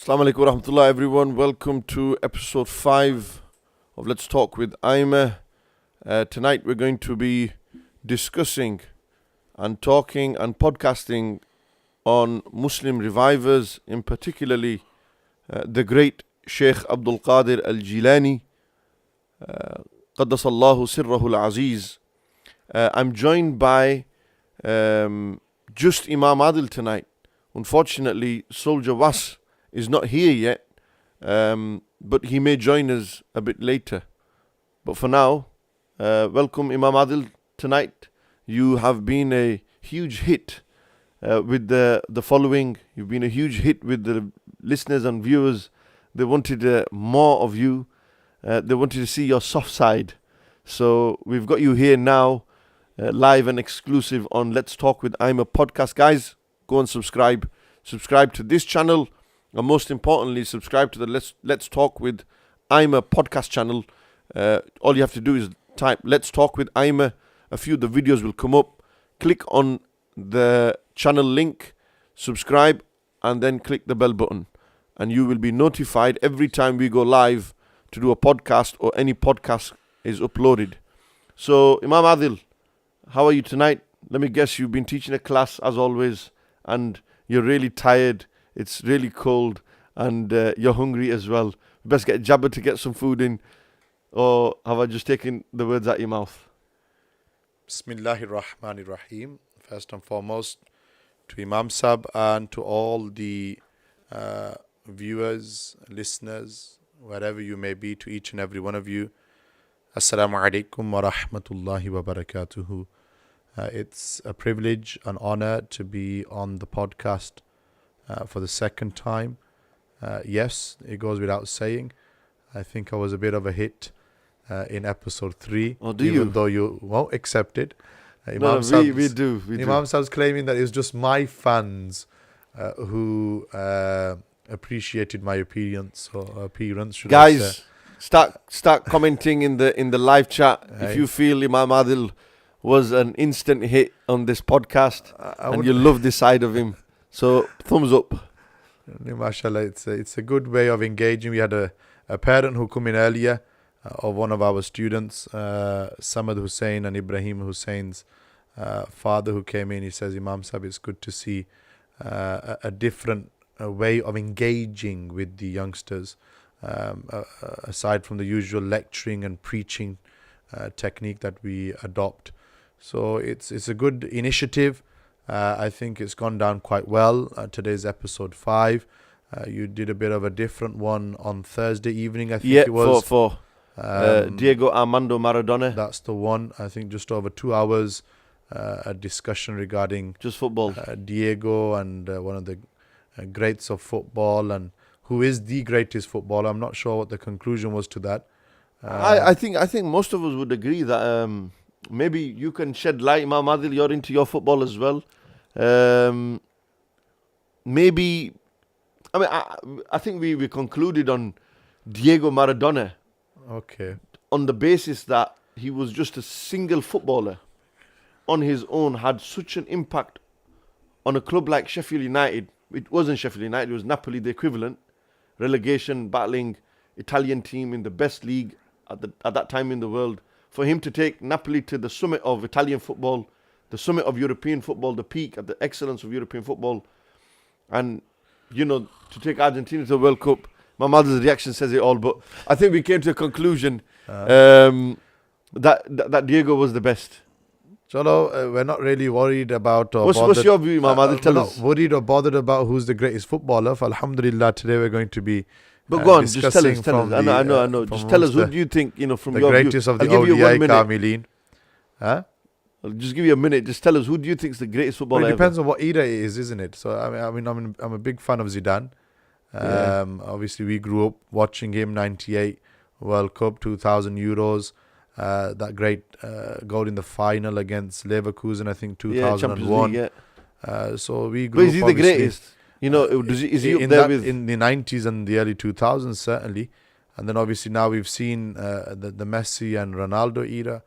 Assalamu alaikum warahmatullah everyone. Welcome to episode 5 of Let's Talk with IMAH. Tonight we're going to be discussing and talking and podcasting on Muslim revivers, in particularly the great Shaykh Abdul Qadir al-Jillani, Qaddasallahu sirrahu al-Aziz. I'm joined by just Imam Adil tonight. Unfortunately, Soldier Was is not here yet, but he may join us a bit later. But for now, welcome Imam Adil tonight. You have been a huge hit with the following. You've been a huge hit with the listeners and viewers. They wanted more of you. They wanted to see your soft side. So we've got you here now, live and exclusive on Let's Talk with IMAH podcast. Guys, go and subscribe. Subscribe to this channel. And most importantly, subscribe to the Let's Talk with IMAH podcast channel. All you have to do is type Let's Talk with IMAH. A few of the videos will come up. Click on the channel link, subscribe, and then click the bell button. And you will be notified every time we go live to do a podcast or any podcast is uploaded. So, Imam Adil, how are you tonight? Let me guess, you've been teaching a class as always, and you're really tired. It's really cold and you're hungry as well. Best get Jabba to get some food in, or have I just taken the words out your mouth? Bismillahir Rahmanir Rahim. First and foremost, to Imam Sab and to all the viewers, listeners, wherever you may be, to each and every one of you. Assalamu alaikum wa rahmatullahi wa barakatuhu. It's a privilege and honor to be on the podcast for the second time. Yes, it goes without saying. I think I was a bit of a hit in episode 3. Oh, do even you? though you won't accept it. No, we do. Imam Sab's claiming that it's just my fans who appreciated my appearance, should I say. Guys, start commenting in the live chat if you feel Imam Adil was an instant hit on this podcast and you love this side of him. So, thumbs up. MashaAllah, it's a good way of engaging. We had a parent who come in earlier of one of our students, Samad Hussain and Ibrahim Hussein's father, who came in. He says, Imam Sahib, it's good to see a different way of engaging with the youngsters, aside from the usual lecturing and preaching technique that we adopt. So it's a good initiative. I think it's gone down quite well. Today's episode 5. You did a bit of a different one on Thursday evening, I think it was. For Diego Armando Maradona. That's the one. I think just over 2 hours, a discussion regarding Just football. Diego and one of the greats of football, and who is the greatest footballer. I'm not sure what the conclusion was to that. I think most of us would agree that maybe you can shed light, Imam Adil, you're into your football as well. Maybe, I think we concluded on Diego Maradona. Okay. On the basis that he was just a single footballer on his own, had such an impact on a club like Sheffield United. It wasn't Sheffield United, it was Napoli, the equivalent. Relegation, battling Italian team in the best league at that time in the world. For him to take Napoli to the summit of Italian football, the summit of European football, the peak at the excellence of European football, and, to take Argentina to the World Cup. My mother's reaction says it all, but I think we came to a conclusion that Diego was the best. Chalo, we're not really worried about... What's your view, Imam Adil? Tell us. We're not worried or bothered about who's the greatest footballer. Alhamdulillah, today we're going to be But go on, just tell us. I know. Just tell us, who do you think, from your view? The greatest of the Awliya Kamilin. Huh? I'll just give you a minute. Just tell us, who do you think is the greatest footballer ever? It depends on what era it is, isn't it? So, I'm a big fan of Zidane. Obviously, we grew up watching him, 98 World Cup, 2000 Euros. That great goal in the final against Leverkusen, I think 2001. League, so we grew up. But is he the greatest? Is he up there with... In the 90s and the early 2000s, certainly. And then obviously now we've seen the Messi and Ronaldo era.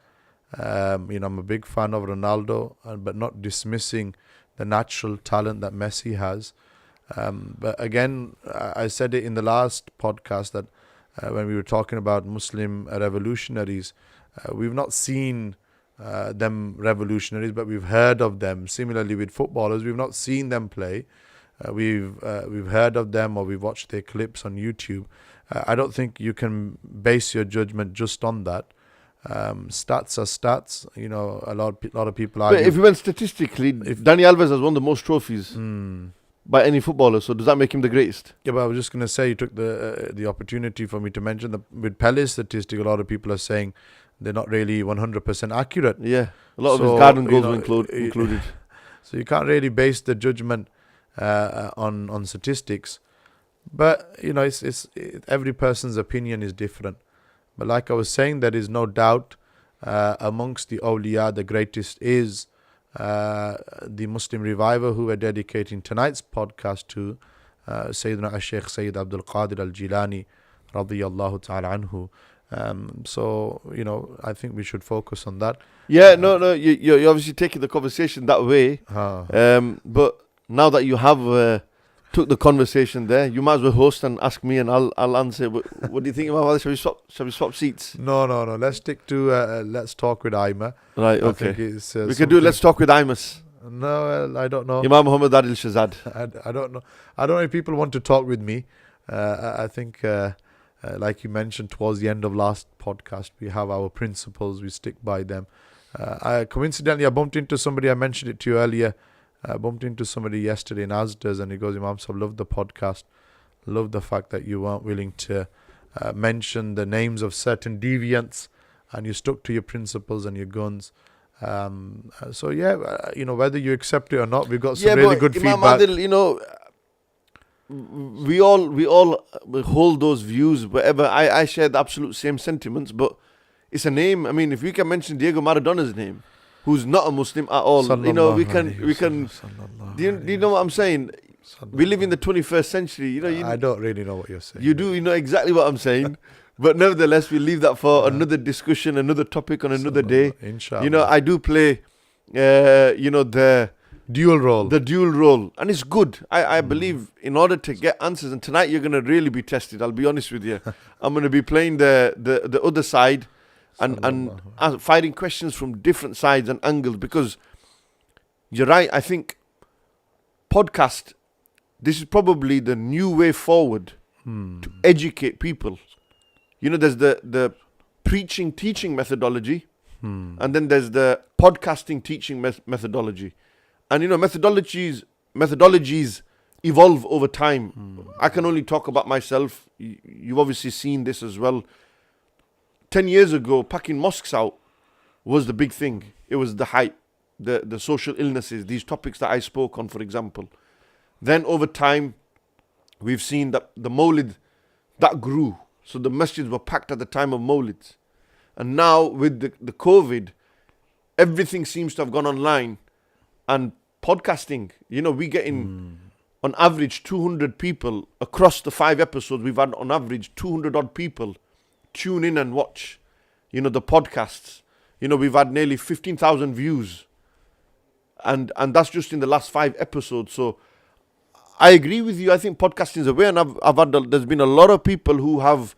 I'm a big fan of Ronaldo, but not dismissing the natural talent that Messi has. But again, I said it in the last podcast that when we were talking about Muslim revolutionaries, we've not seen them revolutionaries, but we've heard of them. Similarly with footballers, we've not seen them play. We've heard of them, or we've watched their clips on YouTube. I don't think you can base your judgment just on that. Stats are stats. You know, a lot of people argue. But if you went statistically, Dani Alves has won the most trophies by any footballer. So does that make him the greatest? Yeah, but I was just going to say, you took the opportunity for me to mention that with Pele's statistic, a lot of people are saying they're not really 100% accurate. Yeah, a lot of his garden goals were included. So you can't really base the judgment on statistics. But you know, it's every person's opinion is different. But like I was saying, there is no doubt amongst the awliya, the greatest is the Muslim reviver who we're dedicating tonight's podcast to, Sayyidina Shaykh Sayyid Abdul Qadir al-Jillani radiyallahu ta'ala anhu. So, you know, I think we should focus on that. Yeah, no, you're obviously taking the conversation that way. But now that you have took the conversation there, you might as well host and ask me, and I'll answer. What do you think about that? Shall we swap seats? No. Let's stick to Let's Talk with IMAH. Right, okay. We can do Let's Talk with IMAH. No, I don't know. Imam Muhammad Adil Shazad. I don't know. I don't know if people want to talk with me. I think, like you mentioned towards the end of last podcast, we have our principles. We stick by them. Coincidentally, I bumped into somebody. I mentioned it to you earlier. I bumped into somebody yesterday in Asda's, and he goes, Imam Sahib, love the podcast. Love the fact that you weren't willing to mention the names of certain deviants, and you stuck to your principles and your guns. So yeah, you know, whether you accept it or not, we've got some really good Imam feedback. Adil, you know, we all hold those views. Whatever, I share the absolute same sentiments, but it's a name. I mean, if we can mention Diego Maradona's name, who's not a Muslim at all, you know, we can. Do you know what I'm saying? We live in the 21st century. You know, I don't really know what you're saying. You do. You know exactly what I'm saying. But nevertheless, we leave that for another discussion, another topic on another day. Inshallah. You know, I do play, you know, the dual role. The dual role. And it's good. I believe in order to get answers, and tonight you're going to really be tested, I'll be honest with you. I'm going to be playing the other side and fighting questions from different sides and angles, because you're right. I think podcast, this is probably the new way forward to educate people. You know, there's the preaching, teaching methodology, and then there's the podcasting, teaching methodology. And, you know, methodologies evolve over time. I can only talk about myself. You've obviously seen this as well. 10 years ago, packing mosques out was the big thing. It was the hype, the social illnesses, these topics that I spoke on, for example. Then over time, we've seen that the Mawlid, that grew. So the masjids were packed at the time of Mawlids. And now with the COVID, everything seems to have gone online. And podcasting, you know, we get in on average 200 people across the 5 episodes. We've had on average 200 odd people tune in and watch, you know, the podcasts. You know, we've had nearly 15,000 views. And that's just in the last 5 episodes. So I agree with you. I think podcasting is a way, and there's been a lot of people who have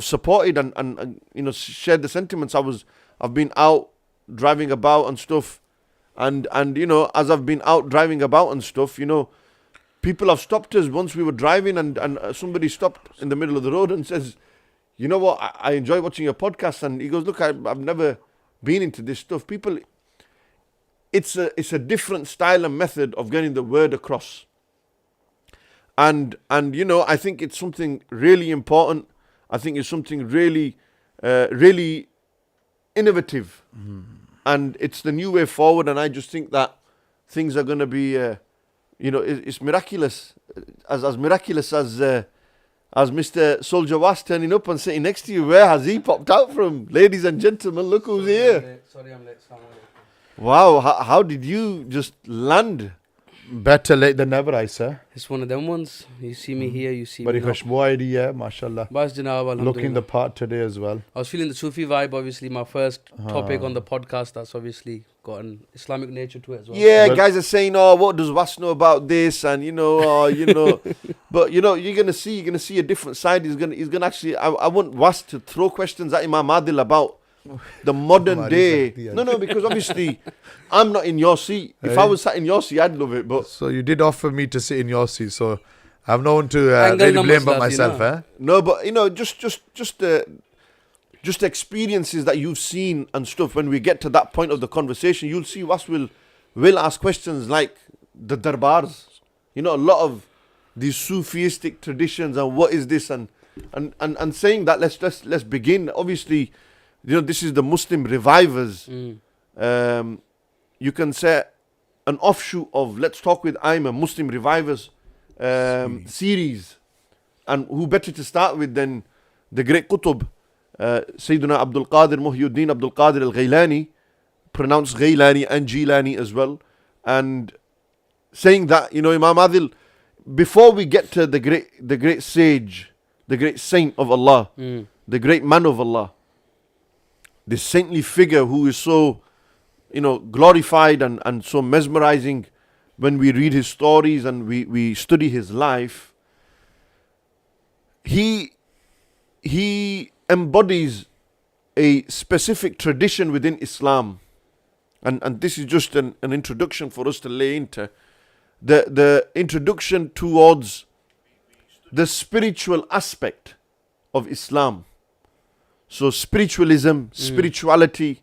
supported and you know, shared the sentiments. I've been out driving about and stuff, and you know, as I've been out driving about and stuff, you know, people have stopped us. Once we were driving and somebody stopped in the middle of the road and says, you know what, I enjoy watching your podcast. And he goes, look, I've never been into this stuff. People, it's a different style and method of getting the word across. And you know, I think it's something really important. I think it's something really, really innovative. And it's the new way forward. And I just think that things are going to be, you know, it's miraculous. As miraculous as Mr. Soldier was turning up and sitting next to you. Where has he popped out from? Ladies and gentlemen, look who's here. Sorry, I'm late. Wow, how did you just land better late than never, I say. It's one of them ones. You see me here, you see Bari me not. khushbu yeah, mashallah. Bas Janab, Looking alhamdulillah. the part today as well. I was feeling the Sufi vibe, obviously. My first topic on the podcast, that's obviously got an Islamic nature to it as well. Yeah, Well- guys are saying, "Oh, what does Was know about this?" And but you're gonna see a different side. He's gonna actually. I want Was to throw questions at Imam Adil about the modern day. No, because obviously I'm not in your seat. If I was sat in your seat, I'd love it. But So you did offer me to sit in your seat, so I've no one to Angle really numbers blame but does, you myself, know. no, but just experiences that you've seen and stuff. When we get to that point of the conversation, you'll see Was will ask questions like the darbars. A lot of these Sufistic traditions and what is this and saying that let's begin. Obviously, this is the Muslim revivers. You can say an offshoot of Let's Talk with IMAH, Muslim revivers series. And who better to start with than the great Qutb, Sayyidina Abdul Qadir, Muhyiddin Abdul Qadir al-Ghailani, pronounced Ghailani and Jillani as well. And saying that, Imam Adil, before we get to the great sage, the great saint of Allah, the great man of Allah, the saintly figure who is so, glorified and so mesmerizing when we read his stories and we study his life, he embodies a specific tradition within Islam. And this is just an introduction for us to lay into. The introduction towards the spiritual aspect of Islam. So spiritualism, spirituality,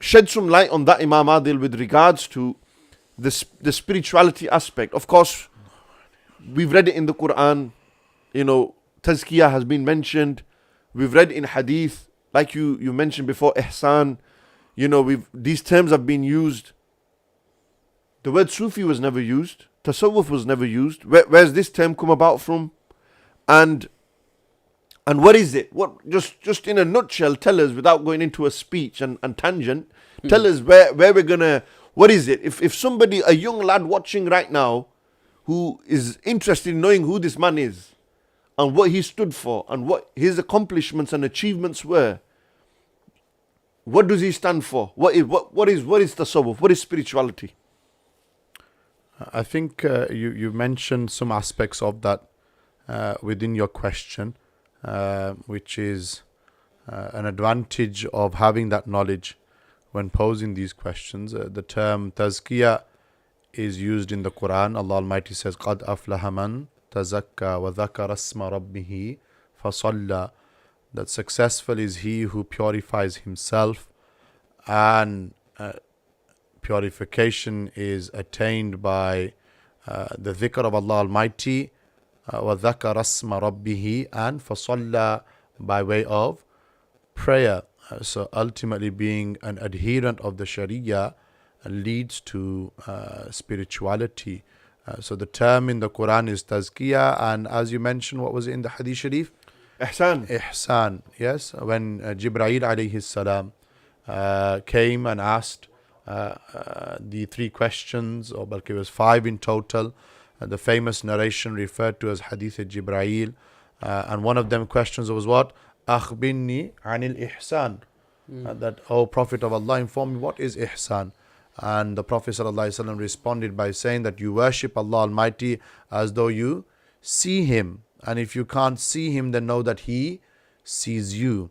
shed some light on that, Imam Adil, with regards to the spirituality aspect. Of course, we've read it in the Quran, Tazkiyah has been mentioned. We've read in Hadith, like you mentioned before, Ihsan. These terms have been used. The word Sufi was never used. Tasawwuf was never used. Where's this term come about from? And what is it? What just in a nutshell, tell us without going into a speech and tangent. Tell us where we're gonna. What is it? If somebody, a young lad watching right now, who is interested in knowing who this man is, and what he stood for, and what his accomplishments and achievements were, what does he stand for? What is tasawwuf? What is spirituality? I think you mentioned some aspects of that within your question, which is an advantage of having that knowledge when posing these questions. The term tazkiyah is used in the Quran. Allah Almighty says, قَدْ أَفْلَحَ مَنْ تَزَكَّى وَذَكَرَ اسْمَ رَبِّهِ فَصَلَّى. That successful is he who purifies himself, and purification is attained by the dhikr of Allah Almighty, وَذَكَرَ اسْمَ رَبِّهِ, and فَصَلَّى by way of prayer. So ultimately being an adherent of the Sharia leads to spirituality. So the term in the Quran is tazkiyah, and as you mentioned, what was it in the Hadith Sharif? Ihsan, yes. When Jibreel alayhi salam came and asked the three questions, or it was 5 in total. The famous narration referred to as Hadith Jibreel, and one of them questions was what? Akhbirni anil ihsan. That, O Prophet of Allah, inform me what is ihsan. And the Prophet ﷺ responded by saying that you worship Allah Almighty as though you see Him, and if you can't see Him, then know that He sees you.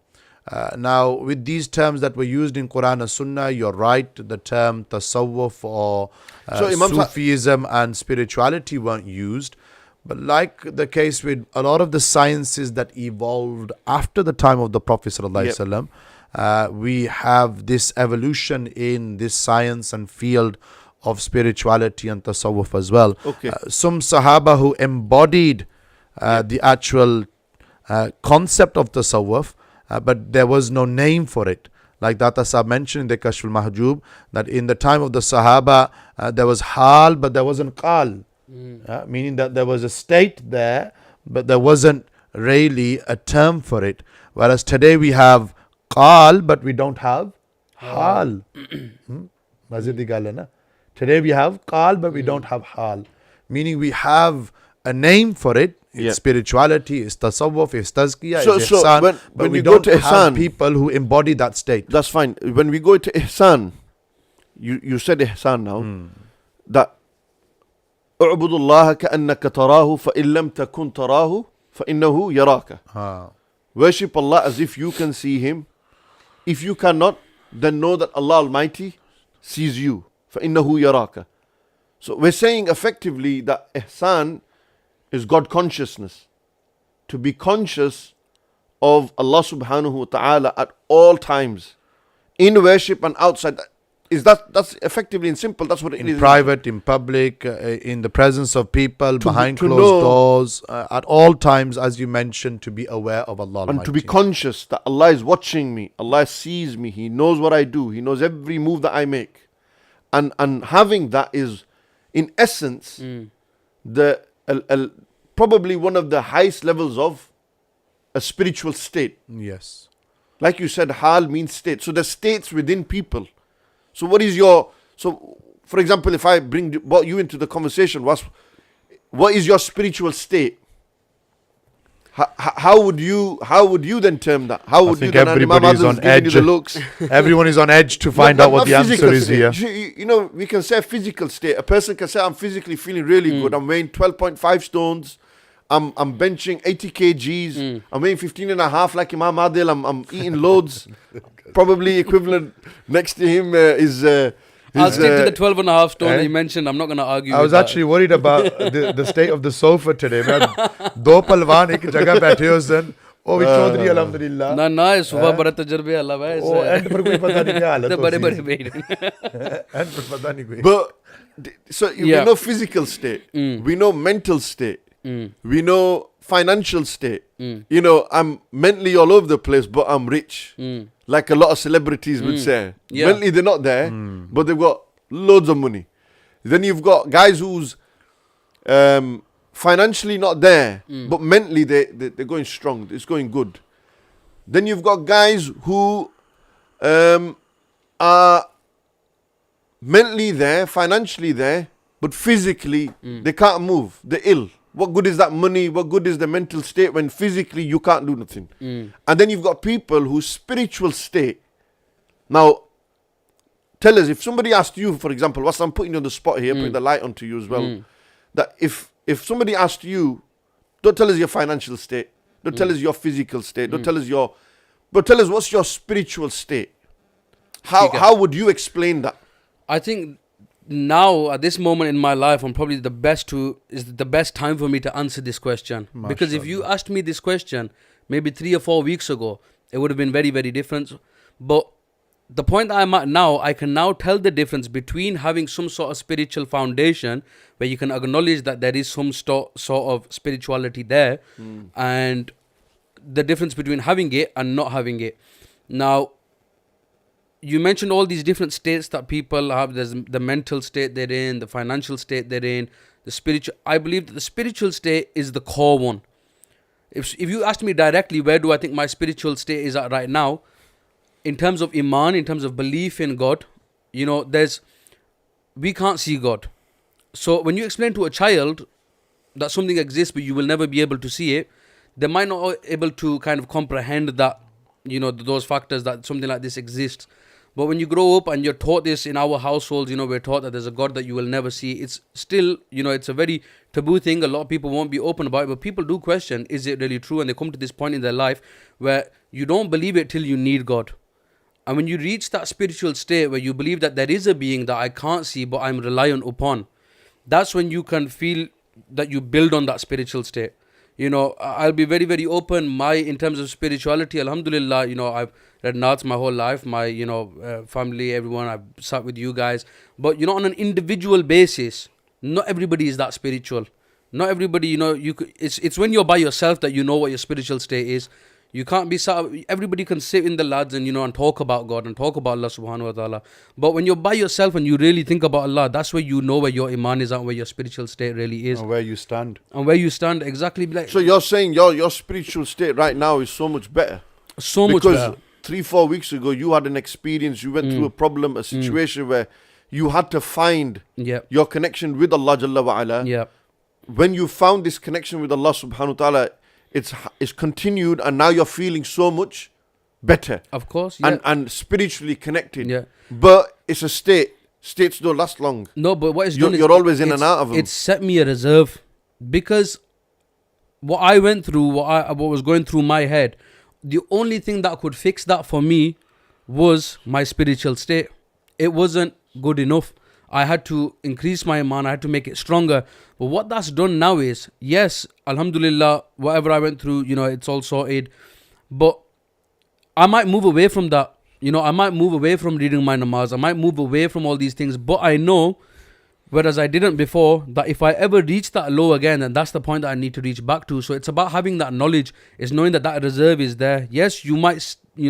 Now, with these terms that were used in Quran and Sunnah, you're right, the term tasawwuf or Sufism and spirituality weren't used. But like the case with a lot of the sciences that evolved after the time of the Prophet ﷺ, we have this evolution in this science and field of spirituality and tasawwuf as well. Okay. Some Sahaba who embodied the actual concept of tasawwuf, but there was no name for it. Like Data Sahab mentioned in the Kashf al-Mahjub, that in the time of the Sahaba, there was hal, but there wasn't qal. Meaning that there was a state there, but there wasn't really a term for it. Whereas today we have qal, but we don't have hal. Mazid di gal hai na. Today we have qal, but we don't have hal. Meaning we have a name for it. It's spirituality, it's tasawwuf, it's tazkiyah, it's ihsan. But we don't have people who embody that state. That's fine. When we go to ihsan, you said ihsan now, that اعبد الله كأنك تراه فإن لم تكن تراه فإنه يراك. Worship Allah as if you can see Him. If you cannot, then know that Allah Almighty sees you. فإنه يراك. So we're saying effectively that ihsan is God consciousness. To be conscious of Allah subhanahu wa ta'ala at all times. In worship and outside. That's effectively in simple, that's what it is. In private, in public, in the presence of people, behind closed doors, at all times, as you mentioned, to be aware of Allah Almighty. And to be conscious that Allah is watching me, Allah sees me, He knows what I do, He knows every move that I make. And having that is, in essence, probably one of the highest levels of a spiritual state. Yes. Like you said, hal means state. So there's states within people. So for example, if I brought you into the conversation, what is your spiritual state? How would you then term that? How would I think then everybody is on edge. Looks? Everyone is on edge to find out what the answer is here. You know, we can say physical state. A person can say, I'm physically feeling really good. I'm weighing 12.5 stones. I'm benching 80 kgs. I'm weighing 15 and a half like Imam Adil. I'm eating loads. Probably equivalent next to him is... I'll stick to the 12 and a half stone you mentioned. I'm not going to argue I was actually worried about the state of the sofa today. Do palwan ek jagah baithe us din. Oh, we chaudhary alhamdulillah. Na suba bara tajrbe Allah bhai. Oh, end par koi pata nahi kya halat ho. Bade bade end par pata nahi koi. But so we know physical state. We know mental state. We know financial state. You know, I'm mentally all over the place, but I'm rich. Like a lot of celebrities would say. Mentally they're not there, but they've got loads of money. Then you've got guys who's financially not there, but mentally they're going strong. It's going good. Then you've got guys who are mentally there, financially there, but physically they can't move. They're ill. What good is that money? What good is the mental state when physically you can't do nothing? And then you've got people whose spiritual state. Now, tell us, if somebody asked you, for example, whilst I'm putting you on the spot here, putting the light onto you as well, that if somebody asked you, don't tell us your financial state, don't tell us your physical state, don't tell us but tell us what's your spiritual state. How would you explain that? I think now at this moment in my life, I'm probably the best time for me to answer this question. Because if you asked me this question maybe 3 or 4 weeks ago, it would have been very, very different. But the point that I'm at now, I can now tell the difference between having some sort of spiritual foundation where you can acknowledge that there is some sort of spirituality there, and the difference between having it and not having it. Now, you mentioned all these different states that people have. There's the mental state they're in, the financial state they're in, the spiritual. I believe that the spiritual state is the core one. If you asked me directly, where do I think my spiritual state is at right now, in terms of iman, in terms of belief in God, you know, we can't see God. So when you explain to a child that something exists but you will never be able to see it, they might not be able to kind of comprehend that, you know, those factors that something like this exists. But when you grow up and you're taught this in our households, you know, we're taught that there's a God that you will never see. It's still, you know, it's a very taboo thing. A lot of people won't be open about it, but people do question, is it really true? And they come to this point in their life where you don't believe it till you need God. And when you reach that spiritual state where you believe that there is a being that I can't see, but I'm reliant upon, that's when you can feel that you build on that spiritual state. You know, I'll be very, very open. In terms of spirituality, alhamdulillah, you know, I've read Naats my whole life. My, you know, family, everyone, I've sat with you guys. But, you know, on an individual basis, not everybody is that spiritual. Not everybody, you know, it's when you're by yourself that you know what your spiritual state is. You can't be everybody can sit in the lads and, you know, and talk about God and talk about Allah subhanahu wa ta'ala. But when you're by yourself and you really think about Allah, that's where you know where your iman is and where your spiritual state really is. And where you stand. And where you stand, exactly. Like, so you're saying your spiritual state right now is so much better? So much better. Because 3-4 weeks ago, you had an experience, you went through a problem, a situation where you had to find Yeah. your connection with Allah Jalla wa Ala. Yeah. When you found this connection with Allah subhanahu wa ta'ala, it's continued, and now you're feeling so much better Of course. Yeah. and spiritually connected. Yeah. But it's a state. States don't last long. No, but what it's done You're always in and it's- out of them. It set me a reserve, because what I went through, what was going through my head, the only thing that could fix that for me was my spiritual state. It wasn't good enough. I had to increase my iman. I had to make it stronger. But what that's done now is, yes, alhamdulillah, whatever I went through, it's all sorted. But I might move away from that. I might move away from reading my namaz. I might move away from all these things. But I know, whereas I didn't before, that if I ever reach that low again, then that's the point that I need to reach back to. So it's about having that knowledge. It's knowing that reserve is there. Yes, you might,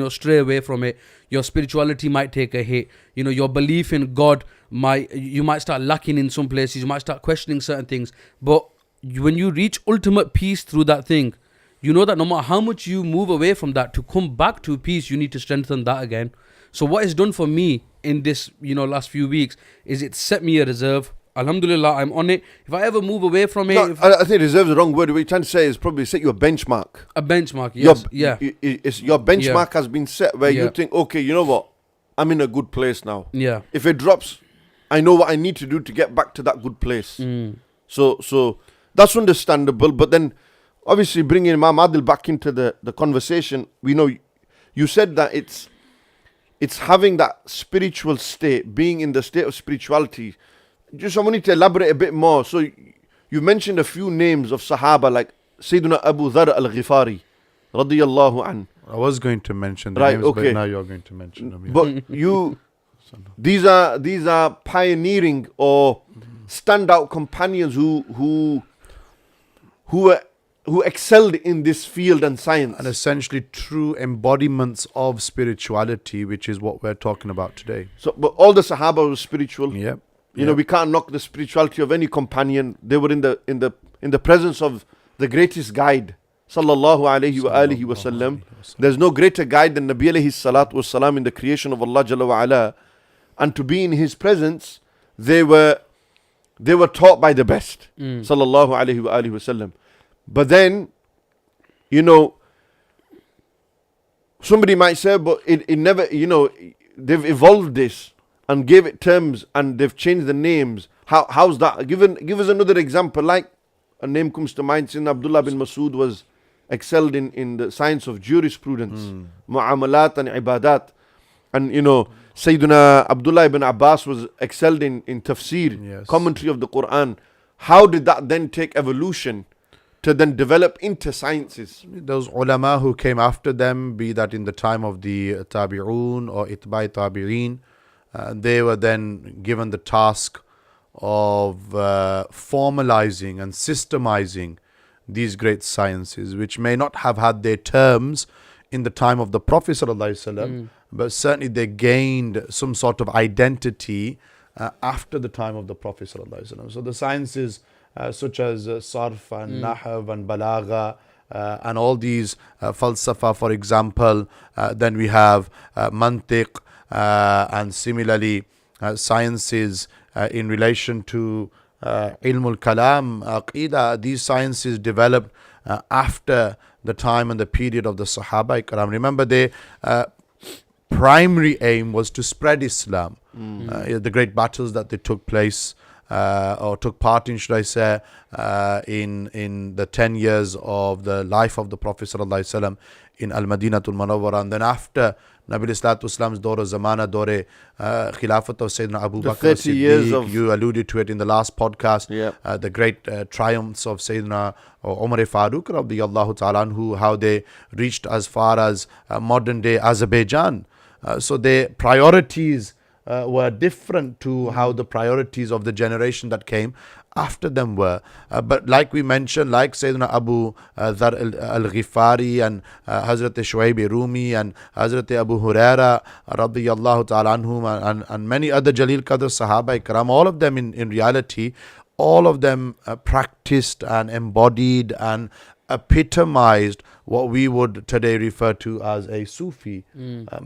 stray away from it. Your spirituality might take a hit. Your belief in God you might start lacking in some places. You might start questioning certain things. But when you reach ultimate peace through that thing, you know that no matter how much you move away from that, to come back to peace, you need to strengthen that again. So what it's done for me in this, last few weeks, is it set me a reserve. Alhamdulillah, I'm on it. If I ever move away from it... No, I think reserve is the wrong word. What you're trying to say is probably set you a benchmark. A benchmark, yes. Your benchmark has been set where you think, okay, you know what? I'm in a good place now. Yeah. If it drops, I know what I need to do to get back to that good place. So that's understandable. But then, obviously, bringing Imam Adil back into the conversation, we know you said that it's having that spiritual state, being in the state of spirituality. Just I want you to elaborate a bit more. So you mentioned a few names of Sahaba like Sayyidina Abu Dhar al-Ghifari, radiyallahu an. I was going to mention the Right, names, okay. but now you're going to mention them. Yeah. But these are pioneering or standout companions who excelled in this field and science. And essentially true embodiments of spirituality, which is what we're talking about today. So, but all the Sahaba were spiritual. Yep. You know, we can't knock the spirituality of any companion. They were in the presence of the greatest guide, sallallahu alayhi wa alihi wa sallam. There's no greater guide than Nabi alayhi salatu was salam in the creation of Allah Jalla wa ala. And to be in his presence, they were taught by the best, sallallahu alayhi wa alihi wa sallam. But then, somebody might say, but it never, they've evolved this and gave it terms and they've changed the names. How's that? Give us another example. Like a name comes to mind, Sayyidina Abdullah bin Masud was excelled in the science of jurisprudence, mu'amalat and ibadat. And Sayyidina Abdullah ibn Abbas was excelled in tafsir, commentary of the Quran. How did that then take evolution to then develop into sciences? Those ulama who came after them, be that in the time of the tabi'un or itba'i tabi'in, they were then given the task of formalizing and systemizing these great sciences, which may not have had their terms in the time of the Prophet ﷺ, but certainly they gained some sort of identity after the time of the Prophet ﷺ. So the sciences such as sarf and nahv and balagha and all these falsafa, for example, then we have mantiq, and similarly sciences in relation to ilmul kalam, aqidah. These sciences developed after the time and the period of the Sahaba Ikram. Remember, their primary aim was to spread Islam. The great battles that they took place or took part in, should I say, in the 10 years of the life of the Prophet ﷺ in Al-Madinatul Munawwara, and then after Nabi Sallallahu Islam's Dore Zamana, Dore Khilafat of Sayyidina Abu Bakr 30 years Siddiq, of... you alluded to it in the last podcast, the great triumphs of Sayyidina Umar Farooq radiyallahu ta'ala anhu, how they reached as far as modern day Azerbaijan. So their priorities were different to how the priorities of the generation that came after them were. But like we mentioned, like Sayyidina Abu Dhar al-Ghifari and Hazrat Shuaib Rumi and Hazrat Abu Huraira radiyallahu ta'ala anhum and many other Jalil Qadr Sahaba Ikram, all of them in reality, all of them practiced and embodied and epitomized what we would today refer to as a Sufi,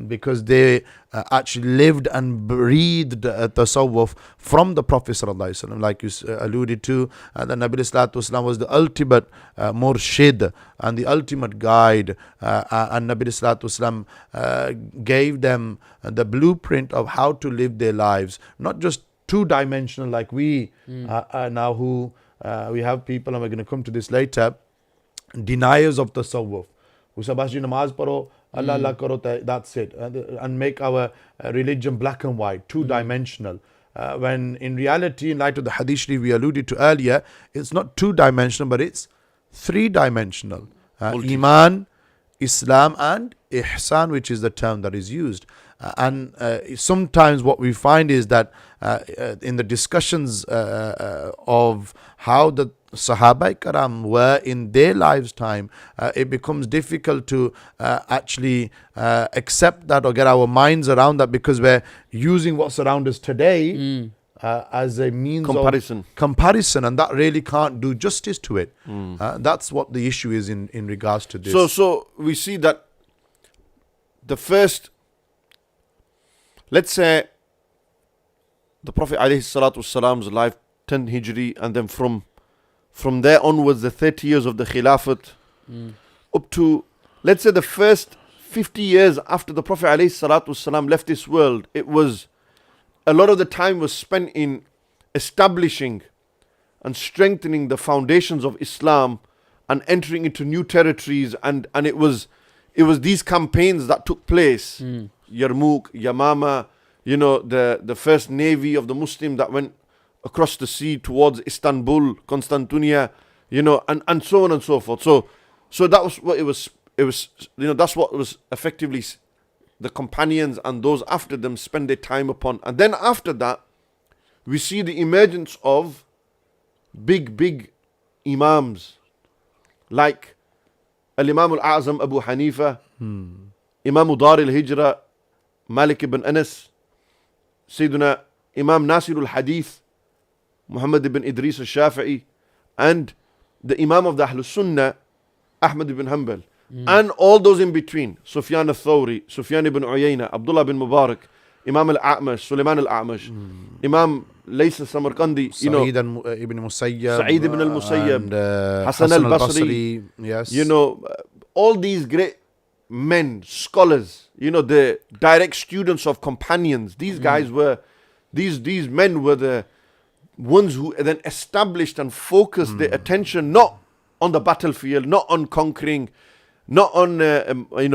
because they actually lived and breathed tasawwuf from the Prophet ﷺ. Like you alluded to, the Nabi Sallallahu Alaihi Wasallam was the ultimate murshid and the ultimate guide, and Nabi Sallallahu Alaihi Wasallam gave them the blueprint of how to live their lives, not just two-dimensional like we now, who we have people, and we're going to come to this later, deniers of tasawwuf, who say bas ji namaz paro, Allah Allah karo, that's it, and make our religion black and white, two-dimensional, when in reality, in light of the hadith shri we alluded to earlier, it's not two-dimensional, but it's three-dimensional. Iman, Islam and Ihsan, which is the term that is used. And sometimes what we find is that in the discussions of how the Sahaba Karam were in their lives' time, it becomes difficult to actually accept that or get our minds around that, because we're using what's around us today as a means of comparison, and that really can't do justice to it. That's what the issue is in regards to this. So we see that the first, let's say, the Prophet ﷺ's life, 10 Hijri, and then from there onwards, the 30 years of the Khilafat, up to, let's say, the first 50 years after the Prophet ﷺ left this world, it was, a lot of the time was spent in establishing and strengthening the foundations of Islam and entering into new territories, and it was these campaigns that took place. Yarmouk, Yamama, the first navy of the Muslim that went across the sea towards Istanbul, Constantinia, and so on and so forth. So that was what it was, that's what was effectively the companions and those after them spend their time upon. And then after that, we see the emergence of big imams like Al-Imam Al-A'zam Abu Hanifa, Imam Dar al-Hijra Malik ibn Anas, Sayyiduna Imam Nasir al-Hadith Muhammad ibn Idris al-Shafi'i, and the Imam of the Ahlul Sunnah Ahmad ibn Hanbal, and all those in between, Sufyan al-Thawri, Sufyan ibn Uyayna, Abdullah ibn Mubarak, Imam al-A'mash, Sulaiman al-A'mash, Imam Lays al-Samarkandi, Sa'id ibn Musayyab, Sa'id ibn al-Musayyab, and Hasan al-Basri, yes, all these great men, scholars, the direct students of companions. These guys were, these men were the ones who then established and focused their attention not on the battlefield, not on conquering, not on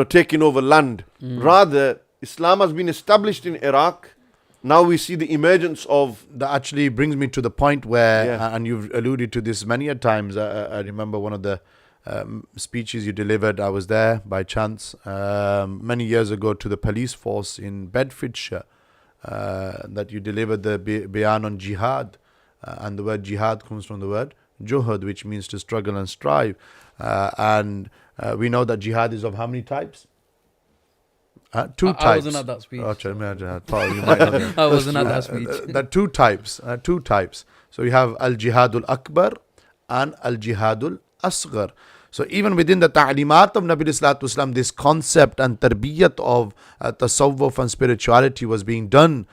taking over land. Rather, Islam has been established in Iraq. Now we see the emergence of... That actually brings me to the point where, and you've alluded to this many a times, I remember one of the speeches you delivered, I was there by chance, many years ago, to the police force in Bedfordshire, that you delivered the bayan on jihad, and the word jihad comes from the word juhud, which means to struggle and strive, and we know that jihad is of how many types? Two types. I wasn't at that speech. I thought you might not. I wasn't at that speech. There are two types. So you have al-jihadul akbar and al-jihadul asghar. So even within the ta'limat of Nabi Sallallahu Alaihi Wasallam, this concept and tarbiyat of tasawwuf and spirituality was being done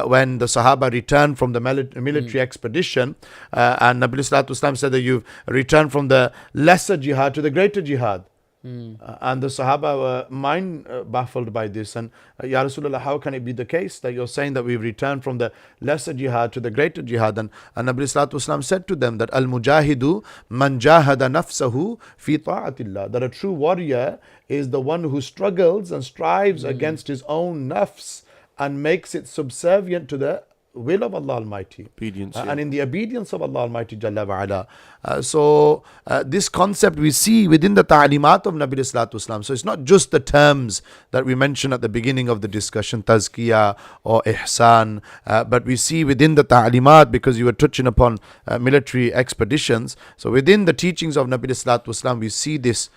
when the Sahaba returned from the military expedition, and Nabi Sallallahu Alaihi Wasallam said that you've returned from the lesser jihad to the greater jihad. And the Sahaba were mind baffled by this, and Ya Rasulullah, how can it be the case that you're saying that we've returned from the lesser jihad to the greater jihad? And Nabi Sallallahu Alaihi Wasallam said to them that Al-Mujahidu man jahada nafsahu fi ta'atillah, that a true warrior is the one who struggles and strives against his own nafs and makes it subservient to the will of Allah Almighty, obedience, and in the obedience of Allah Almighty Jalla wa'ala. So this concept we see within the ta'limat of Nabi Sallallahu Alaihi Wasallam. So it's not just the terms that we mentioned at the beginning of the discussion, tazkiyah or ihsan, but we see within the ta'limat, because you were touching upon military expeditions. So within the teachings of Nabi Sallallahu Alaihi Wasallam, we see this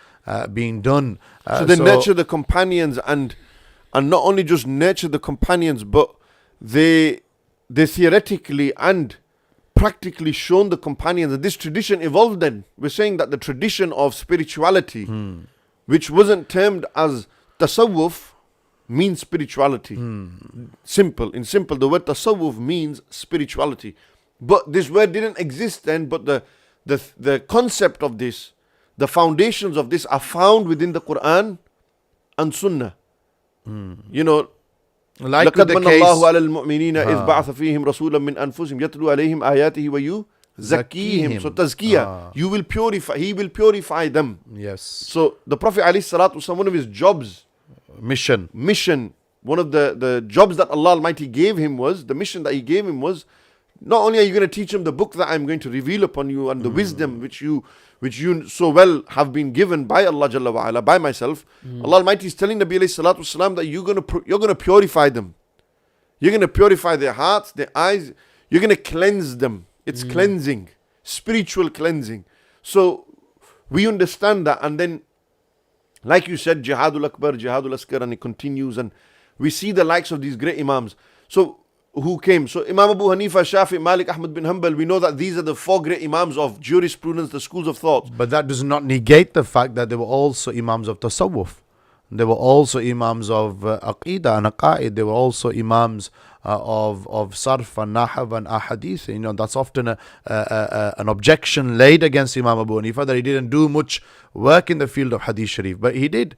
being done. So they nurture the companions, and not only just nurture the companions, but they theoretically and practically shown the companions, and this tradition evolved then. We're saying that the tradition of spirituality, which wasn't termed as tasawwuf, means spirituality. Simple. In simple, the word tasawwuf means spirituality. But this word didn't exist then, but the concept of this, the foundations of this are found within the Quran and Sunnah. You know, Like with لقد the من case, الله على المؤمنين إذ بعث فيهم رسولا من أنفسهم يتلو عليهم آياته ويزكيهم. So tazkiyah, you will purify, he will purify them. yes, So the Prophet ﷺ, one of his jobs, mission. one of the jobs that Allah Almighty gave him was, the mission that he gave him was, not only are you going to teach him the book that I'm going to reveal upon you and the wisdom which you so well have been given by Allah Jalla wa Ala, by myself. Allah Almighty is telling Nabi alayhi salatu wasalam that you're going to purify them. You're going to purify their hearts, their eyes. You're going to cleanse them. It's cleansing, spiritual cleansing. So we understand that, and then, like you said, Jihadul Akbar, Jihadul Asghar, and it continues, and we see the likes of these great Imams. So who came? So Imam Abu Hanifa, Shafi, Malik, Ahmad bin Hanbal, we know that these are the four great Imams of jurisprudence, the schools of thought. But that does not negate the fact that they were also Imams of Tasawwuf. They were also Imams of Aqidah and Aqaid. They were also Imams of Sarf and Nahav and Ahadith. You know, that's often an objection laid against Imam Abu Hanifa, that he didn't do much work in the field of Hadith Sharif. But he did.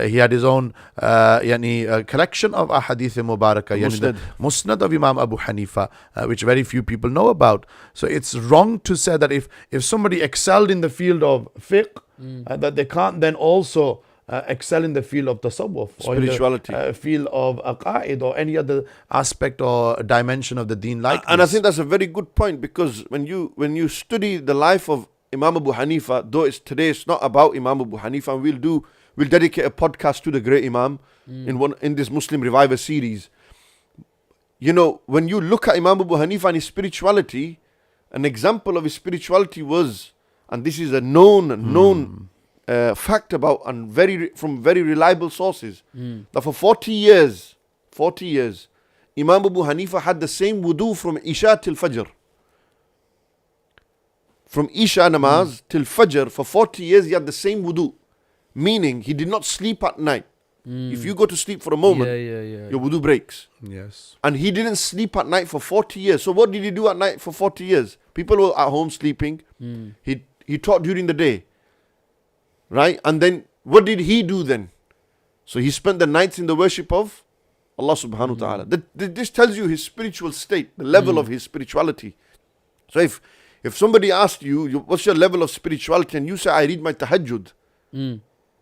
He had his own collection of Ahadith Mubarakah, the Musnad of Imam Abu Hanifa, which very few people know about. So it's wrong to say that if somebody excelled in the field of fiqh, that they can't then also excel in the field of tasawwuf, spirituality, or in the field of aqaid, or any other aspect or dimension of the deen like and this. I think that's a very good point, because when you study the life of Imam Abu Hanifa, though today it's not about Imam Abu Hanifa, and we'll dedicate a podcast to the great Imam in this Muslim Reviver series. You know, when you look at Imam Abu Hanifa and his spirituality, an example of his spirituality was, and this is a known fact about, and from very reliable sources, that for 40 years, Imam Abu Hanifa had the same wudu from Isha till Fajr. From Isha namaz till Fajr, for 40 years he had the same wudu. Meaning, he did not sleep at night. If you go to sleep for a moment, your wudu breaks. Yes. And he didn't sleep at night for 40 years. So what did he do at night for 40 years? People were at home sleeping. He taught during the day. Right? And then, what did he do then? So he spent the nights in the worship of Allah subhanahu wa ta'ala. This tells you his spiritual state, the level of his spirituality. So if somebody asked you, what's your level of spirituality? And you say, I read my tahajjud.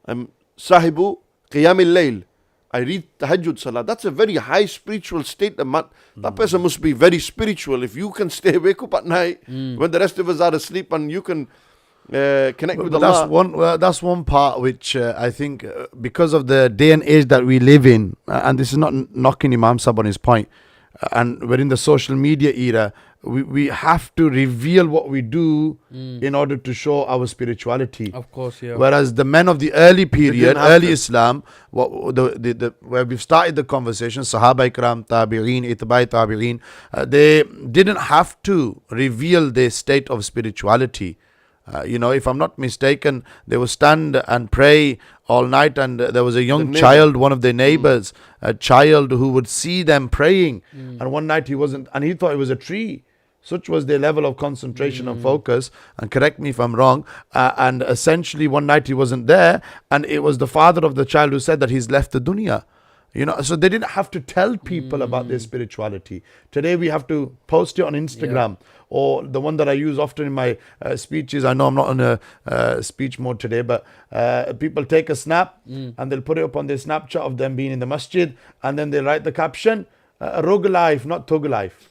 I'm sahibu qiyam al-layl. I read tahajjud salah. That's a very high spiritual state. That person must be very spiritual. If you can wake up at night when the rest of us are asleep, and you can connect with Allah. That's one part which I think because of the day and age that we live in, and this is not knocking Imam Sahib on his point, and we're in the social media era, we have to reveal what we do in order to show our spirituality. Of course, yeah. Whereas the men of the early period, early Islam, where we've started the conversation, Sahaba Ikram, Tabi'een, Itba'i Tabi'een, they didn't have to reveal their state of spirituality. If I'm not mistaken, they would stand and pray all night, and there was a young child, one of their neighbors, a child who would see them praying, and one night he thought it was a tree. Such was their level of concentration and focus, and correct me if I'm wrong, and essentially one night he wasn't there, and it was the father of the child who said that he's left the dunya. So they didn't have to tell people about their spirituality. Today we have to post it on Instagram, or the one that I use often in my speeches. I know I'm not on a speech mode today, but people take a snap and they'll put it up on their Snapchat of them being in the masjid, and then they write the caption, Rug life, not Tug life.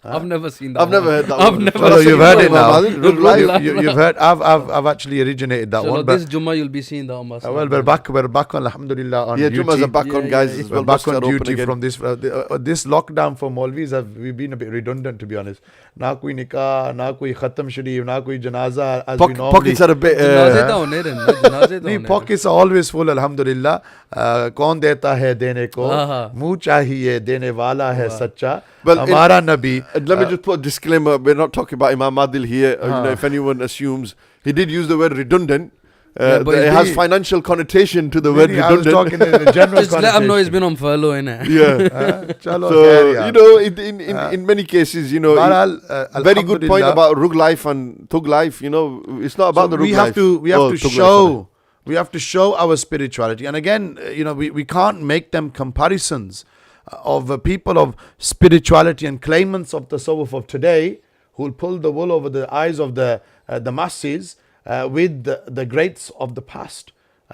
I've never seen that. I've never heard that. You've heard it now. You've You've heard. I've actually originated that one. This Jummah you'll be seeing that on my. Well, we're back on Alhamdulillah on duty. Jummahs are back on, guys. We're back on duty from this lockdown for Maulvis. We've been a bit redundant, to be honest. Na koi nikah, na koi khatam sharif, na koi janaza. As we normally. Pockets are a bit. Pockets are always full, Alhamdulillah. Kaun deta hai dene ko, muh chahiye dene wala hai sacha. Hamara be. Let me just put a disclaimer. We're not talking about Imam Adil here. If anyone assumes, he did use the word redundant. but It has financial connotation to the word I was redundant. talking in the general Just let him know he's been on furlough, innit? Yeah. Chalo, So, in many cases, very good point Alhamdulillah. about rug life and thug life. It's not about the rug we life. have to Oh, thug life, show we have to show our spirituality, and again, we can't make them comparisons of people of spirituality and claimants of the tasawwuf of today who will pull the wool over the eyes of the masses with the greats of the past.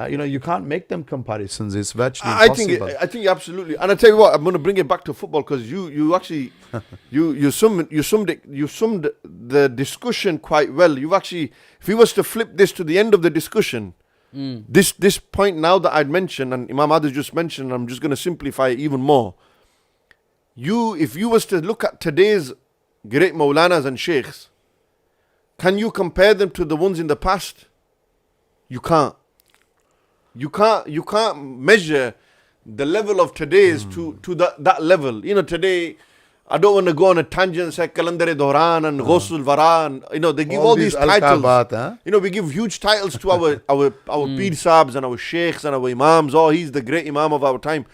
You can't make them comparisons. It's virtually impossible. I think absolutely. And I tell you what, I'm going to bring it back to football because you actually you summed the discussion quite well. You've actually, if you was to flip this to the end of the discussion, this point now that I'd mentioned and Imam Adil just mentioned, I'm just going to simplify it even more. If you was to look at today's great Maulanas and Shaykhs, can you compare them to the ones in the past? You can't. You can't measure the level of today's to that level. Today, I don't want to go on a tangent and say Kalandar Dohran and Ghusul Varan. They give all these titles. We give huge titles to our Peer Saabs and our Shaykhs and our Imams. Oh, he's the great Imam of our time.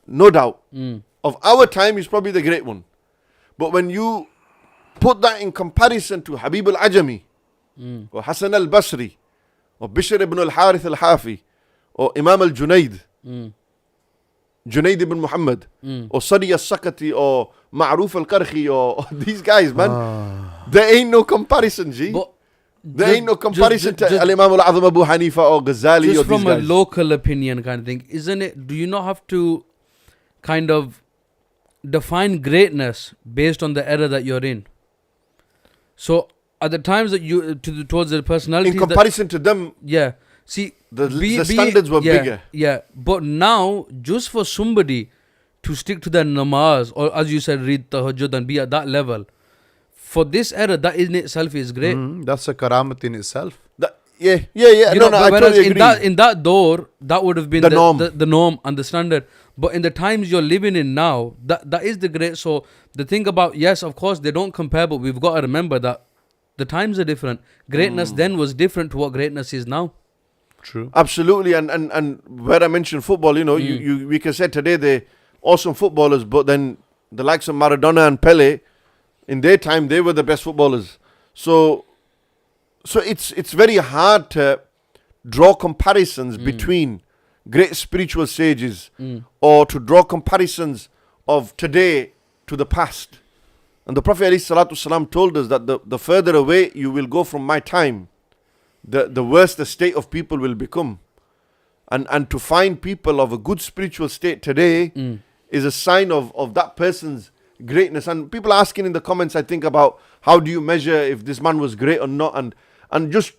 No doubt. Of our time, he's probably the great one. But when you put that in comparison to Habib al-Ajami, or Hassan al-Basri, or Bishr ibn al-Harith al-Hafi, or Imam al-Junaid, Junaid ibn Muhammad, or Sadi al-Sakati, or Ma'ruf al-Karhi, or these guys, man. There ain't no comparison, G. There ain't no comparison to Al-Imam al-Azam Abu Hanifa or Ghazali or Just these from a guys. local opinion kind of thing, isn't it? Do you not have to kind of define greatness based on the era that you're in? So at the times that you towards the personalities, In comparison to them, yeah. See, the standards were bigger. Yeah, but now just for somebody to stick to their namaz, or as you said, read tahajjud and be at that level, for this era, that in itself is great. That's a karamat in itself. Yeah. I totally agree. in that door, that would have been The norm. the norm and the standard. But in the times you're living in now, that is the great. So the thing about, yes, of course, they don't compare, but we've got to remember that the times are different. Greatness then was different to what greatness is now. True. Absolutely, and where I mentioned football, we can say today they're awesome footballers, but then the likes of Maradona and Pele, in their time, they were the best footballers. So it's very hard to draw comparisons between great spiritual sages or to draw comparisons of today to the past. And the Prophet ﷺ told us that the further away you will go from my time, the worse the state of people will become. And to find people of a good spiritual state today is a sign of that person's greatness. And people asking in the comments, I think, about how do you measure if this man was great or not, and just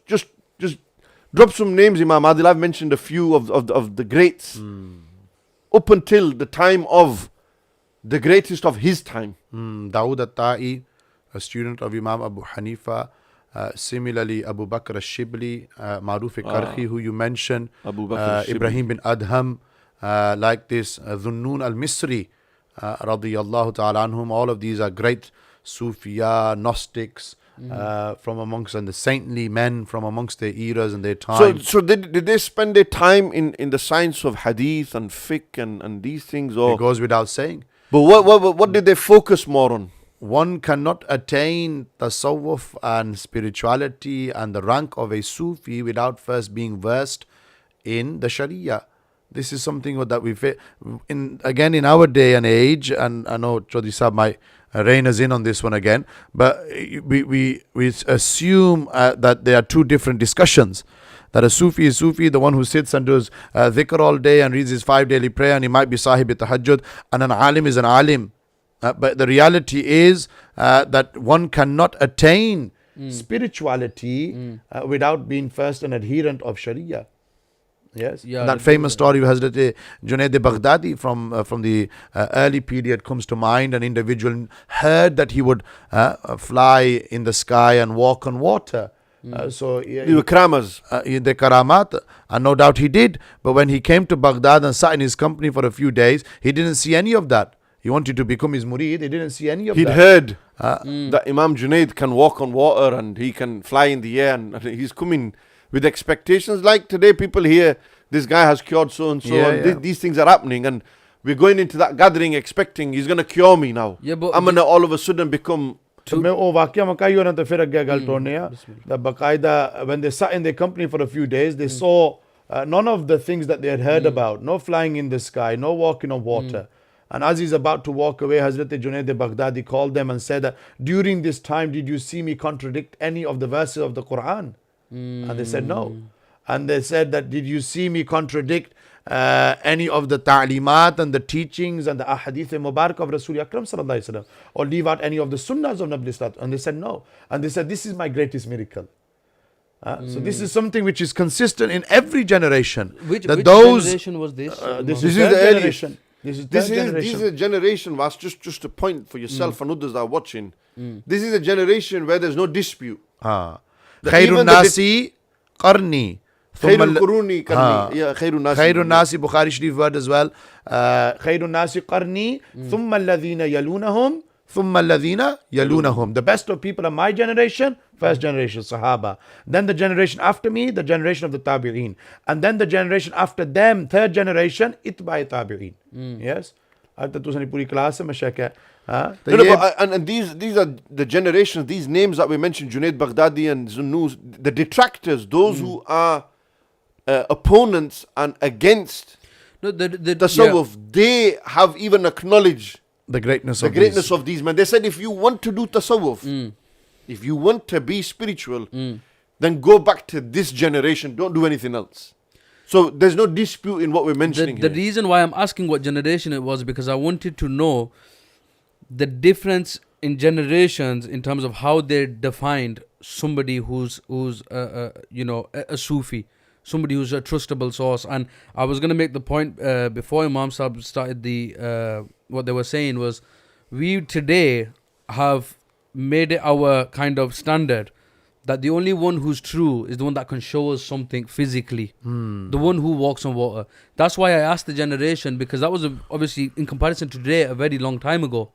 drop some names, Imam Adil. I've mentioned a few of the greats up until the time of the greatest of his time. Dawood al-Ta'i, a student of Imam Abu Hanifa. Similarly, Abu Bakr al-Shibli, Ma'ruf al-Karhi, who you mentioned, Abu Bakr al-Shibli. Ibrahim bin Adham, like this, Dhunnun al-Misri, radiyallahu ta'ala anhum. All of these are great Sufiya, Gnostics, from amongst, and the saintly men from amongst their eras and their time. So did they spend their time in the science of hadith and fiqh and these things? Or It goes without saying. But what did they focus more on? One cannot attain tasawwuf and spirituality and the rank of a Sufi without first being versed in the Sharia. This is something that we face in our day and age, and I know Chaudhry Sahab might rein us in on this one again, but we assume that there are two different discussions. That a Sufi is Sufi, the one who sits and does dhikr all day and reads his 5 daily prayer, and he might be sahib tahajjud, and an alim is an alim. But the reality is that one cannot attain spirituality without being first an adherent of Sharia. Yes, Yeah, that famous story of Hazrat Junaid Baghdadi from the early period comes to mind. An individual heard that he would fly in the sky and walk on water. So They were karamas. the karamat, and no doubt he did. But when he came to Baghdad and sat in his company for a few days, he didn't see any of that. he wanted to become his murid, he didn't see any of He'd that. heard that Imam Junaid can walk on water and he can fly in the air, and he's coming with expectations. Like today, people hear this guy has cured so and so, and these things are happening, and we're going into that gathering expecting he's going to cure me now. Yeah, but I'm going to all of a sudden become. تو میں وہ واقعہ مکائی ہونا تو پھر اگے گل ٹوڑنے آ باقاعدہ when they sat in their company for a few days they saw none of the things that they had heard about, no flying in the sky, no walking on water. And as he's about to walk away, Hazrat Junaid Baghdadi called them and said that during this time did you see me contradict any of the verses of the Quran? And they said no. And they said that did you see me contradict any of the ta'limat and the teachings and the ahadith mubarak of Rasul Akram sallallahu alaihi wasallam, or leave out any of the sunnahs of Nabi Sallallahu? And they said no. And they said this is my greatest miracle. So this is something which is consistent in every generation. Which those generation was this? this This is is third the generation. This is third generation. This is a generation, was just a point for yourself and others that are watching. This is a generation where there's no dispute. Khairun nasi qarni. Khairul Quruni Qarni. Yeah, Khairun Nasi. Khairun Nasi, Bukhari Sharif word as well. Khairun Nasi Qarni, Thumma alladhina yalunahum, Thumma alladhina yalunahum. The best of people are my generation, first generation Sahaba. Then the generation after me, the generation of the Tabi'een. And then the generation after them, third generation, Itba'i Tabi'een. Yes? Aata tusani puri class hai, Shaykh hai. No, but, and these are the generations, these names that we mentioned, Junaid Baghdadi and Zunnus, the detractors, those who are opponents and against the tasawwuf, they have even acknowledged the greatness of these men. They said if you want to do tasawwuf, if you want to be spiritual, then go back to this generation, don't do anything else. So there's no dispute in what we're mentioning the here. reason why I'm asking what generation it was, because I wanted to know the difference in generations in terms of how they defined somebody who's a Sufi, somebody who's a trustable source. And I was going to make the point before Imam Sahib started the what they were saying was, we today have made it our kind of standard that the only one who's true is the one that can show us something physically, the one who walks on water. That's why I asked the generation, because that was obviously in comparison to today a very long time ago.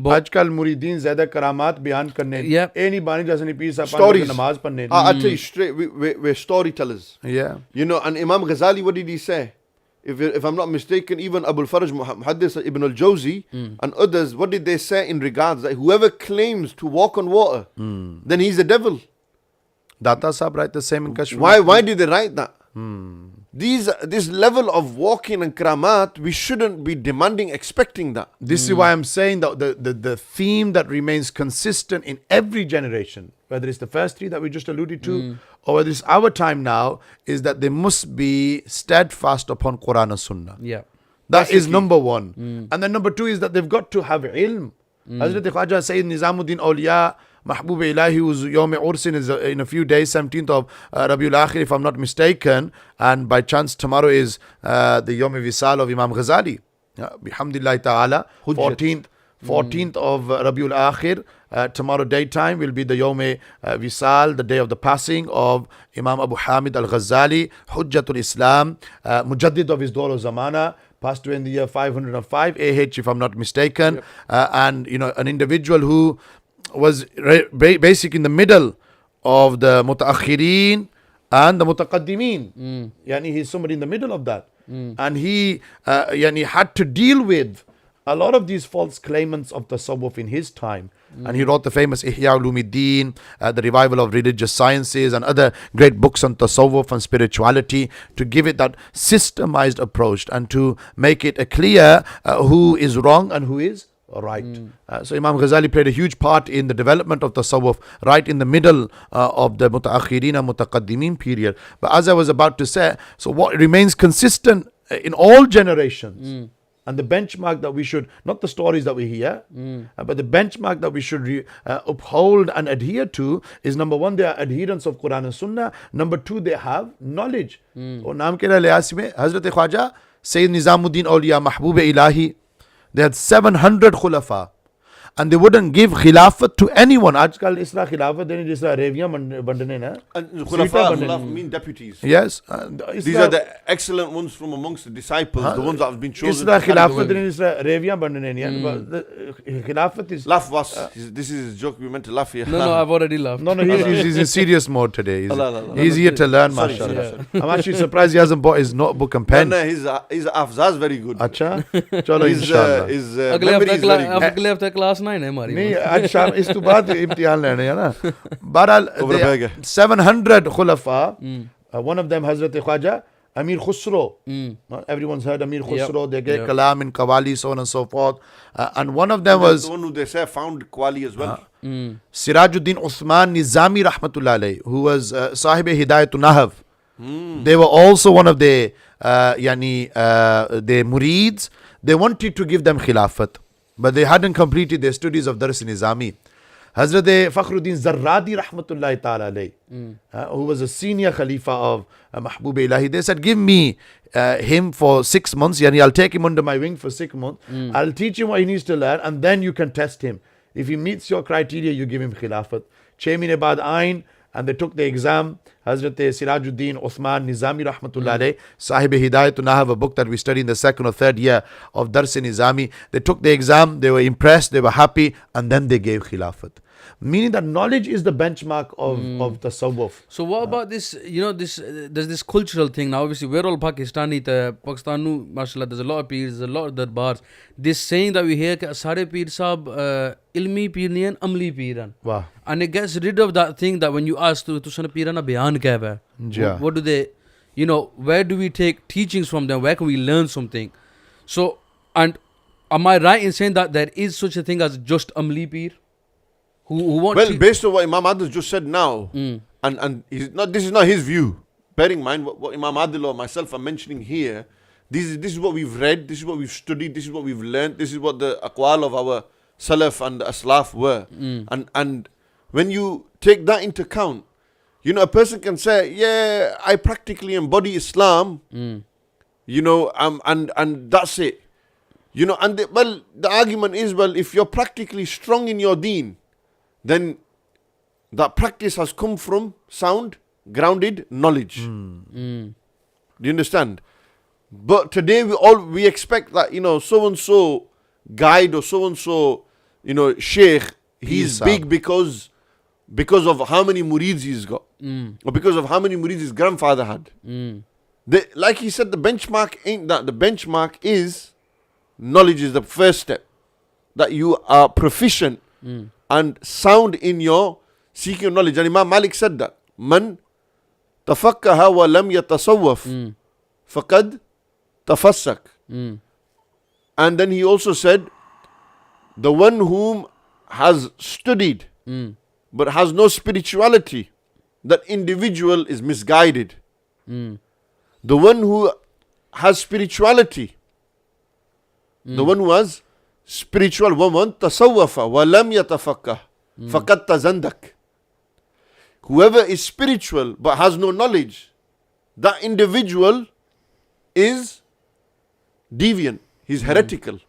आजकल मुरीदीन ज़्यादा करामात बयान करने नहीं बानी जैसे पीर साहब stories, नमाज पढ़ने I'll tell you straight, we're storytellers. Yeah. You know, and Imam Ghazali, what did he say? If I'm not mistaken, even Abul Faraj Muhaddis Ibn al-Jawzi and others, what did they say in regards that whoever claims to walk on water, then he's a devil. Data Sahib write the same in Kashmir. Why did they write that? This level of walking and karamat, we shouldn't be demanding, expecting that. This is why I'm saying that the theme that remains consistent in every generation, whether it's the first three that we just alluded to, or whether it's our time now, is that they must be steadfast upon Quran and Sunnah. Yeah. That is number one. And then number two is that they've got to have ilm. Hazrat Khwaja Sayyid Nizamuddin Awliya Mahbub Ilahi, whose Yawm Ursin is in a few days, 17th of Rabiul Akhir, if I'm not mistaken, and by chance tomorrow is the Yawm Visal of Imam Ghazali. Bihamdillahi ta'ala, 14th of Rabiul Akhir, tomorrow daytime will be the Yawm Visal, the day of the passing of Imam Abu Hamid al-Ghazali, Hujjatul Islam, Mujaddid of his Dawr al-Zamana, passed away in the year 505 AH, if I'm not mistaken. And, you know, an individual who was basic in the middle of the mutaakhirin and the mutaqaddimin. Yani he's somebody in the middle of that. And he had to deal with a lot of these false claimants of tasawwuf in his time. And he wrote the famous Ihya Ulumuddin, the revival of religious sciences, and other great books on tasawwuf and spirituality, to give it that systemized approach and to make it clear who is wrong and who is right. So Imam Ghazali played a huge part in the development of tasawwuf right in the middle of the mutaakhirin and mutaqaddimin period. But as I was about to say, so what remains consistent in all generations, and the benchmark that we should, not the stories that we hear, but the benchmark that we should uphold and adhere to is, number one, they are adherents of Quran and Sunnah. Number two, they have knowledge. और नाम के लिहाज में हजरत ख्वाजा सैयद निजामुद्दीन औलिया महबूब इलाही, they had 700 khulafa. and they wouldn't give khilafat to anyone. Ajkal isra khilafat deni jisra reviyan bandne na. And khulafa mean deputies. Yes. These are the excellent ones from amongst the disciples, the ones that have been chosen. Isra khilafat deni jisra reviyan bandne ni. But the khilafat is. Laugh was. This is a joke. We meant to laugh here. No, I've already laughed. No, he's in serious mode today. He's here to learn, mashallah. I'm actually surprised he hasn't bought his notebook and pen. No, his afzaz very good. Acha? Chalo, inshallah. His memory is very good. अगले हफ्ते class 9 है हमारी. नहीं आज शाम इस तो बाद इम्तिहान लेने है ना. बहरहाल 700 khulafa. One of them Hazrat Khwaja Amir Khusro. Everyone's heard Amir Khusro. They get kalam in Qawwali, so on and so forth. And one of them was the one who they say found Qawwali as well. Sirajuddin Uthman Nizami rahmatullah alayhi, who was Sahib-e-Hidayatun Nahv. They were also one of the murids. They wanted to give them khilafat, but they hadn't completed their studies of Dars Nizami. Hazrat Fakhruddin Zarradi rahmatullahi ta'ala alayhi, who was a senior Khalifa of Mahbub Ilahi, they said, give me him for 6 months, yani I'll take him under my wing for 6 months, I'll teach him what he needs to learn, and then you can test him. If he meets your criteria, you give him khilafat. 6 mahine baad ain, and they took the exam. Hazrat Sirajuddin Uthman Nizami rahmatullah alayhi, Sahib-e-Hidayatun Nahv, a book that we study in the 2nd or 3rd year of Dars Nizami. They took the exam, they were impressed, they were happy, and then they gave khilafat. Meaning that knowledge is the benchmark of tasawwuf. So what about this, there's this cultural thing now. Obviously we're all Pakistani, Pakistan, mashallah, there's a lot of peers, there's a lot of darbars. This saying that we hear, Sare Peer Sahab ilmi peer nahi, amli peer. Wow. And it gets rid of that thing that when you ask to sana peer na bayan kya hai? What do they, where do we take teachings from them? Where can we learn something? So, and am I right in saying that there is such a thing as just amli peer? Well, based on what Imam Adil just said now, and this is not his view. Bearing in mind what Imam Adil or myself are mentioning here, this is what we've read, this is what we've studied, this is what we've learned, this is what the aqwal of our Salaf and the Aslaf were. And when you take that into account, a person can say, yeah, I practically embody Islam, and that's it. The argument is, well, if you're practically strong in your deen, then that practice has come from sound, grounded knowledge. Do you understand? But today we expect that, so-and-so guide or so-and-so, Shaykh, he's big because of how many murids he's got. Or because of how many murids his grandfather had. Like he said, the benchmark ain't that. The benchmark is knowledge is the first step. That you are proficient and sound in your seeking knowledge. And Imam Malik said that. Man tafakkaha wa lam yatasawwaf faqad tafassak. And then he also said, the one whom has studied but has no spirituality, that individual is misguided. The one who has spirituality, the one who has spiritual, وَمَنْ تَصَوَّفَ وَلَمْ يَتَفَقَّهْ فَقَدْ تَزَنْدَكْ. Whoever is spiritual but has no knowledge, that individual is deviant, he's heretical.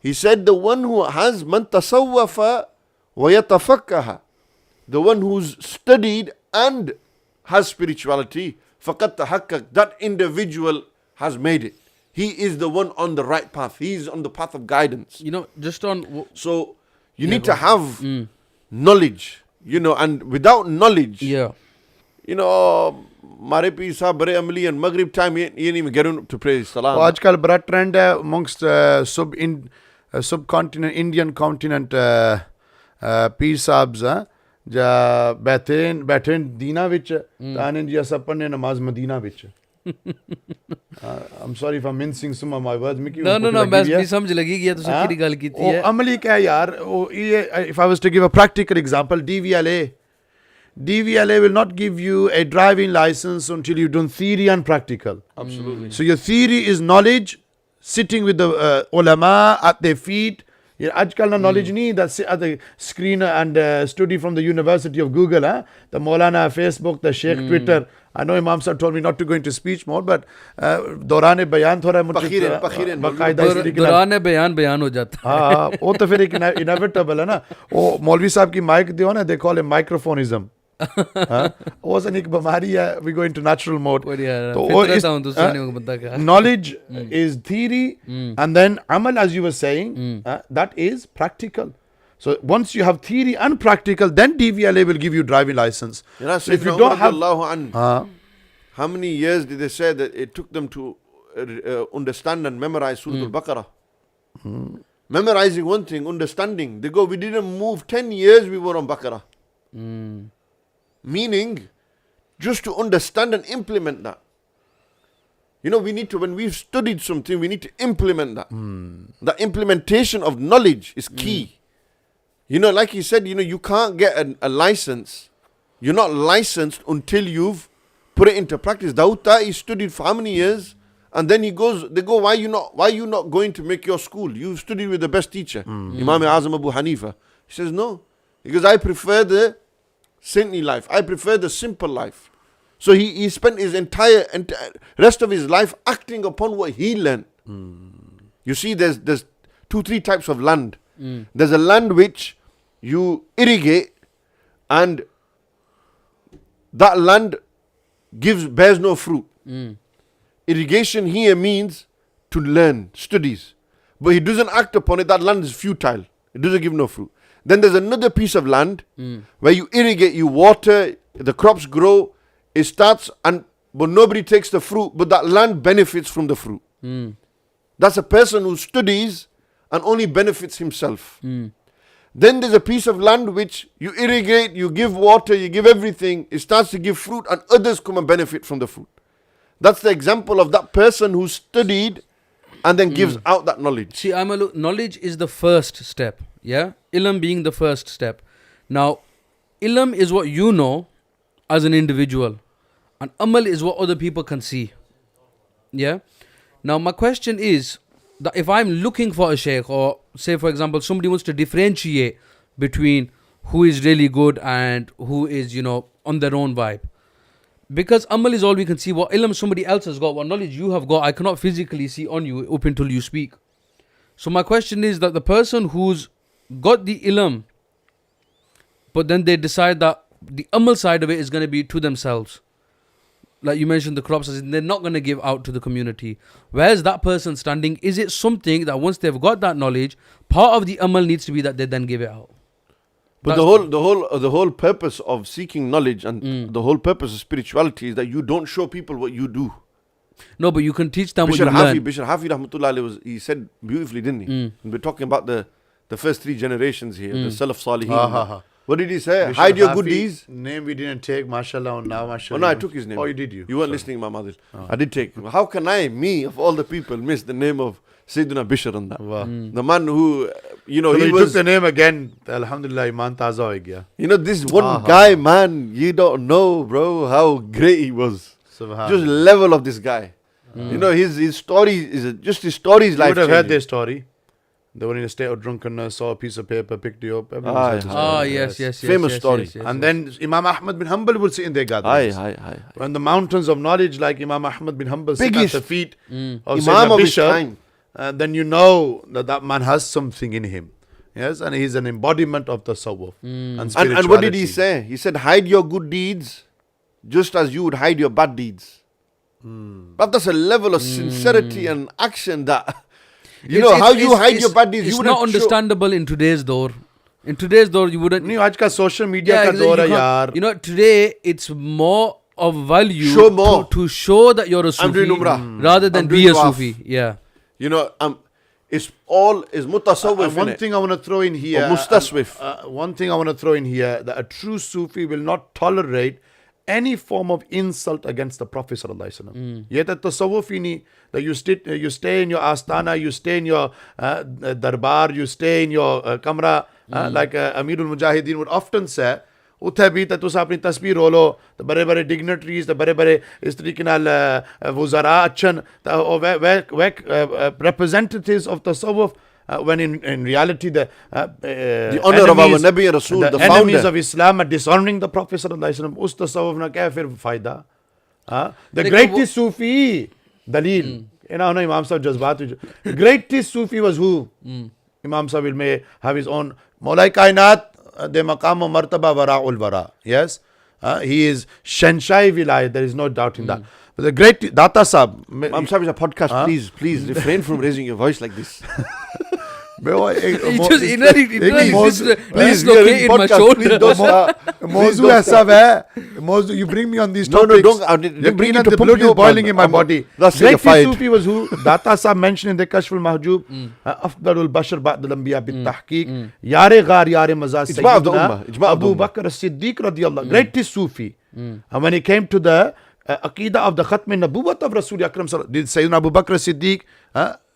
He said the one who has man tasawwafa wa yatafakkaha, the one who's studied and has spirituality, faqad tahakkak, that individual has made it. He is the one on the right path. He is on the path of guidance. Just on... So, you need to have knowledge, and without knowledge, Mare Peer Sahab Bare Amali and Maghrib time, you ain't even getting up to pray Salam. आजकल बड़ा trend है amongst subcontinent, Indian continent Peer Sahabs जा बैठे दीना विच ताने जी सब पढ़ने नमाज Medina which. I'm sorry if I'm mincing some of my words. No, मैं समझ लगी कि तुसी किहड़ी गल कीती है. अमली क्या यार, if I was to give a practical example, DVLA will not give you a driving license until you've done theory and practical. Absolutely. So your theory is knowledge, sitting with the ulama at their feet, Yeah, आजकल ना knowledge नहीं that's at the screen and study from the University of Google, the Maulana Facebook, the Shaykh Twitter. I know Imam Sir told me not to go into speech mode, but दौरान बयान थोड़ा मुझे बाकायदा इसलिए कि दौरान बयान हो जाता है. हाँ वो तो फिर एक inevitable है ना. वो मौलवी साहब की mic दियो ना, they call it microphonism. वो सन एक बीमारी है. We go into natural mode. तो knowledge is theory and then amal, as you were saying, that is practical. So once you have theory and practical, then DVLA will give you driving license. So if you don't have, how many years did they say that it took them to understand and memorize Surah Al-Baqarah? Memorizing one thing, understanding. They go, we didn't move 10 years, we were on Baqarah. Meaning, just to understand and implement that. You know, we need to, when we've studied something, we need to implement that. The implementation of knowledge is key. You know, like he said, you know, you can't get a license. You're not licensed until you've put it into practice. Dauta, he studied for how many years? And then he goes, they go, why are you not going to make your school? You studied with the best teacher, Imam Azam Abu Hanifa. He says, no. Because I prefer the saintly life. I prefer the simple life. So he spent his entire rest of his life acting upon what he learned. You see, there's 2-3 types of land. There's a land which you irrigate and that land bears no fruit. Irrigation here means to learn, studies. But he doesn't act upon it, that land is futile. It doesn't give no fruit. Then there's another piece of land where you irrigate, you water, the crops grow, it starts, but nobody takes the fruit, but that land benefits from the fruit. That's a person who studies and only benefits himself. Then there's a piece of land which you irrigate, you give water, you give everything, it starts to give fruit and others come and benefit from the fruit. That's the example of that person who studied and then gives out that knowledge. See, knowledge is the first step. Yeah, ilm being the first step. Now, ilm is what you know as an individual, and amal is what other people can see. Yeah. Now, my question is that if I'm looking for a shaykh, or say for example, somebody wants to differentiate between who is really good and who is, you know, on their own vibe. Because amal is all we can see. What ilm somebody else has got, what knowledge you have got, I cannot physically see on you up until you speak. So my question is that the person who's got the ilm, but then they decide that the amal side of it is going to be to themselves. Like you mentioned, the crops, they're not going to give out to the community. Where's that person standing? Is it something that once they've got that knowledge, part of the amal needs to be that they then give it out? But the whole purpose of seeking knowledge and the whole purpose of spirituality is that you don't show people what you do. No, but you can teach them what you learn. Bishar Hafi Rahmatullah he said beautifully, didn't he? And we're talking about the first 3 generations here, the Salaf Salihin. What did he say? Hide your good deeds. Name we didn't take, mashallah, now mashallah. Oh, no, I took his name. Oh, you did you? You weren't listening, Imam Adil. I did take. How can me, of all the people, miss the name of Sayyidina Bishr on that? The man who, you know, so he took the name again. Alhamdulillah, iman taza ho gaya. You know, this one guy, man, you don't know, bro, how great he was. Just level of this guy. You know, his story is just his story is life. You would have heard their story. They were in a state of drunkenness, saw a piece of paper, picked it up. Yes. Famous story. Yes, and then Imam Ahmad bin Hanbal would sit in their gatherings. On the mountains of knowledge, like Imam Ahmad bin Hanbal sit at the feet of Imam Bishr, then you know that man has something in him. Yes, and he's an embodiment of the tasawwuf and spirituality. And what did he say? He said, hide your good deeds just as you would hide your bad deeds. But that's a level of sincerity and action that... You know, how you hide your bad deeds. It's not understandable in today's door. In today's door, you wouldn't... नहीं, आज का social media का दौर है यार. You know, today, it's more of value show more. To show that you're a Sufi rather than be a Sufi. Yeah. You know, it's mutasawwif. One thing I want to throw in here... one thing I want to throw in here, that a true Sufi will not tolerate any form of insult against the Prophet sallallahu alaihi wasallam. Yet that tasawwuf nahi, that you stay in your astana, you stay in your darbar, you stay in your kamra, like Amirul Mujahideen would often say, उत्थे भी तुस अपनी तस्वीर रोलो तो बड़े बड़े dignitaries तो बड़े बड़े इस तरीके नाल वज़रा अच्छन तो representatives of tasawwuf when in reality the honor of our Nabi and Rasul, the enemies founder of Islam are dishonoring the Prophet sallallahu alaihi wasallam. Us tasawwuf na kya fir fayda? The greatest Sufi, Dalil. Imam Sahib Jazbat. The greatest Sufi was who? Imam Sahib may have his own Maulai Kainat, de maqam wa martaba wara'ul wara. Yes? He is Shenshai Vilayat, there is no doubt in that. But the great Data Sahib. Imam Sahib is a podcast. Please refrain from raising your voice like this. He just dislocated my shoulder. Mawzu aisa hai. Mawzu, you bring me on these topics. Don't bring it to the pump blood you is up, boiling man. in my body. That's Greatest fired. Sufi was who? Data Sahib mentioned in the Kashful Mahjoob. Afdalul Bashar Ba'dal Anbiya bit tahqiq. Yare ghar yare mazaz Ijma' of the ummah. Sayyidina Ijma' of the Abu ummah. Bakr as-Siddiq radiyallahu. Greatest Sufi. And when he came to the Aqidah of the Khatm Nabuwwat of Rasul Akram Sallallahu, did Sayyidina Abu Bakr as-Siddiq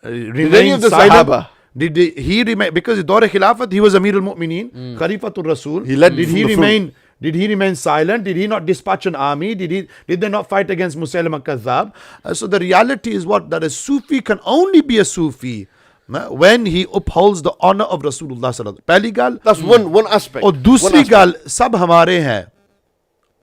remain the silent? Sahaba? Did he remain, because in Dawr Khilafat he was Amirul Mu'mineen, Khalifatul Rasul. He led Did from he the remain? Did he remain silent? Did he not dispatch an army? Did they not fight against Musaylimah Kazzab? So the reality is what? That a Sufi can only be a Sufi when he upholds the honor of Rasulullah sallallahu alaihi wasallam. That's one aspect. और दूसरी गाल सब हमारे हैं.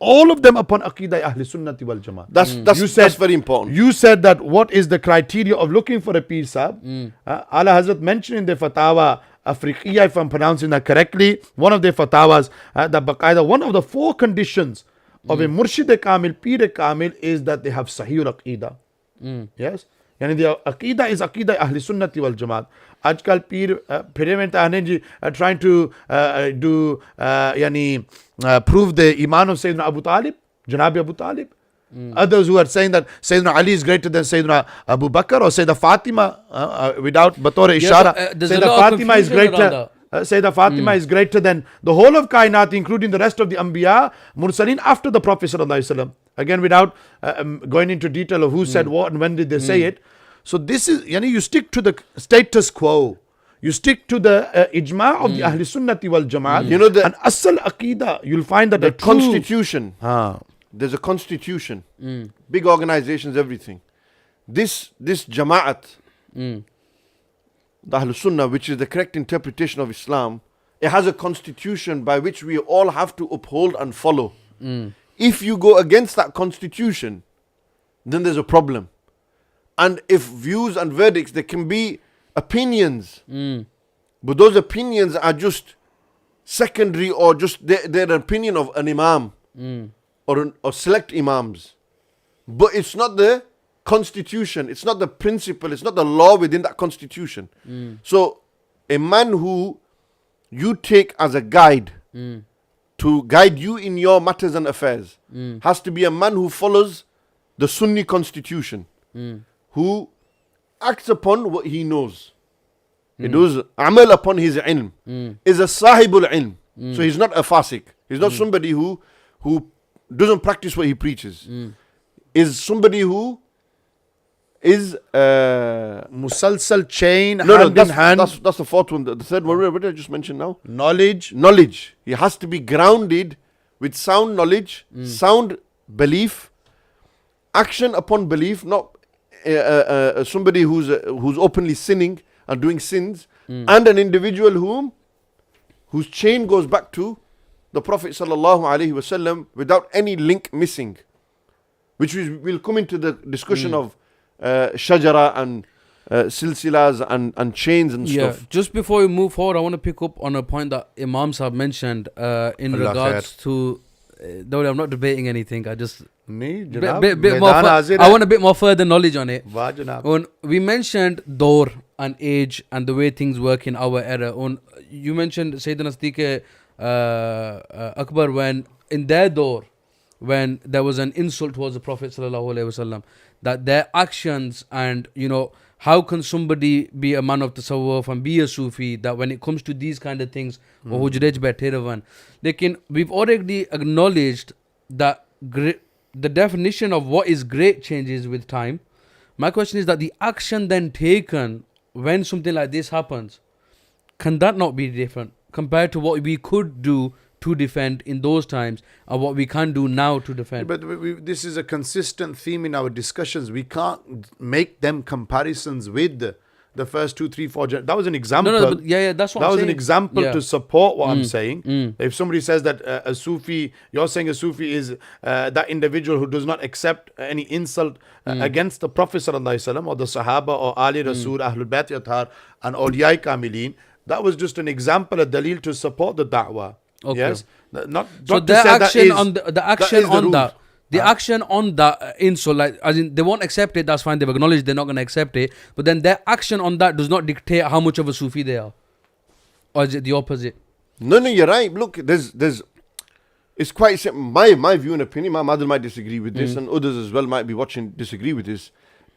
All of them upon Aqidah Ahl Sunnati wal Jamaat. That's very important. You said that what is the criteria of looking for a Peer Sahib? Ala Hazrat mentioned in the Fatawa Afriqiyya, if I'm pronouncing that correctly, one of the Fatawas, that Baqaida, one of the 4 conditions of a Murshid Kamil, Peer Kamil, is that they have Sahih Aqidah. Yes? Yani the Aqidah is Aqidah Ahl Sunnati wal Jamaat. Ajkal Peer Pyramid Ahneji trying to prove the Iman of Sayyidina Abu Talib, Janabi Abu Talib. Others who are saying that Sayyidina Ali is greater than Sayyidina Abu Bakr, or Sayyidina Fatima without Bator Ishara. Sayyidina Fatima is greater. Sayyidina Fatima is greater than the whole of Kainat, including the rest of the Anbiya, Mursaleen after the Prophet sallallahu alaihi wasallam. Again, without going into detail of who said what and when did they say it. So this is, you stick to the status quo. You stick to the ijma of the Ahl Sunnati wal Jamaat. And Asal Aqidah, you'll find that the constitution. Ah. There's a constitution. Big organizations, everything. This Jama'at, the Ahl Sunnah, which is the correct interpretation of Islam, it has a constitution by which we all have to uphold and follow. If you go against that constitution, then there's a problem. And if views and verdicts, there can be opinions, but those opinions are just secondary, or just they're an opinion of an imam or select imams. But it's not the constitution, it's not the principle, it's not the law within that constitution. So a man who you take as a guide to guide you in your matters and affairs has to be a man who follows the Sunni constitution, who acts upon what he knows. He does amal upon his ilm. Is a sahibul ilm. So he's not a fasik. He's not somebody who doesn't practice what he preaches. Is somebody who is Musalsal chain, hand in hand. That's the 4th one. The 3rd one, what did I just mention now? Knowledge. He has to be grounded with sound knowledge, sound belief, action upon belief, not somebody who's openly sinning and doing sins, and an individual whose chain goes back to the Prophet sallallahu alaihi wasallam without any link missing, which we'll come into the discussion of shajara and silsilas and chains and stuff. Just before we move forward, I want to pick up on a point that Imam Sahib mentioned in regards to. No, I'm not debating anything. I just bit more. I want a bit more further knowledge on it. When we mentioned door and age and the way things work in our era, you mentioned Sayyidina Siddiq Akbar, when in their door, when there was an insult towards the Prophet sallallahu alaihi wasallam, that their actions and how can somebody be a man of tasawwuf and be a Sufi, that when it comes to these kind of things, we've already acknowledged that the definition of what is great changes with time. My question is that the action then taken when something like this happens, can that not be different compared to what we could do to defend in those times and what we can do now to defend? But this is a consistent theme in our discussions. We can't make them comparisons with the first 2, 3, 4 that was an example. No, but that's what that I'm was saying. an example Yeah. to support what I'm saying. If somebody says that a Sufi, you're saying a Sufi is that individual who does not accept any insult against the Prophet ﷺ or the Sahaba or Ali Rasul, Ahlul Bayt Athar and Awliya Kamilin, that was just an example, a dalil to support the da'wah. Okay. Yes? Not So to their say that action is- on the that action is the on rules. that. The action on that insult, like as in they won't accept it, that's fine. They've acknowledged they're not going to accept it. But then their action on that does not dictate how much of a Sufi they are. Or is it the opposite? No, you're right. Look, there's it's quite simple. My view and opinion, my mother might disagree with this, and others as well might be watching disagree with this.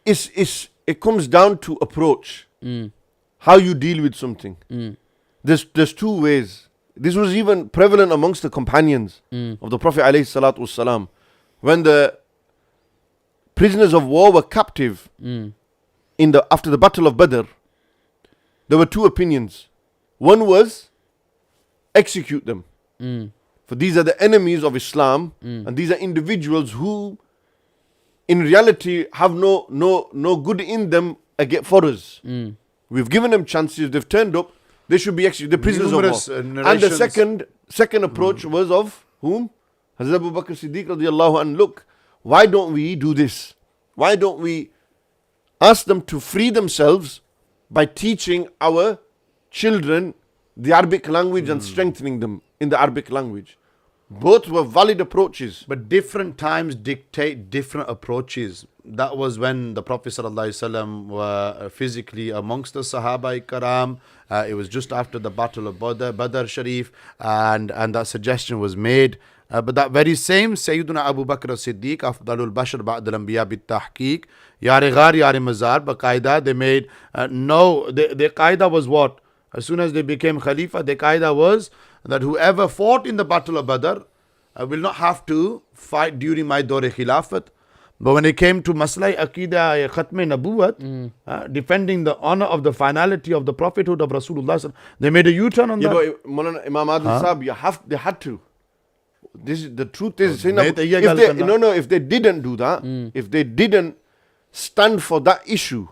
It comes down to approach. How you deal with something. There's two ways. This was even prevalent amongst the companions of the Prophet ﷺ. When the prisoners of war were captive after the Battle of Badr, there were two opinions. One was execute them. For these are the enemies of Islam, and these are individuals who in reality have no good in them for us. We've given them chances, they've turned up, they should be executed, the prisoners Numerous, of war. And the narrations. second approach was of whom? Hazrat Abu Bakr Siddiq radiallahu anhu. Look, why don't we do this? Why don't we ask them to free themselves by teaching our children the Arabic language and strengthening them in the Arabic language? Both were valid approaches. But different times dictate different approaches. That was when the Prophet ﷺ were physically amongst the Sahaba Karam. It was just after the Battle of Badr Sharif, and that suggestion was made. But that very same Sayyiduna Abu Bakr as-Siddiq, Afdalul Bashar Ba'd al-Anbiya bit-Tahqiq, Yare Ghar, Yare Mazar, Baqaida, they made, their qaida was what? As soon as they became Khalifa, their qaida was that whoever fought in the Battle of Badr will not have to fight during my Dawr Khilafat. But when it came to Maslai Aqidah Khatme Nabuwat, defending the honor of the finality of the prophethood of Rasulullah, they made a U-turn on that. But Maulana Imam Adil Sahab, they had to. This is the truth is if they didn't do that, if they didn't stand for that issue,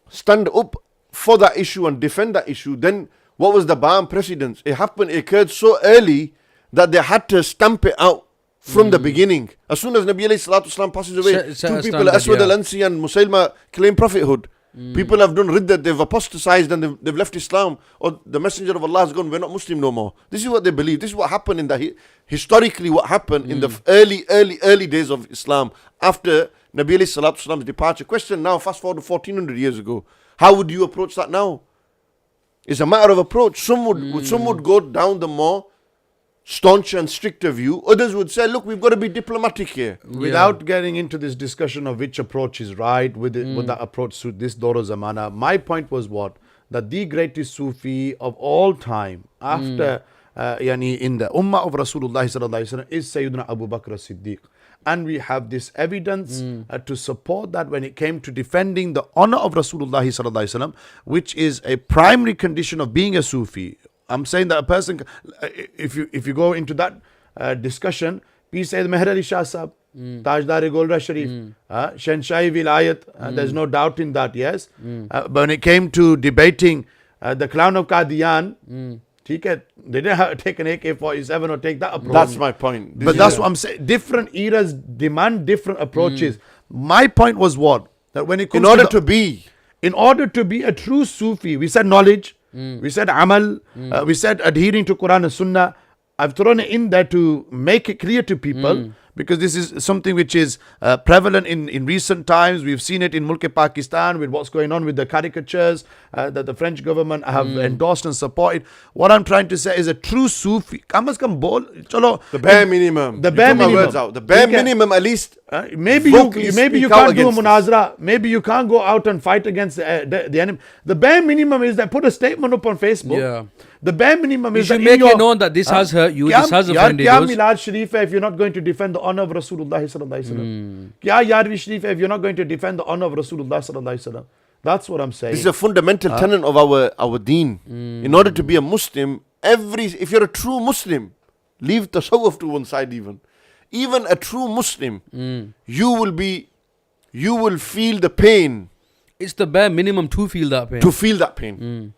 stand up for that issue and defend that issue, then what was the Ba'am precedence? It occurred so early that they had to stamp it out from the beginning. As soon as Nabi alayhi salatu wasalam passes away, two people, Aswad al-Ansi and Musaylima, claim prophethood. People have done ridda, they've apostatized and they've left Islam, or the Messenger of Allah has gone, we're not Muslim no more. This is what they believe. This is what happened historically what happened in the early days of Islam after Nabi alayhi salatu wasalam's departure. Question now, fast forward to 1400 years ago. How would you approach that now? It's a matter of approach. Some would go down the more stauncher and stricter view. Others would say, look, we've got to be diplomatic here. Without getting into this discussion of which approach is right, would that approach suit this Dawr Zamana, my point was what? That the greatest Sufi of all time, after in the Ummah of Rasulullah is Sayyidina Abu Bakr as-Siddiq. And we have this evidence to support that when it came to defending the honor of Rasulullah which is a primary condition of being a Sufi. I'm saying that a person, if you go into that discussion, Peace Sayyid Meher Ali Shah Sahab, Tajdar Golra Sharif, Shanshahi Vilayat, there's no doubt in that, yes. But when it came to debating the clown of Qadian, they didn't have to take an AK-47 or take that approach. That's my point. But that's what I'm saying. Different eras demand different approaches. My point was what? That when it comes in order to be a true Sufi, we said knowledge, we said amal, we said adhering to Quran and Sunnah. I've thrown it in there to make it clear to people because this is something which is prevalent in recent times. We've seen it in Mulk Pakistan with what's going on with the caricatures that the French government have endorsed and supported. What I'm trying to say is a true Sufi. The bare minimum. The bare minimum. Words out. The bare minimum at least. Maybe you can't do a munazara. Maybe you can't go out and fight against the enemy. The bare minimum is that put a statement up on Facebook. Yeah. The bare minimum is that you make it known that this has hurt you, this has offended you. Milad Sharif if you're not going to defend the honor of Rasulullah sallallahu alaihi wasallam. Kya Yarvi Sharif if you're not going to defend the honor of Rasulullah sallallahu alaihi wasallam. That's what I'm saying. This is a fundamental tenet of our deen. In order to be a Muslim, if you're a true Muslim, leave tasawwuf to one side even a true Muslim, you will feel the pain It's the bare minimum to feel that pain. To feel that pain.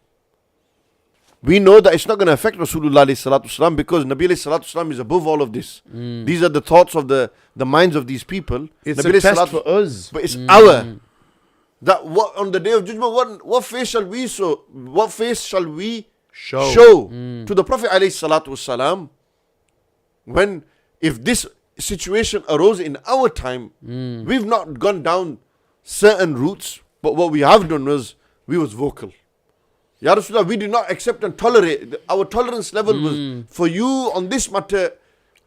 We know that it's not going to affect Rasulullah alayhi salatu wasalam because Nabi alayhi salatu wasalam is above all of this. These are the thoughts of the minds of these people. It's Nabi a test for us. But it's our. That what on the day of judgment, what face shall we show? What face shall we show to the Prophet alayhi salatu wasalam when, if this situation arose in our time, we've not gone down certain routes, but what we have done was we was vocal. Ya Rasulullah, we did not accept and tolerate. Our tolerance level was for you on this matter.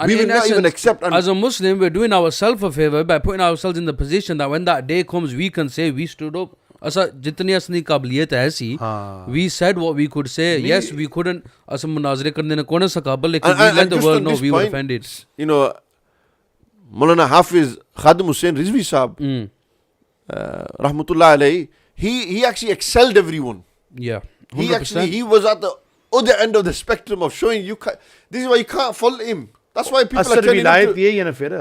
And We will in not even essence, accept. And as a Muslim, we're doing ourselves a favor by putting ourselves in the position that when that day comes, we can say we stood up. Asa jitni asni kabiliyat hai aisi, we said what we could say. Yes, we couldn't. Asa munazire karne na kona sakabal, lekin we let the just world on know this we were point, offended. You know, Maulana Hafiz Khadim Hussain Rizvi Sahab, Rahmatullah alayhi, he actually excelled everyone. Yeah, 100%. He was at the other end of the spectrum of showing you. This is why you can't follow him. That's why people are telling विलायत you to, यही है ना फिर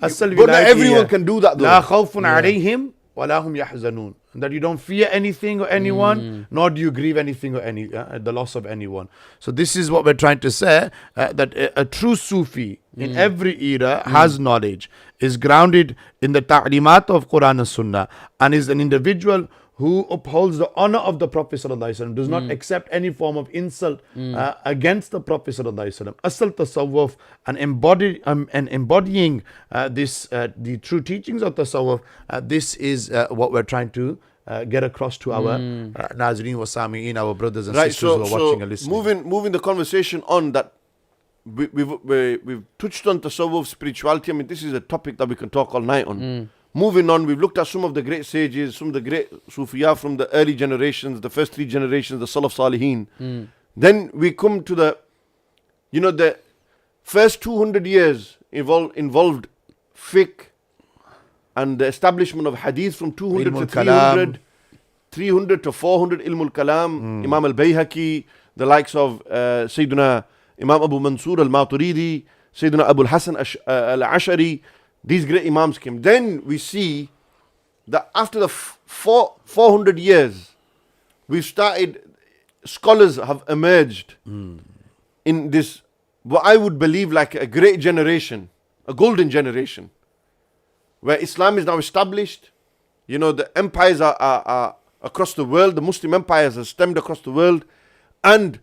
असल but not विलायत everyone can do that though. لا خوف عليهم ولا هم يحزنون, that you don't fear anything or anyone, nor do you grieve anything or any the loss of anyone. So this is what we're trying to say, that a true Sufi in every era has knowledge, is grounded in the ta'limat of Quran and Sunnah, and is an individual who upholds the honor of the Prophet ﷺ, does not accept any form of insult against the Prophet ﷺ. Asal tasawwuf and embodying the true teachings of tasawwuf, this is what we're trying to get across to our Nazreen wa Sami'een, our brothers and sisters who are watching and listening. Moving the conversation on that, we've touched on tasawwuf, spirituality. I mean, this is a topic that we can talk all night on. Moving on, we've looked at some of the great sages, some of the great Sufiya from the early generations, the first 3 generations, the Salaf Salihin. Then we come to the first 200 years involved fiqh and the establishment of hadith from 200 to 300, 300 to 400, Ilmul Kalam, Imam al-Bayhaqi, the likes of Sayyidina Imam Abu Mansur al-Maturidi, Sayyidina Abu al-Hasan al-Ash'ari. These great Imams came. Then we see that after the 400 years, we've started, scholars have emerged in this, what I would believe like a great generation, a golden generation, where Islam is now established. You know, the empires are across the world, the Muslim empires are stemmed across the world, and,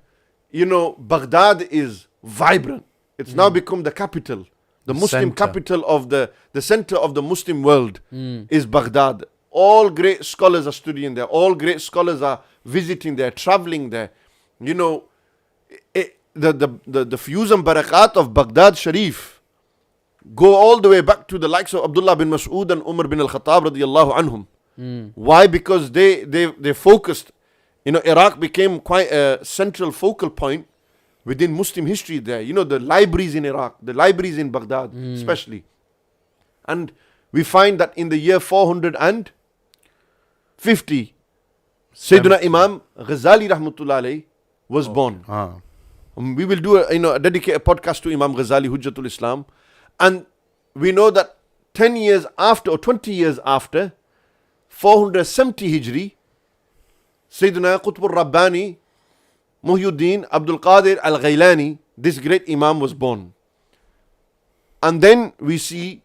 you know, Baghdad is vibrant. It's now become the capital. The Muslim capital of the center of the Muslim world is Baghdad. All great scholars are studying there. All great scholars are visiting there, traveling there. You know, the fuse and barakat of Baghdad Sharif go all the way back to the likes of Abdullah bin Mas'ud and Umar bin al-Khattab radiyallahu anhum. Why? Because they focused. You know, Iraq became quite a central focal point within Muslim history there. You know, the libraries in Iraq, the libraries in Baghdad especially. And we find that in the year 450, Sayyidina Imam Ghazali rahmatullah alayhi was born. We will do a dedicated podcast to Imam Ghazali, Hujjatul Islam. And we know that 10 years after or 20 years after, 470 Hijri, Sayyidina Qutb al-Rabbani, Muhyiddin Abdul Qadir al-Ghailani, this great Imam was born. And then we see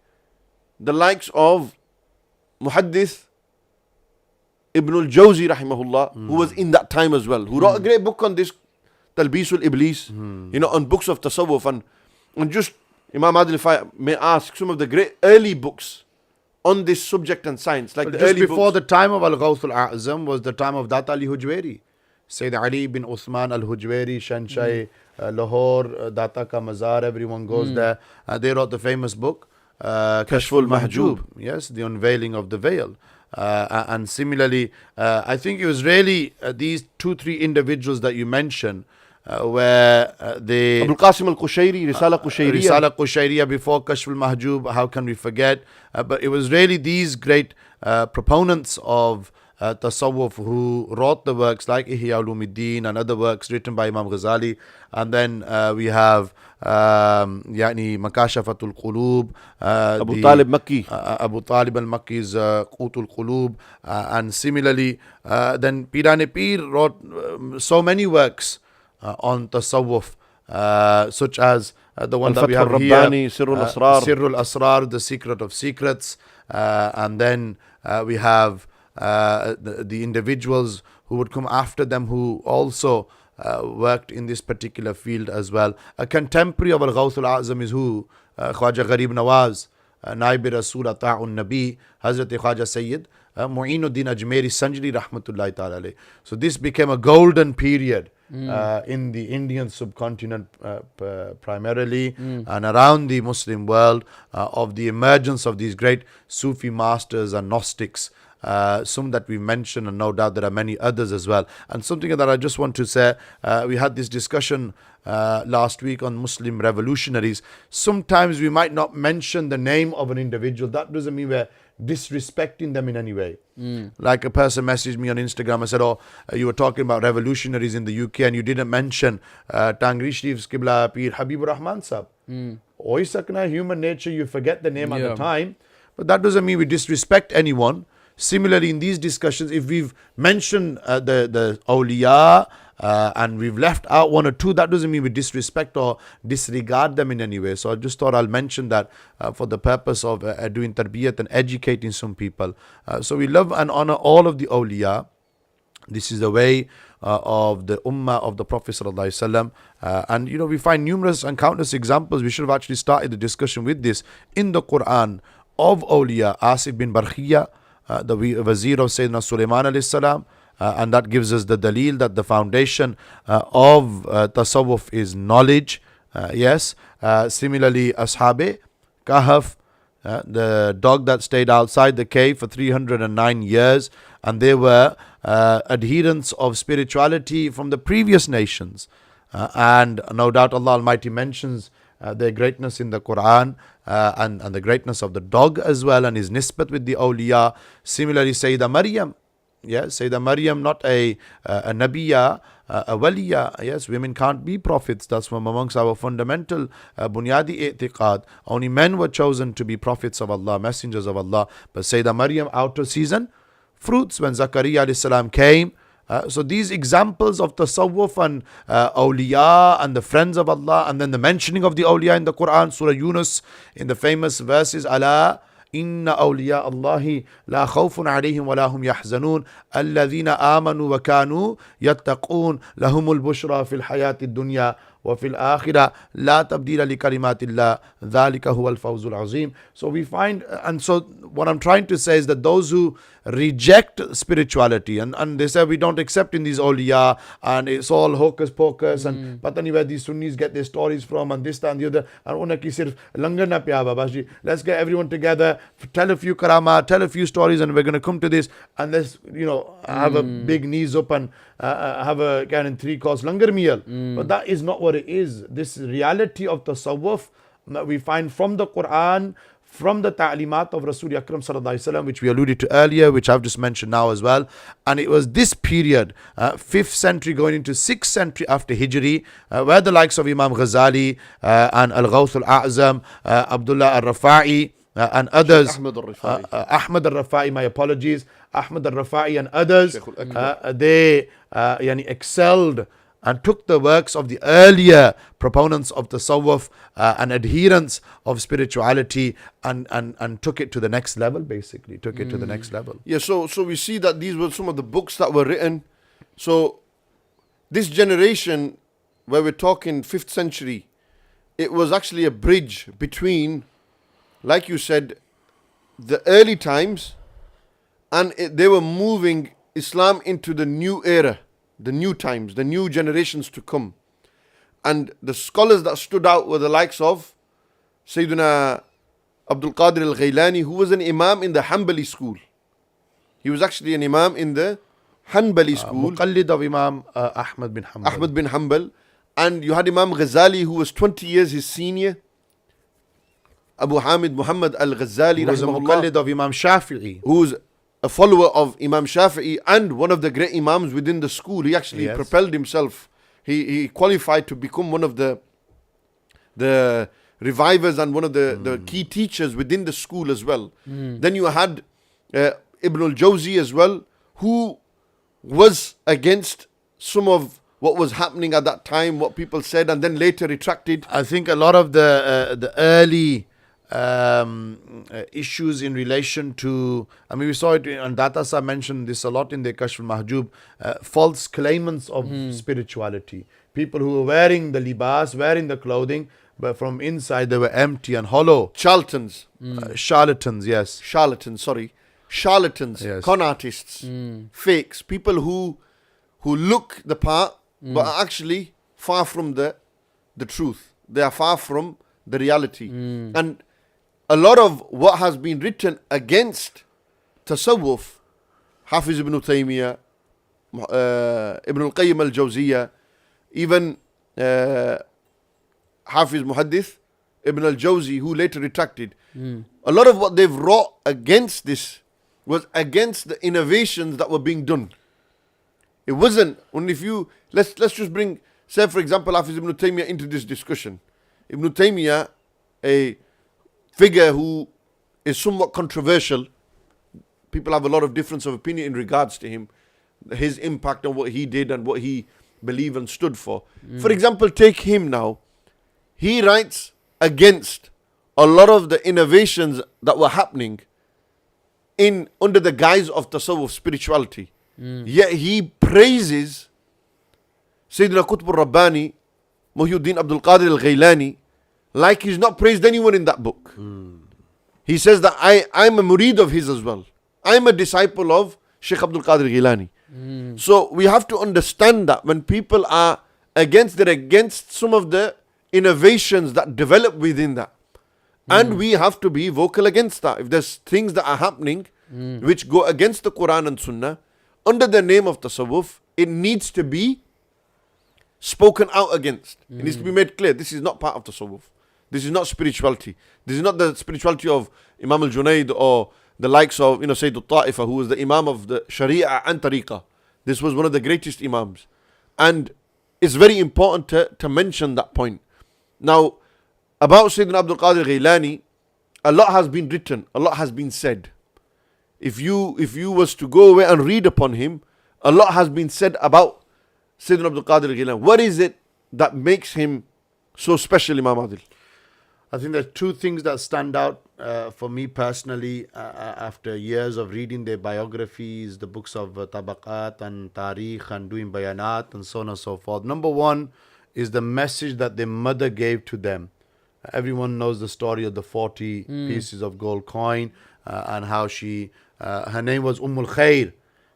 the likes of Muhaddith Ibn al-Jawzi rahimahullah, who was in that time as well, who wrote a great book on this, Talbisul Iblis, you know, on books of tasawwuf. And just, Imam Adil, if I may ask, some of the great early books on this subject and science, like the just early before books. the time of Al-Ghawth al-A'zam was the time of Dat Ali Hujweri. Sayyid Ali bin Uthman al-Hujweri, Shanshay, Lahore, Data ka Mazar, everyone goes there. They wrote the famous book, Kashful Mahjoob. Yes, the unveiling of the veil. And similarly, I think it was really these 2-3 individuals that you mentioned where they... Abul Qasim al-Qushayri, Risala Qushayriya. Risala Qushayriya before Kashful Mahjoob, how can we forget? But it was really these great proponents of Tasawwuf who wrote the works like Ihya Ulumuddin and other works written by Imam Ghazali. And then we have Makashafatul Qulub, Abu Talib Makki. Abu Talib al-Makki's Qutul Qulub. And similarly, then Pirane Pir wrote so many works on Tasawwuf, such as the one that we have Rabbani, here, Sirrul Asrar. Sirrul Asrar, the secret of secrets. And then we have the individuals who would come after them who also worked in this particular field as well. A contemporary of Al-Ghawth al-A'zam is who? Khwaja Gharib Nawaz, Naib Rasul Ata'un Nabi, Hazrat Khwaja Sayyid Mu'inuddin Ajmeri Sanjri Rahmatullahi Ta'ala alayh. So this became a golden period in the Indian subcontinent primarily and around the Muslim world of the emergence of these great Sufi masters and Gnostics. Some that we mentioned, and no doubt there are many others as well. And something that I just want to say, we had this discussion last week on Muslim revolutionaries. Sometimes we might not mention the name of an individual. That doesn't mean we're disrespecting them in any way. Like a person messaged me on Instagram and said, oh, you were talking about revolutionaries in the UK and you didn't mention Tangri Sharif's Qibla Pir Habibur Rahman Sahab. Oi sakna, human nature, you forget the name at the time. But that doesn't mean we disrespect anyone. Similarly, in these discussions, if we've mentioned the awliya and we've left out one or two, that doesn't mean we disrespect or disregard them in any way. So I just thought I'll mention that for the purpose of doing tarbiyat and educating some people. So we love and honor all of the awliya. This is the way of the ummah of the Prophet ﷺ. And we find numerous and countless examples. We should have actually started the discussion with this in the Quran of awliya. Asif bin Barkhiyya, the Wazir of Sayyidina Sulaiman alayhi salam, and that gives us the dalil that the foundation of tasawwuf is knowledge. Yes. Similarly, Ashabe Kahf, the dog that stayed outside the cave for 309 years, and they were adherents of spirituality from the previous nations. And no doubt Allah Almighty mentions their greatness in the Quran, and the greatness of the dog as well, and his nisbat with the awliya. Similarly, Sayyidah Maryam, yes, Sayyidah Maryam, not a nabiya, a waliya. Yes, women can't be prophets. That's from amongst our fundamental bunyadi i'tiqad. Only men were chosen to be prophets of Allah, messengers of Allah. But Sayyidah Maryam, outer season, fruits when Zakaria alayhi salam came. So these examples of tasawwuf and awliya and the friends of Allah, and then the mentioning of the awliya in the Quran, Surah Yunus, in the famous verses, Ala inna awliya Allahi la khawfun alayhim wa lahum yahzanun alladhina amanu wa kanu yattaqun lahumul bushra fil hayati dunya وفي الآخرة لا تبديل لكلمات الله ذلك هو الفوز العظيم. So we find, and so what I'm trying to say is that those who reject spirituality and they say we don't accept in these awliya and it's all hocus pocus and patani where these Sunnis get their stories from and this, that and the other, and unna ki sirf langar na pya babaji, let's get everyone together, tell a few karama, tell a few stories, and we're going to come to this and let's have a big knees up and have a kind of 3 course langar meal. But that is not what it is. This reality of tasawwuf that we find from the Quran, from the ta'limat of Rasul Akram sallallahu alaihi wasallam, which we alluded to earlier, which I've just mentioned now as well. And it was this period, 5th century going into 6th century after Hijri, where the likes of Imam Ghazali and Al-Ghawth al-A'zam, Abdullah al-Rafa'i and others, Ahmad al-Rafa'i, my apologies, Ahmad al-Rafa'i and others, they excelled and took the works of the earlier proponents of tasawwuf and adherents of spirituality and took it to the next level, basically. Took it to the next level. Yeah, so we see that these were some of the books that were written. So this generation, where we're talking 5th century, it was actually a bridge between, like you said, the early times, and they were moving Islam into the new era, the new times, the new generations to come. And the scholars that stood out were the likes of Sayyidina Abdul Qadir al-Ghailani, who was an imam in the Hanbali school. He was actually an imam in the Hanbali school. Muqallid of Imam Ahmad bin Hanbal. Ahmad bin Hanbal. And you had Imam Ghazali, who was 20 years his senior. Abu Hamid Muhammad al-Ghazali, who was a Muqallid of Imam Shafi'i. Who's a follower of Imam Shafi'i and one of the great Imams within the school. He actually propelled himself. He qualified to become one of the revivers and one of the key teachers within the school as well. Then you had Ibn al-Jawzi as well, who was against some of what was happening at that time, what people said, and then later retracted. I think a lot of the early issues in relation to, I mean, we saw it, and Datasa mentioned this a lot in the Kashf al-Mahjub, false claimants of spirituality. People who were wearing the libas, wearing the clothing, but from inside they were empty and hollow. Charlatans. Charlatans, yes. Charlatans, Yes. con artists, fakes, people who look the part but are actually far from the truth. They are far from the reality. And a lot of what has been written against tasawwuf, Hafiz ibn Taymiyyah, Ibn al-Qayyim al-Jawziyah, even Hafiz Muhaddith, Ibn al-Jawzi, who later retracted. A lot of what they've wrought against this was against the innovations that were being done. It wasn't, and if you, let's just bring, say for example, Hafiz ibn Taymiyyah into this discussion. Ibn Taymiyyah, a figure who is somewhat controversial. People have a lot of difference of opinion in regards to him, his impact on what he did and what he believed and stood for. For example, take him now. He writes against a lot of the innovations that were happening under the guise of tasawwuf, spirituality. Yet he praises Sayyidina Qutb al-Rabbani, Muhyiddin Abdul Qadir al-Ghailani, like he's not praised anyone in that book. He says that I'm a murid of his as well. I'm a disciple of Shaykh Abdul Qadir al-Ghailani. So we have to understand that when people are against, they're against some of the innovations that develop within that. And we have to be vocal against that. If there's things that are happening which go against the Quran and Sunnah, under the name of tasawwuf, it needs to be spoken out against. It needs to be made clear. This is not part of tasawwuf. This is not spirituality. This is not the spirituality of Imam al-Junayd or the likes of, Sayyid al-Ta'ifa, who was the Imam of the Sharia and Tariqah. This was one of the greatest Imams. And it's very important to mention that point. Now, about Sayyidina Abdul Qadir Ghailani, a lot has been written, a lot has been said. If you was to go away and read upon him, a lot has been said about Sayyidina Abdul Qadir Ghailani. What is it that makes him so special, Imam Adil? I think there's two things that stand out for me personally after years of reading their biographies, the books of Tabaqat and Tarikh and doing Bayanat and so on and so forth. Number one is the message that their mother gave to them. Everyone knows the story of the 40 pieces of gold coin and how her name was Ummul Khair,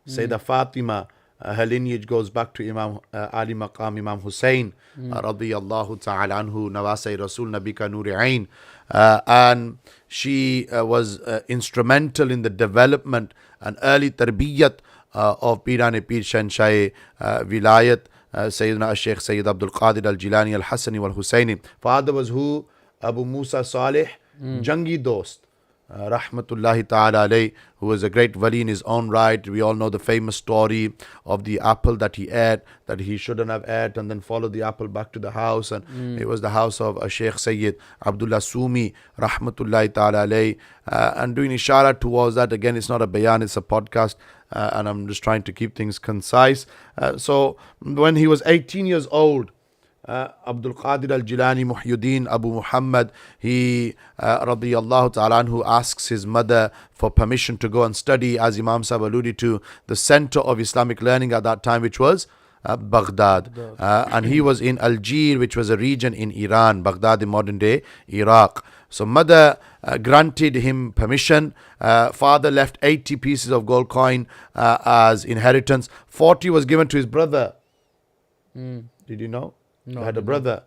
Sayyidah Fatima. Her lineage goes back to Imam Ali Maqam, Imam Hussein, radiyallahu ta'ala anhu, Nawasai Rasul Nabika Nuri Ain. And she was instrumental in the development and early tarbiyat of Pirane Pir Shanshaye Vilayat, Sayyidina Shaykh Sayyid Abdul Qadir al-Jillani al-Hassani wal-Husayni. Father was who? Abu Musa Saleh, Jangi Dost, Rahmatullahi Ta'ala alayh, who was a great wali in his own right. We all know the famous story of the apple that he ate, that he shouldn't have ate, and then followed the apple back to the house. And it was the house of Shaykh Sayyid Abdullah Sumi, Rahmatullahi Ta'ala alayh. And doing ishara towards that, again, it's not a bayan, it's a podcast. And I'm just trying to keep things concise. So when he was 18 years old, Abdul Qadir al-Jillani Muhyiddin Abu Muhammad, he radiyallahu ta'ala anhu asks his mother for permission to go and study, as Imam Sahib alluded to, the center of Islamic learning at that time, which was Baghdad. And he was in Algiers, which was a region in Iran, Baghdad in modern day Iraq. So mother granted him permission. Father left 80 pieces of gold coin as inheritance. 40 was given to his brother. Did you know? No, he had a brother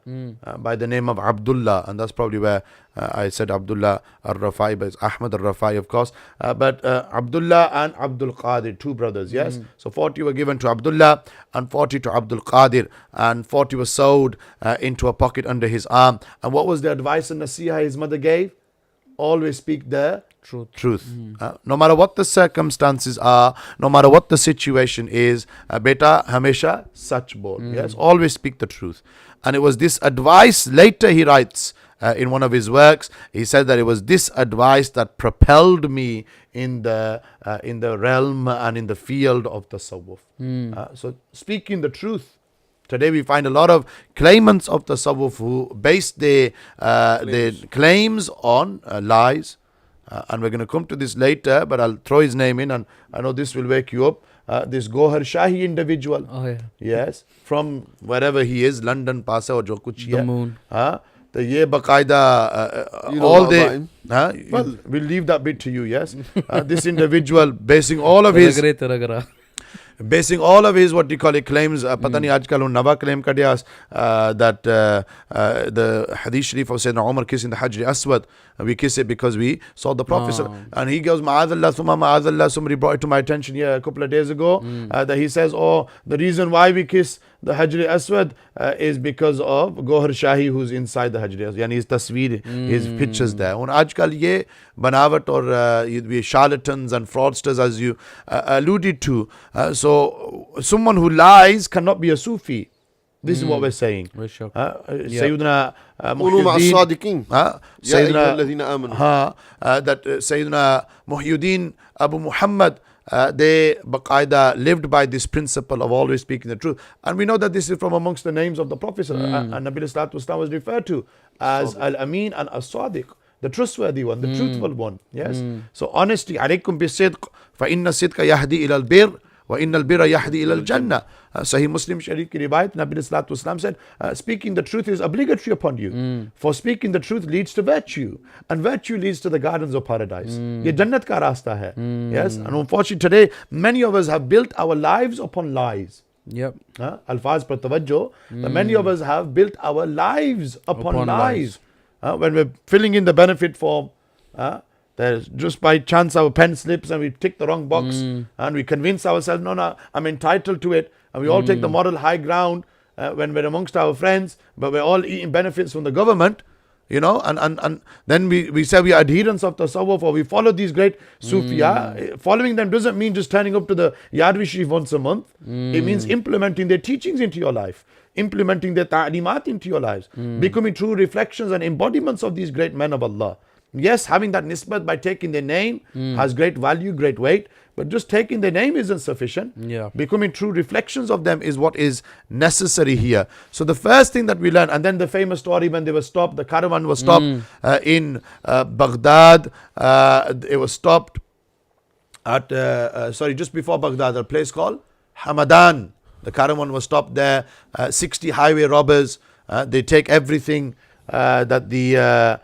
by the name of Abdullah, and that's probably where I said Abdullah al-Rafai, but it's Ahmad al-Rafai, of course. But Abdullah and Abdul Qadir, two brothers, yes? So 40 were given to Abdullah and 40 to Abdul Qadir, and 40 was sewed into a pocket under his arm. And what was the advice and nasiha his mother gave? always speak the Truth. no matter what the circumstances are, no matter what the situation is, beta hamesha sach bol. Yes, always speak the truth. And it was this advice, later he writes in one of his works, he said that it was this advice that propelled me in the realm and in the field of tasawwuf. So speaking the truth. Today we find a lot of claimants of tasawwuf who base their claims on lies. And we're going to come to this later, but I'll throw his name in, and I know this will wake you up. This Gohar Shahi individual. Oh, yeah. Yes, from wherever he is, London, Pasa or jo kuch The moon. The ye baqaida, You know all about the. him. Well, we'll leave that bit to you, yes. This individual basing all of his. Basing all of his, what do you call it, claims, pata nahi aajkal un nawa claim kadya that the hadith sharif of Sayyidina Umar kissing the Hajr Aswad, we kiss it because we saw the Prophet. And he goes, ma'adallah, thumma ma'adallah, somebody brought it to my attention here a couple of days ago, that he says, oh, the reason why we kiss the Hajr Aswad is because of Gohar Shahi who's inside the Hajr Aswad, yani his tasveer, his pictures there. And aajkal ye banawat or we charlatans and fraudsters, as you alluded to. So someone who lies cannot be a Sufi. This is what we're saying. Sayyidina Muhyiddin, that Sayyidina Muhyiddin Abu Muhammad, they baqaida lived by this principle of always speaking the truth. And we know that this is from amongst the names of the Prophet. And Nabi Sallallahu Alaihi Wasallam was referred to as Al-Amin and As-Sadiq, the trustworthy one, the truthful one. Yes. So honesty, alaykum bi-sidq, fa inna sidqa yahdi ila al-bir, wa inna al-birra yahdi ila al-jannah. Sahih Muslim Sharif ki riwayat, Nabi Sallallahu Alaihi Wasallam said, speaking the truth is obligatory upon you. For speaking the truth leads to virtue, and virtue leads to the gardens of paradise. Ye jannat ka rasta hai. Yes. And unfortunately today, many of us have built our lives upon lies. Yep. Alfaz par tawajjo. Many of us have built our lives upon lies. When we're filling in the benefit form, there's just by chance our pen slips and we tick the wrong box, and we convince ourselves, no, I'm entitled to it. And we all take the moral high ground when we're amongst our friends, but we're all eating benefits from the government, you know, and then we say we are adherents of tasawwuf, or we follow these great Sufiya. Following them doesn't mean just turning up to the Yadvi Sharif once a month. It means implementing their teachings into your life, implementing their ta'limat into your lives, becoming true reflections and embodiments of these great men of Allah. Yes, having that nisbat by taking their name has great value, great weight, but just taking their name isn't sufficient. Becoming true reflections of them is what is necessary here. So the first thing that we learn, and then the famous story when they were stopped, the caravan was stopped in Baghdad. It was stopped at, just before Baghdad, a place called Hamadan. The caravan was stopped there. 60 highway robbers. They take everything that the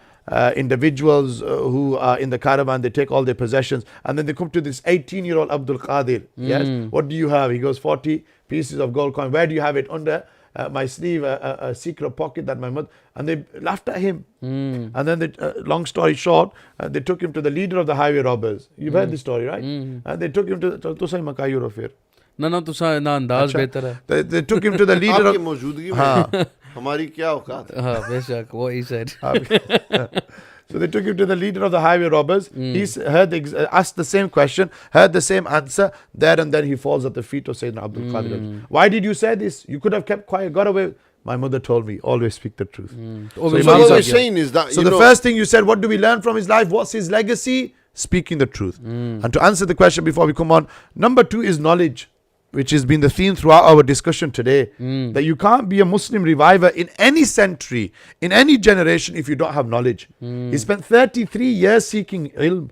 individuals who are in the caravan, they take all their possessions, and then they come to this 18-year-old Abdul Qadir. Yes, what do you have? He goes, 40 pieces of gold coin. Where do you have it? Under my sleeve, a secret pocket that my mother. And they laughed at him. And then, long story short, they took him to the leader of the highway robbers. You've heard this story, right? And they took him to Tusai Makayur Ofir. No, तुसा ना अंदाज बेहतर है. They took him to the leader of. आपकी मौजूदगी में हमारी क्या औकात है? हाँ, बेशक, वो he said. So they took him to the leader of the highway robbers. He asked the same question, heard the same answer. There and then he falls at the feet of Sayyidina Abdul Qadir. Why did you say this? You could have kept quiet, got away. My mother told me, always speak the truth. So what we're saying is that, so the first thing you said, what do we learn from his life? What's his legacy? Speaking the truth. And to answer the question before we come on, number 2 is knowledge, which has been the theme throughout our discussion today. That you can't be a Muslim reviver in any century, in any generation, if you don't have knowledge. He spent 33 years seeking ilm,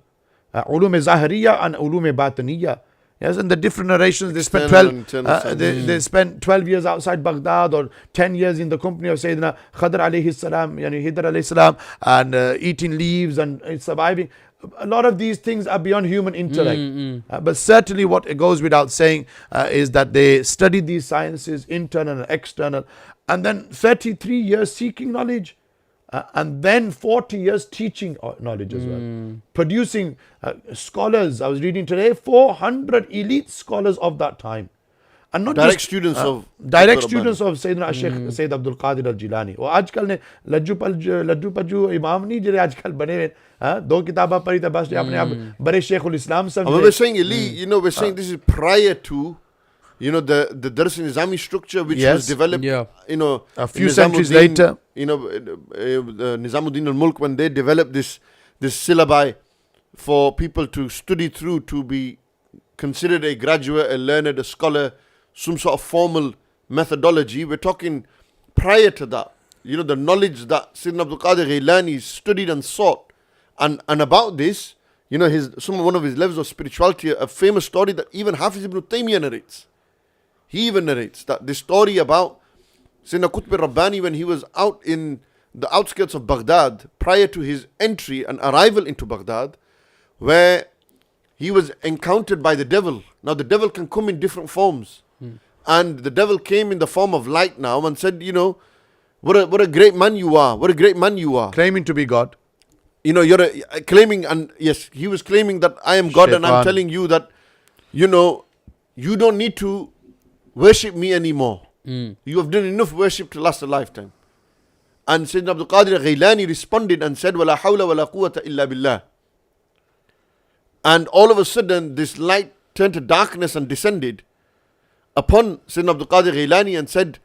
ulum zahiriya and ulum batiniya. Yes, and the different narrations, they spent 12. They spent 12 years outside Baghdad, or 10 years in the company of Sayyidina Qadir alayhi salam, yani Hidr alayhi salam, and eating leaves and surviving. A lot of these things are beyond human intellect. But certainly what it goes without saying is that they studied these sciences, internal and external, and then 33 years seeking knowledge. And then 40 years teaching knowledge as well. Producing scholars. I was reading today, 400 elite scholars of that time. and not direct just students of direct Qutb students of Sayyidina Shaykh Sayyid Abdul Qadir al Jillani. और आजकल ने लज्जू पज्जू इमाम नहीं जिन्हें आजकल बने हुए हाँ 2 किताबें पढ़ी तो बस अपने आप बड़े शेखुल इस्लाम सब we're saying Ali, we're saying this is prior to the Dars in Islamic structure which was developed a few centuries later. Nizamuddin al-Mulk, when they developed this syllabi for people to study through, to be considered a graduate, a learned, a scholar, some sort of formal methodology. We're talking prior to that. The knowledge that Sayyidina Abdul Qadir Ghailani studied and sought. And about this, one of his levels of spirituality, a famous story that even Hafiz ibn Taymiyyah narrates. He even narrates that this story about Sayyidina Qutb Rabbani when he was out in the outskirts of Baghdad prior to his entry and arrival into Baghdad, where he was encountered by the devil. Now the devil can come in different forms. And the devil came in the form of light now and said, what a great man you are. What a great man you are. Claiming to be God. You're claiming, and yes, he was claiming that I am God. And I'm telling you that, you don't need to worship me anymore. You have done enough worship to last a lifetime. And Sayyidina Abdul Qadir Ghailani responded and said, وَلَا حَوْلَ وَلَا قُوَّةَ إِلَّا بِاللَّهِ. And all of a sudden, this light turned to darkness and descended upon Sayyidina Abdul Qadir Ghailani and said,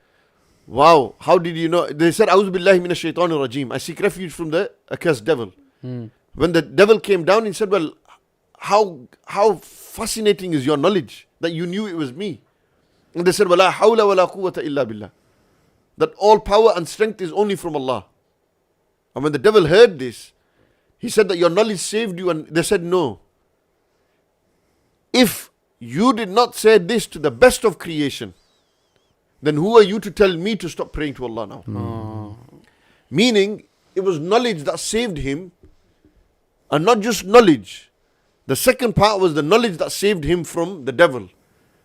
wow, how did you know? They said, أعوذ بالله من الشيطان الرجيم. I seek refuge from the accursed devil. When the devil came down, he said, well, how fascinating is your knowledge that you knew it was me. And they said, وَلَا حَوْلَ وَلَا قُوَّةَ إِلَّا بِاللَّهِ. That all power and strength is only from Allah. And when the devil heard this, he said that your knowledge saved you. And they said, no. If you did not say this to the best of creation, then who are you to tell me to stop praying to Allah now? Meaning, it was knowledge that saved him, and not just knowledge. The second part was the knowledge that saved him from the devil.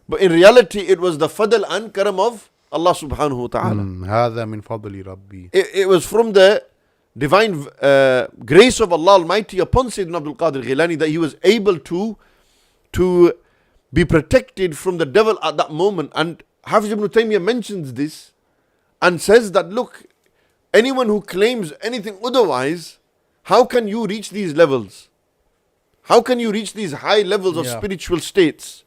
But in reality, it was the fadl and karam of Allah subhanahu wa ta'ala. هذا من فضل ربي. It was from the divine grace of Allah Almighty upon Sayyidina Abdul Qadir Ghailani that he was able to be protected from the devil at that moment. And Hafiz ibn Taymiyyah mentions this and says that, look, anyone who claims anything otherwise, how can you reach these levels? How can you reach these high levels of spiritual states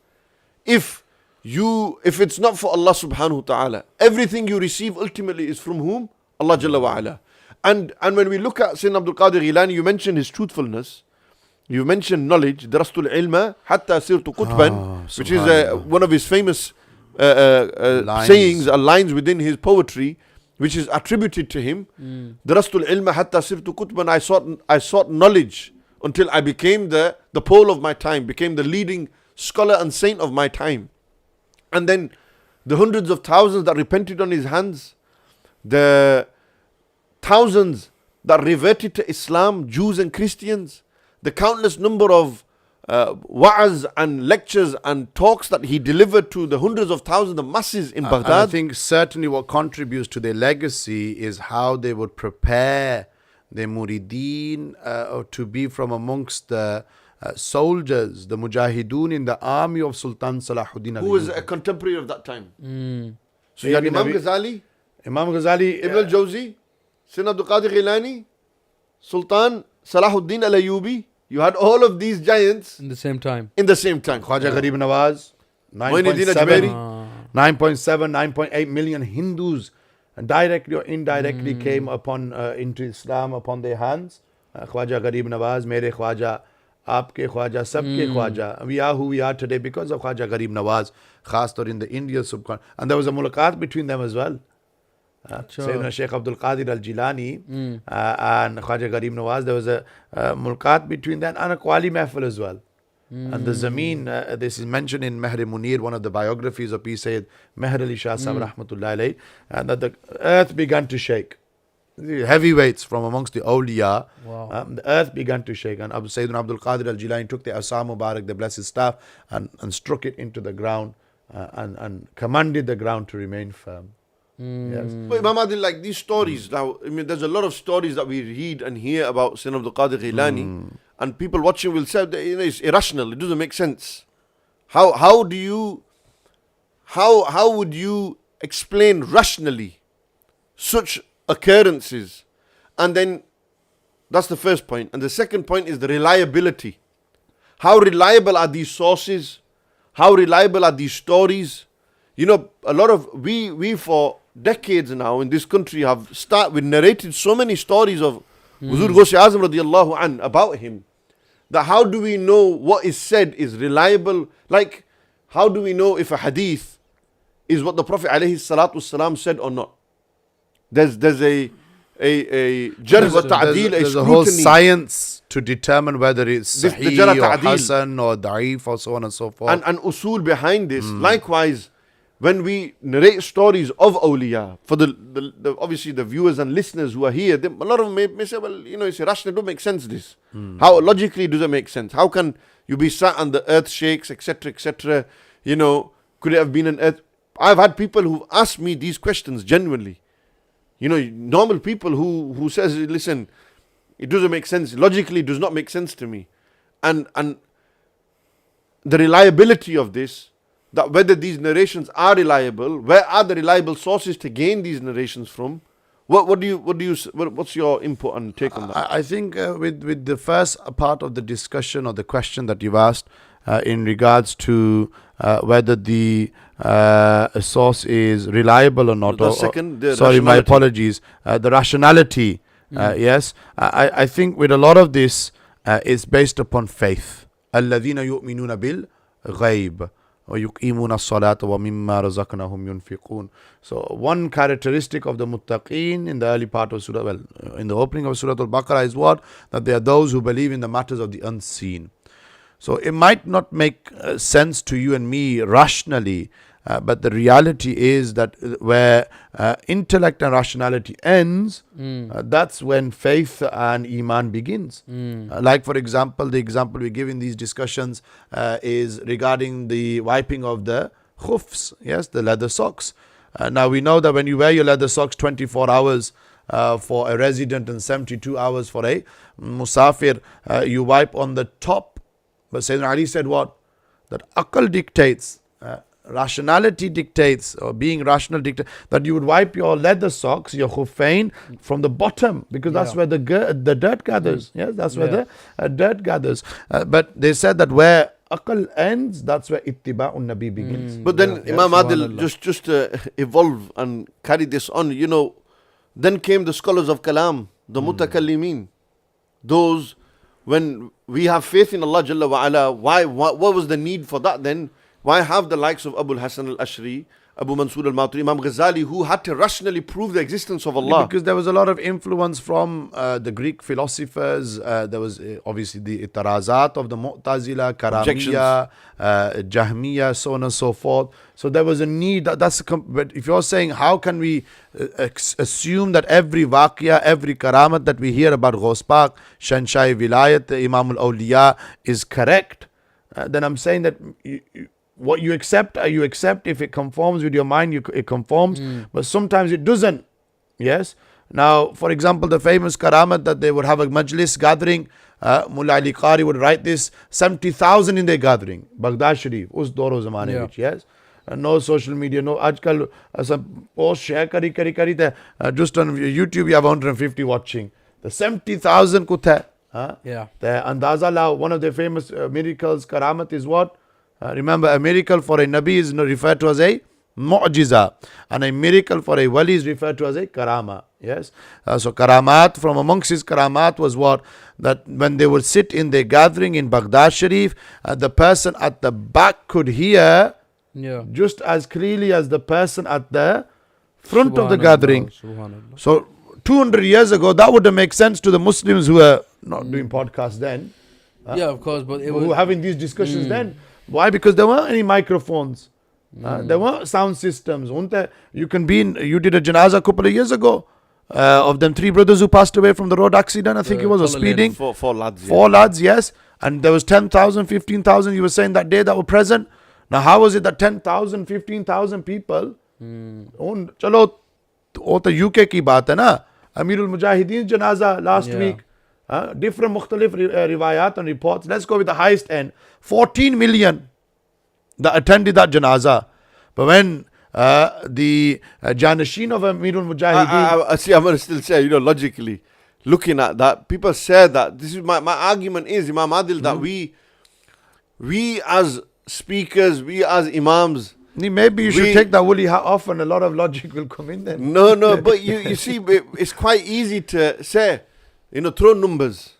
if it's not for Allah subhanahu wa ta'ala? Everything you receive ultimately is from whom? Allah Jalla wa ala. And when we look at Sayyidina Abdul Qadir Ghailani, you mentioned his truthfulness. You mentioned knowledge. Darastul ilma hatta sirtu qutban, which is one of his famous sayings, lines within his poetry, which is attributed to him. Darastul ilma hatta sirtu qutban. I sought knowledge until I became the pole of my time, became the leading scholar and saint of my time. And then the hundreds of thousands that repented on his hands, the thousands that reverted to Islam, Jews and Christians, the countless number of wa'az and lectures and talks that he delivered to the hundreds of thousands of masses in Baghdad. And I think certainly what contributes to their legacy is how they would prepare their murideen to be from amongst the soldiers, the mujahideen in the army of Sultan Salahuddin. Who was a contemporary of that time. So you had Imam Ghazali, Ibn al-Jawzi, Sayyidina Abdul Qadir Ghailani, Sultan Salahuddin al-Ayyubi. You had all of these giants in the same time. Khwaja Gharib Nawaz, 9.7, 9.8 million Hindus directly or indirectly came upon into Islam upon their hands. Khwaja Gharib Nawaz, Mere Khwaja, Aapke Khwaja, Sabke Khwaja. We are who we are today because of Khwaja Gharib Nawaz, khastor in the Indian subcontinent. And there was a mulaqat between them as well. Sayyidina Shaykh Abdul Qadir al Jillani and Khwaja Gharib Nawaz, there was a mulaqat between them and a Qawali Mahfil as well. And the Zameen, this is mentioned in Mehr Munir, one of the biographies of Peace Sayyid Mehr Ali Shah Sahib Rahmatullahi alayhi, and that the earth began to shake. The heavyweights from amongst the awliya, the earth began to shake. And Sayyidina Abdul Qadir al Jilani took the Asa Mubarak, the blessed staff, and struck it into the ground and commanded the ground to remain firm. Yes. But Imam Adil, like these stories, now, I mean, there's a lot of stories that we read and hear about Sayyidina Abdul Qadir Ghailani, and people watching will say that, it's irrational, it doesn't make sense. How do you how would you explain rationally such occurrences? And then that's the first point. And the second point is the reliability. How reliable are these sources? How reliable are these stories? You know, a lot of we for decades now in this country have we narrated so many stories of Huzur Ghusi Azam radiallahu an about him, that how do we know what is said is reliable? Like, how do we know if a hadith is what the Prophet alayhi salatu wasalam said or not? There's a jarh wa ta'deel, there's a whole science to determine whether it's sahih or hasan or da'if or so on and so forth. And usul behind this. Likewise, when we narrate stories of awliya, for the obviously the viewers and listeners who are here, a lot of them may say, well, you know, it's irrational, it don't make sense this. How logically does it make sense? How can you be sat on the earth shakes, etc., etc.? You know, could it have been an earth? I've had people who ask me these questions genuinely. You know, normal people who says, listen, it doesn't make sense. Logically, it does not make sense to me. And the reliability of this, that whether these narrations are reliable, where are the reliable sources to gain these narrations from? What's your input and take on that? I think with the first part of the discussion or the question that you've asked in regards to whether the source is reliable or not. The second, the sorry, my rationality. apologies. The rationality, yes. I think with a lot of this is based upon faith. الَّذِينَ يُؤْمِنُونَ بِالْغَيْبِ وَيُقِيمُونَ الصَّلَاةَ وَمِمَّا رَزَقْنَاهُمْ يُنْفِقُونَ. So one characteristic of the muttaqeen in the early part of Surah, well, in the opening of Surah Al-Baqarah is what? That they are those who believe in the matters of the unseen. So it might not make sense to you and me rationally, but the reality is that where intellect and rationality ends, that's when faith and iman begins. Like for example, the example we give in these discussions is regarding the wiping of the khufs, yes, the leather socks. Now we know that when you wear your leather socks 24 hours for a resident and 72 hours for a musafir, you wipe on the top. But Sayyidina Ali said what? That aql dictates, rationality dictates, or being rational dictates, that you would wipe your leather socks, your khuffain, from the bottom, because that's where the dirt gathers. Yes, that's where the dirt gathers. But they said that where aql ends, that's where ittiba'un nabi begins. But then Imam Adil, just to evolve and carry this on, you know, then came the scholars of kalam, the mutakallimin, those. When we have faith in Allah Jalla wa Ala, what was the need for that then? Why have the likes of Abu al-Hasan al-Ashri, Abu Mansur al-Maturidi, Imam Ghazali, who had to rationally prove the existence of Allah? Because there was a lot of influence from the Greek philosophers. There was obviously the itarazat of the Mu'tazila, Karamiyya, Jahmiyya, so on and so forth. So there was a need. But if you're saying, how can we assume that every waqiyah, every karamat that we hear about Ghaus Pak, Shanshahi Vilayat, Imam al-Awliya is correct, then I'm saying that what you accept, if it conforms with your mind, it conforms, but sometimes it doesn't. Yes. Now, for example, the famous karamat that they would have a majlis gathering, Mullah Ali Qari would write this, 70,000 in their gathering, Baghdad Sharif, us doro zamane vich, yes. No social media, no ajkal post share kari just on YouTube you have 150 watching. The 70,000 kutha. The Andaza Lao, one of the famous miracles, karamat is what? Remember, a miracle for a Nabi is referred to as a mu'jiza, and a miracle for a wali is referred to as a karama. Yes. So karamat, from amongst his karamat was what? That when they would sit in their gathering in Baghdad Sharif, the person at the back could hear just as clearly as the person at the front of the gathering. So 200 years ago, that would have made sense to the Muslims who were not doing podcasts then. Of course, but who were having these discussions then. Why? Because there weren't any microphones. There weren't sound systems. You did a janazah a couple of years ago of them 3 brothers who passed away from the road accident, I think it was, or speeding. 4 lads. 4 lads, yes. And there was 10,000, 15,000, you were saying that day that were present. Now how was it that 10,000, 15,000 people, chalo, wo to UK ki baat hai na, Amirul Mujahideen janazah last week, different mukhtalif riwayat and reports. Let's go with the highest end. 14 million that attended that janazah. But when the Janashin of Amirul Mujahideen, I see, I'm going to still say, logically, looking at that, people say that, this is my argument is, Imam Adil, that we as speakers, we as imams, maybe you should take that woolly hat off and a lot of logic will come in then. No, but you see, it's quite easy to say, throw numbers.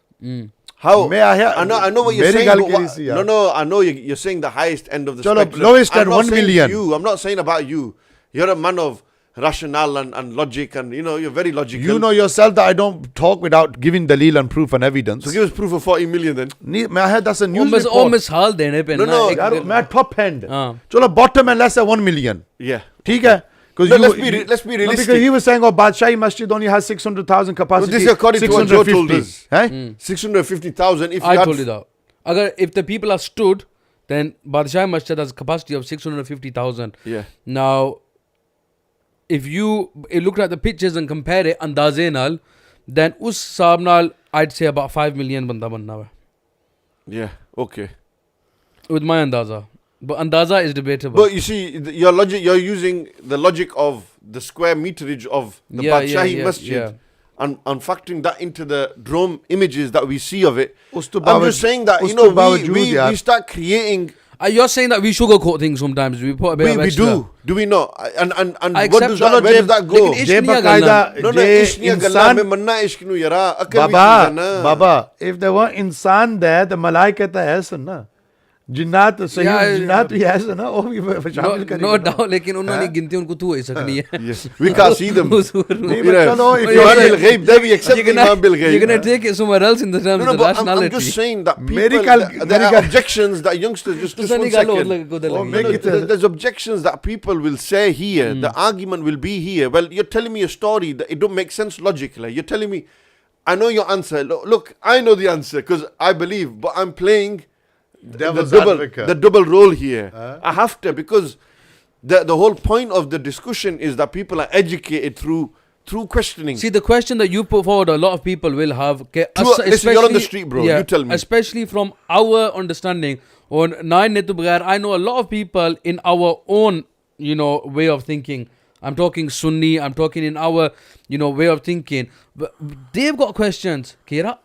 How? May I hear? I know what you're saying. But I know you're saying the highest end of the spectrum. Lowest at I'm not 1 saying million. You, I'm not saying about you. You're a man of rationale and logic, and you're very logical. You know yourself that I don't talk without giving dalil and proof and evidence. So give us proof of 40 million then. May I hear that's a news report. No. My top end. Chalo bottom and less than 1 million. Yeah. ठीक है? Let's be realistic. No, because he was saying, Badshai Masjid only has 600,000 capacity. Well, this is according to what Joe told us. 650,000. I told you that. If the people are stood, then Badshai Masjid has a capacity of 650,000. Yeah. Now, if you look at the pictures and compare it, andaze nal, then us saab nal, I'd say about 5 million banda banna hai. Yeah, okay. With my andaza. But andaza is debatable. But you see, you're using the logic of the square meterage of the Badshahi Masjid and factoring that into the drone images that we see of it. I'm just saying that, we start creating... You're saying that we sugarcoat things sometimes. We put a bit of extra. We do. Do we not? And where does that go? Baba, if there were insan there, the malaika ta hai na. जिन्नात सही जिन्नात भी ऐसा ना वो भी शामिल करेंगे नो डाउट लेकिन उन्होंने गिनती उनको तू ऐसा नहीं है we can't see them चलो if you are بالغيب they we accept imam بالغيب you're going to take it somewhere else in the terms of rationality. I'm just saying that people there are objections that youngsters just 1 second there's objections that people will say here the argument will be here. Well, you're telling me a story that it don't make sense logically. You're telling me I know your answer. Look, I know the answer because I believe, but I'm playing the double role here. I have to, because the whole point of the discussion is that people are educated through questioning. See, the question that you put forward, a lot of people will have. Listen, you're on the street, bro. You tell me. Especially from our understanding, I know a lot of people in our own, way of thinking. I'm talking Sunni, I'm talking in our, way of thinking. But they've got questions. They're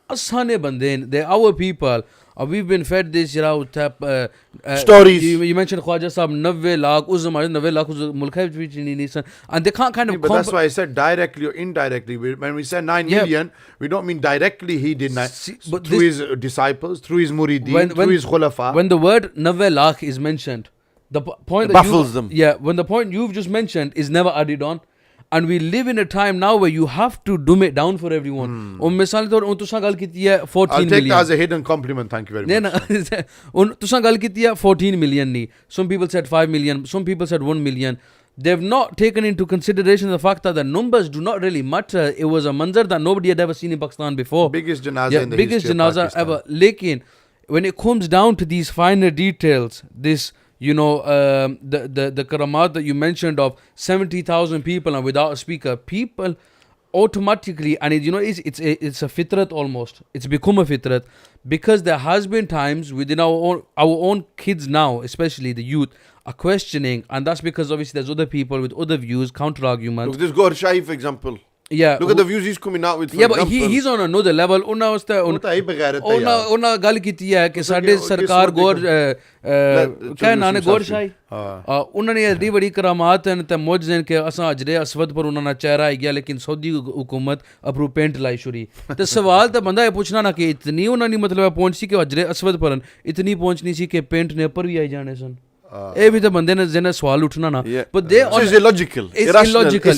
our people. We've been fed this, stories. You mentioned Khwaja Sahib, 90 lakh, us zamane 90 lakh mulk hai vich nahi, and they can't kind of. But that's why I said directly or indirectly. When we say 9 million, we don't mean directly he did 9. But through his disciples, through his murideen, through his khulafa. When the word 90 lakh is mentioned, the point that baffles them. Yeah, when the point you've just mentioned is never added on. And we live in a time now where you have to dumb it down for everyone. I'll take that as a hidden compliment. Thank you very much. 14 million. Some people said 5 million. Some people said 1 million. They've not taken into consideration the fact that the numbers do not really matter. It was a manzar that nobody had ever seen in Pakistan before. Biggest janazah in the biggest history janazah of Pakistan. ever. Lekin, when it comes down to these finer details, this... the karamat that you mentioned of 70,000 people and without a speaker, people automatically, and it's a fitrat almost. It's become a fitrat because there has been times within our own kids now, especially the youth, are questioning, and that's because obviously there's other people with other views, counter arguments. Look, this Gaur Shahi, for example. Yeah. Look at the views he's coming out with. But he's on another level. Unna gal ਕੀਤੀ ਹੈ ਕਿ ਸਾਡੇ ਸਰਕਾਰ ਗੌਰ ਕਹਿ ਨਾਨੇ ਗੌਰ ਸ਼ਾਹੀ ਉਹਨਾਂ ਨੇ ਐਡੀ ਬੜੀ ਕਰਾਮਾਤ ਹਨ ਤੇ ਮੁਜਜ਼ਨ ਕਿ ਅਸਾਂ ਅਜਰੇ ਅਸਵਦ ਪਰ ਉਹਨਾਂ ਦਾ ਚਿਹਰਾ ਆ ਗਿਆ ਲੇਕਿਨ ਸਾਊਦੀ ਹੁਕੂਮਤ ਅਪਰੂ ਪੇਂਟ ਲਾਈ ਸ਼ੁਰੀ ਤੇ ਸਵਾਲ ਤਾਂ ਬੰਦਾ ਇਹ ਪੁੱਛਣਾ ਨਾ ਕਿ ਇਤਨੀ ਉਹਨਾਂ ਦੀ ਮਤਲਬ ਪਹੁੰਚ ਸੀ ਕਿ ਅਜਰੇ ਅਸਵਦ ਪਰ ਇਤਨੀ ਪਹੁੰਚ ਨਹੀਂ ਸੀ ਕਿ ਪੇਂਟ ਨੇ ਉੱਪਰ ਵੀ ਆਈ ਜਾਣੇ ਸਨ. ਇਹ ਵੀ ਤਾਂ ਬੰਦੇ ਨੇ ਜਿਹਨੇ ਸਵਾਲ ਉੱਠਣਾ ਨਾ. But they it's illogical. It's illogical.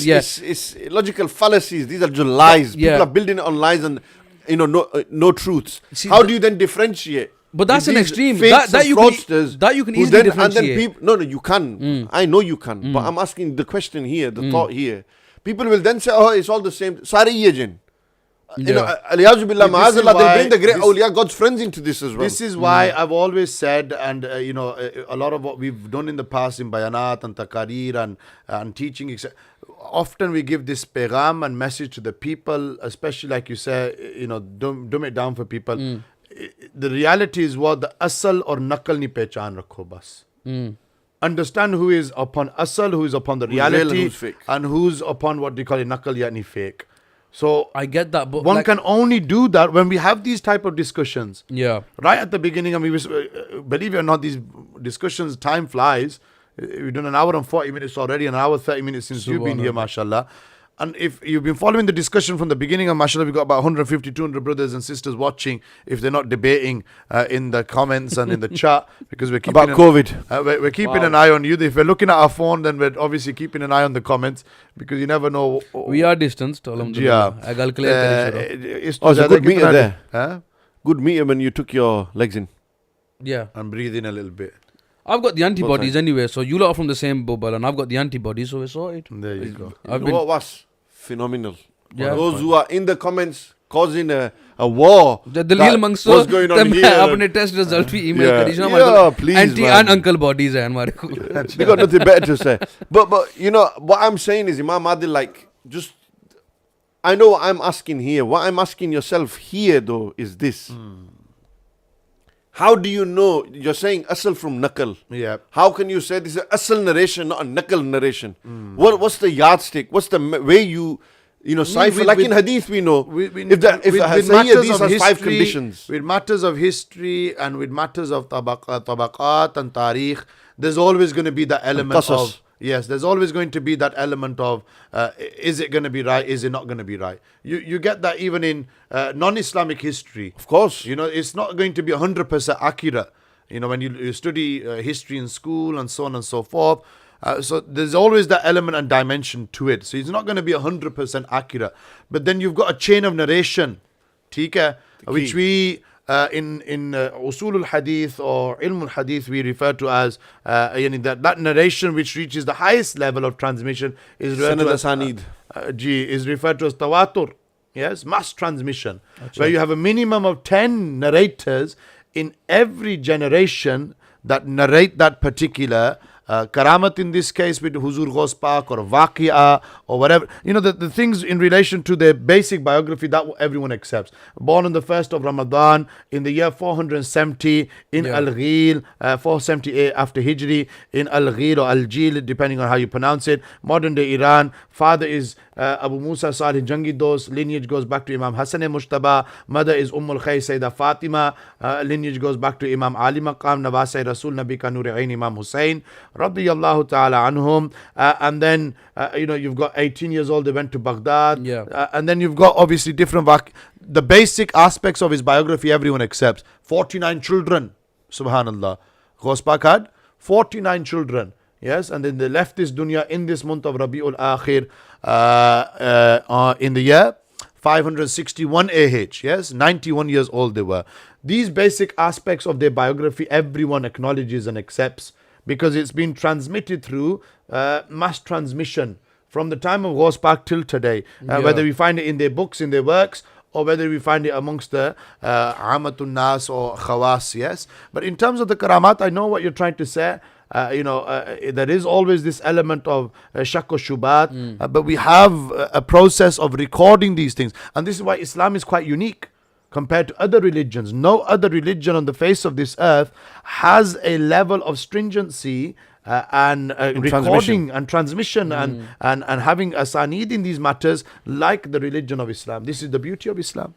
It's illogical fallacies. These are just lies. People are building it on lies and no truths. How do you then differentiate? But that's an extreme. That you can easily differentiate. And then people, you can. I know you can. But I'm asking the question here, the thought here. People will then say, oh, it's all the same. Sari ye jinn. Aliyazu billah, ma'azallah, they bring the great awliya, God's friends into this as well. This is why I've always said, and a lot of what we've done in the past in bayanat and taqarir and teaching, often we give this pegham and message to the people, especially like you say, dumb it down for people. The reality is what the asal or nakal ni pehchan rakho bas. understand who is upon asal, who is upon the Who's real and reality, who's fake. and who's upon what they call it naqal yani fake. So I get that, but one like, can only do that when we have these type of discussions. yeah. Right at the beginning, I mean, believe it or not, these discussions, time flies. We've done an hour and 40 minutes already, an hour 30 minutes since you've been here, mashallah. And if you've been following the discussion from the beginning, and mashallah, we've got about 150, 200 brothers and sisters watching, if they're not debating in the comments and in the chat, because we're keeping About COVID. we're keeping an eye on you. If we're looking at our phone, then we're obviously keeping an eye on the comments, because you never know. We are distanced, alhamdulillah. Yeah. I got clear kari It's a good meter there. Huh? Good meter when you took your legs in. Yeah. I'm breathing a little bit. I've got the antibodies anyway, so you lot are from the same bubble, and I've got the antibodies, so we're sorted. There you go. I've You know been, what was phenomenal? Yeah. Those who are in the comments causing a war. the daleil mangso What's going on here? apne test result bhi email Yeah. kari jo Yeah, hamare ko please, anti man. and uncle bodies hai hamare ko. They got nothing better to say. But you know what I'm saying is Imam Adil, like, just I know what I'm asking here. What I'm asking yourself here though is this. How do you know? You're saying asal from naqal. Yeah. How can you say this is asal narration, not a naqal narration? What's the yardstick? What's the way you cipher? Like in hadith, we know if with Sahih hadith has 5 conditions. With matters of history and with matters of tabaqat and tarikh, there's always going to be that element Qasas. of there's always going to be that element of is it going to be right, is it not going to be right. You get that even in non-Islamic history. Of course. It's not going to be 100% accurate. When you study history in school and so on and so forth. So there's always that element and dimension to it. So it's not going to be 100% accurate. But then you've got a chain of narration, which we in usul al-hadith or ilm al-hadith we refer to as that narration which reaches the highest level of transmission is referred to as tawatur. Yes, mass transmission. Where you have a minimum of 10 narrators in every generation that narrate that particular karamat, in this case with Huzur Ghaus Pak or Waqi'a or whatever. The things in relation to their basic biography that everyone accepts. Born on the 1st of Ramadan in the year 470 in Al-Ghil, 478 after Hijri in Al-Ghil or Al-Jil, depending on how you pronounce it. Modern day Iran. Father is Abu Musa Salih Jangi Dos. Lineage goes back to Imam Hassan Mushtaba. Mother is Ummul Khay Sayyidah Fatima. Lineage goes back to Imam Ali Maqam, Nawasai Rasul Nabi Ka Nur Ain Imam Hussein radiyallahu ta'ala anhum. And then you've got 18 years old, they went to Baghdad. And then you've got obviously different the basic aspects of his biography everyone accepts. 49 children, subhanallah. Ghaus Pak had 49 children. Yes, and then they left this dunya in this month of Rabi'ul Akhir in the year 561 AH. Yes, 91 years old they were. These basic aspects of their biography everyone acknowledges and accepts, because it's been transmitted through mass transmission from the time of Ghaus Pak till today. Whether we find it in their books, in their works, or whether we find it amongst the Amatun Nas or Khawas, yes. But in terms of the Karamat, I know what you're trying to say. There is always this element of shak or shubat, but we have a process of recording these things. And this is why Islam is quite unique compared to other religions. No other religion on the face of this earth has a level of stringency and recording and transmission and having asanid in these matters like the religion of Islam. This is the beauty of Islam.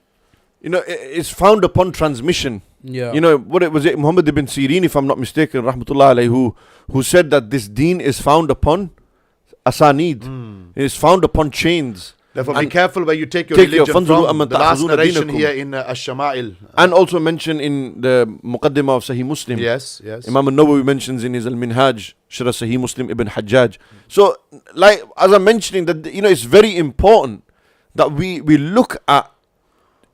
It's found upon transmission. Yeah. What was it? Muhammad ibn Sirin, if I'm not mistaken, rahmatullah alayhi, who said that this deen is found upon asanid. It is found upon chains. Therefore, be careful where you take your religion from. The last narration here in Ash-Shama'il. And also mentioned in the Muqaddimah of Sahih Muslim. Yes. Imam al-Nawawi mentions in his Al-Minhaj, Sharh Sahih Muslim Ibn Hajjaj. So, like, as I'm mentioning, that it's very important that we look at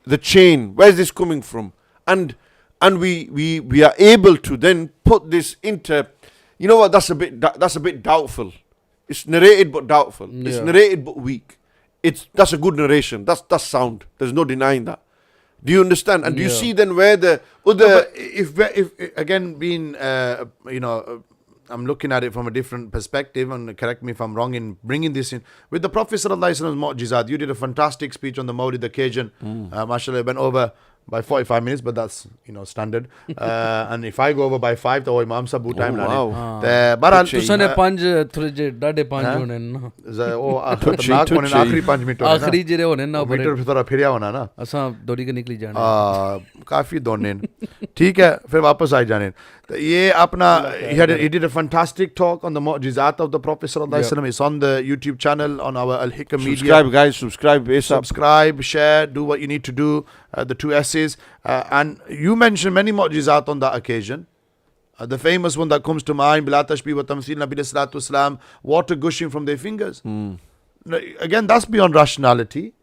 the chain. Where is this coming from? And we are able to then put this into, what, that's a bit doubtful. It's narrated but doubtful. It's narrated but weak. That's a good narration. That's sound. There's no denying that. Do you understand? And do you see then where the other? If again being I'm looking at it from a different perspective, and correct me if I'm wrong in bringing this in with the Prophet ﷺ's mu'jizat. You did a fantastic speech on the Mawlid occasion. MashaAllah, went over by 45 minutes, but that's standard. And if I go over by 5, तो Imam साहब बहुत time wow. लाने. बहरहाल तुसने 5 थोड़े जे Dadae 5 होने ना. वो खतरनाक होने ना आखिरी 5 मिनट होने ना. आखिरी जेरे होने ना. मीटर फिर थोड़ा फिरिया होना ना. असां दौड़ी के निकली जाने. काफी दौड़ने. ठीक है, फिर वापस आ जाने. तो ये अपना he did a fantastic talk on the mu'jizat of the Prophet sallallahu alaihi wasallam. It's on the YouTube channel on our Al Hikam Media. Subscribe, guys. Subscribe. ASAP. Subscribe, share, do what you need to do. The 2 S's. And you mentioned many mu'jizat on that occasion. The famous one that comes to mind, Bila tashbih wa tamthil Nabi sallallahu alaihi wasallam, water gushing from their fingers. Again, that's beyond rationality.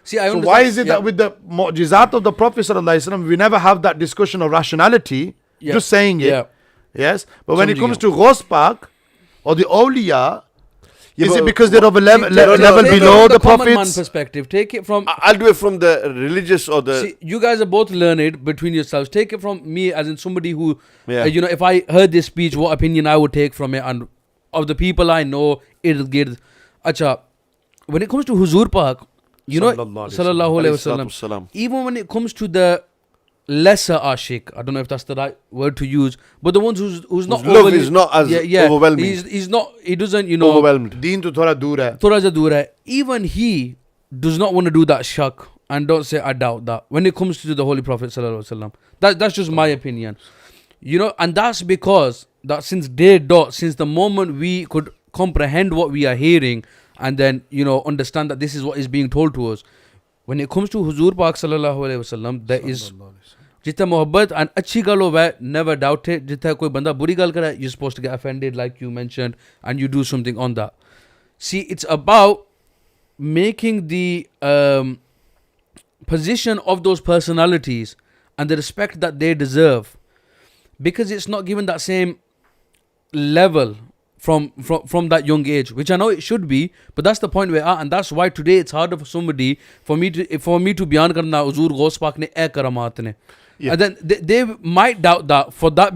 See, I So why is it that with the mu'jizat of the Prophet sallallahu alaihi wasallam, we never have that discussion of rationality? Just saying it. Yeah. Yes. But when it comes to Ghaus Pak or the awliya, is it because they're of a level take below it from the common man prophets? perspective. Take it from. I'll do it from the religious or the. See, you guys are both learned between yourselves. Take it from me as in somebody who, Yeah. if I heard this speech, what opinion I would take from it, and of the people I know, it'll get. Acha, when it comes to Huzur Pak, Sallallahu Alaihi Wasallam, even when it comes to the lesser ashik, I don't know if that's the right word to use, but the ones who's not love is not as overwhelming. He's not. He doesn't. Overwhelmed. Deen to thoda dur hai. Thoda ja dur hai. Even he does not want to do that shak, and don't say I doubt that when it comes to the Holy Prophet sallallahu alaihi wasallam. That's just my opinion, and that's because that since day dot, since the moment we could comprehend what we are hearing, and then understand that this is what is being told to us. When it comes to Huzur Pak sallallahu alaihi wasallam, there is जितना मोहब्बत and अच्छी गल होवे, never doubt it. जितना कोई बंदा बुरी गल करे, you're supposed to get offended, like you mentioned, and you do something on that. See, it's about making the position of those personalities and the respect that they deserve, because it's not given that same level from that young age, which I know it should be, but that's the point we're at, and that's why today it's harder for somebody for me to byan karna Huzur Ghaus Pak ne eh karamat ne. And then they might doubt that for that.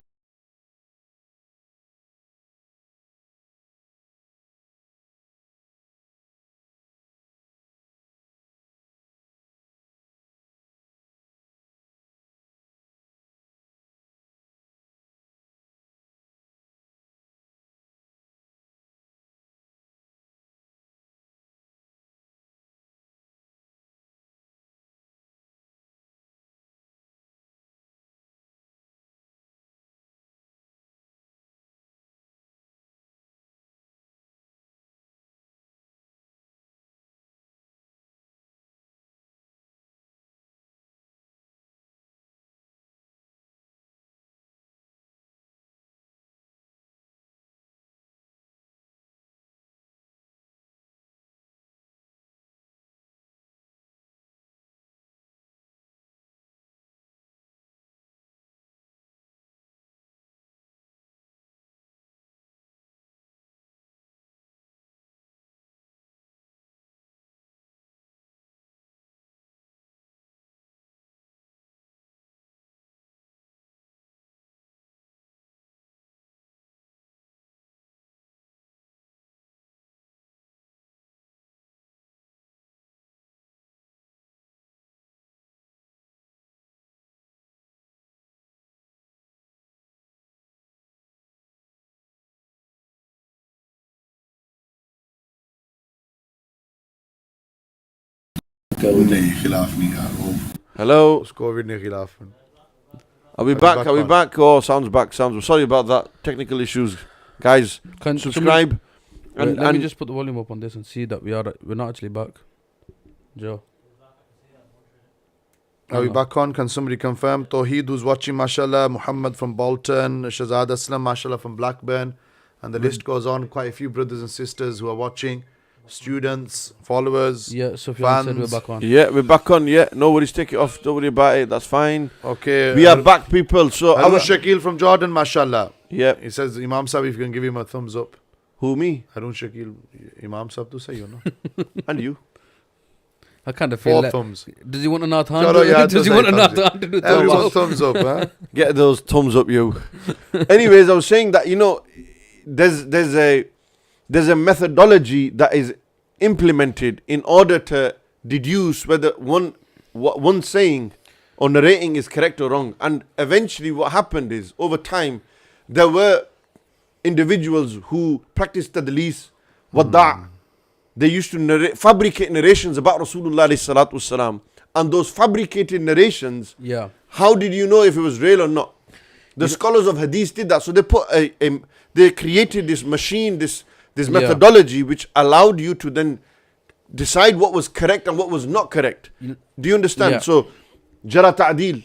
Hello. COVID ne khilaf. Are we back? Are we back? Oh, sounds back. Sounds. Sorry about that. Technical issues, guys. Subscribe. Let me just put the volume up on this and see that we're not actually back. Joe. Are we back on? Can somebody confirm? Tawheed who's watching, mashallah. Muhammad from Bolton. Shazad Aslam, mashallah, from Blackburn. And the list goes on. Quite a few brothers and sisters who are watching. Students, followers, Yeah, Sufyan said we're back on. Yeah, we're back on. Yeah, no worries. Take it off. Don't worry about it. That's fine. Okay. We are back, people. So, Harun Shakil from Jordan, mashallah. Yeah. He says, Imam Sahib, if you can give him a thumbs up. Who, me? Harun Shakil, Imam Sahib to say, And you? I kind of feel 4 that. thumbs. Does he want an Nathan? Chalo, yeah, Does he want an Nathan to do Everyone thumbs? thumbs up, huh? Get those thumbs up, you. Anyways, I was saying that, there's a methodology that is implemented in order to deduce whether one saying or narrating is correct or wrong. And eventually what happened is, over time, there were individuals who practiced tadlis, wada'. They used to fabricate narrations about Rasulullah sallallahu alaihi wasallam. And those fabricated narrations, how did you know if it was real or not? The scholars of hadith did that. So they created this machine, this methodology which allowed you to then decide what was correct and what was not correct. Do you understand? Yeah. So, jara ta'dil,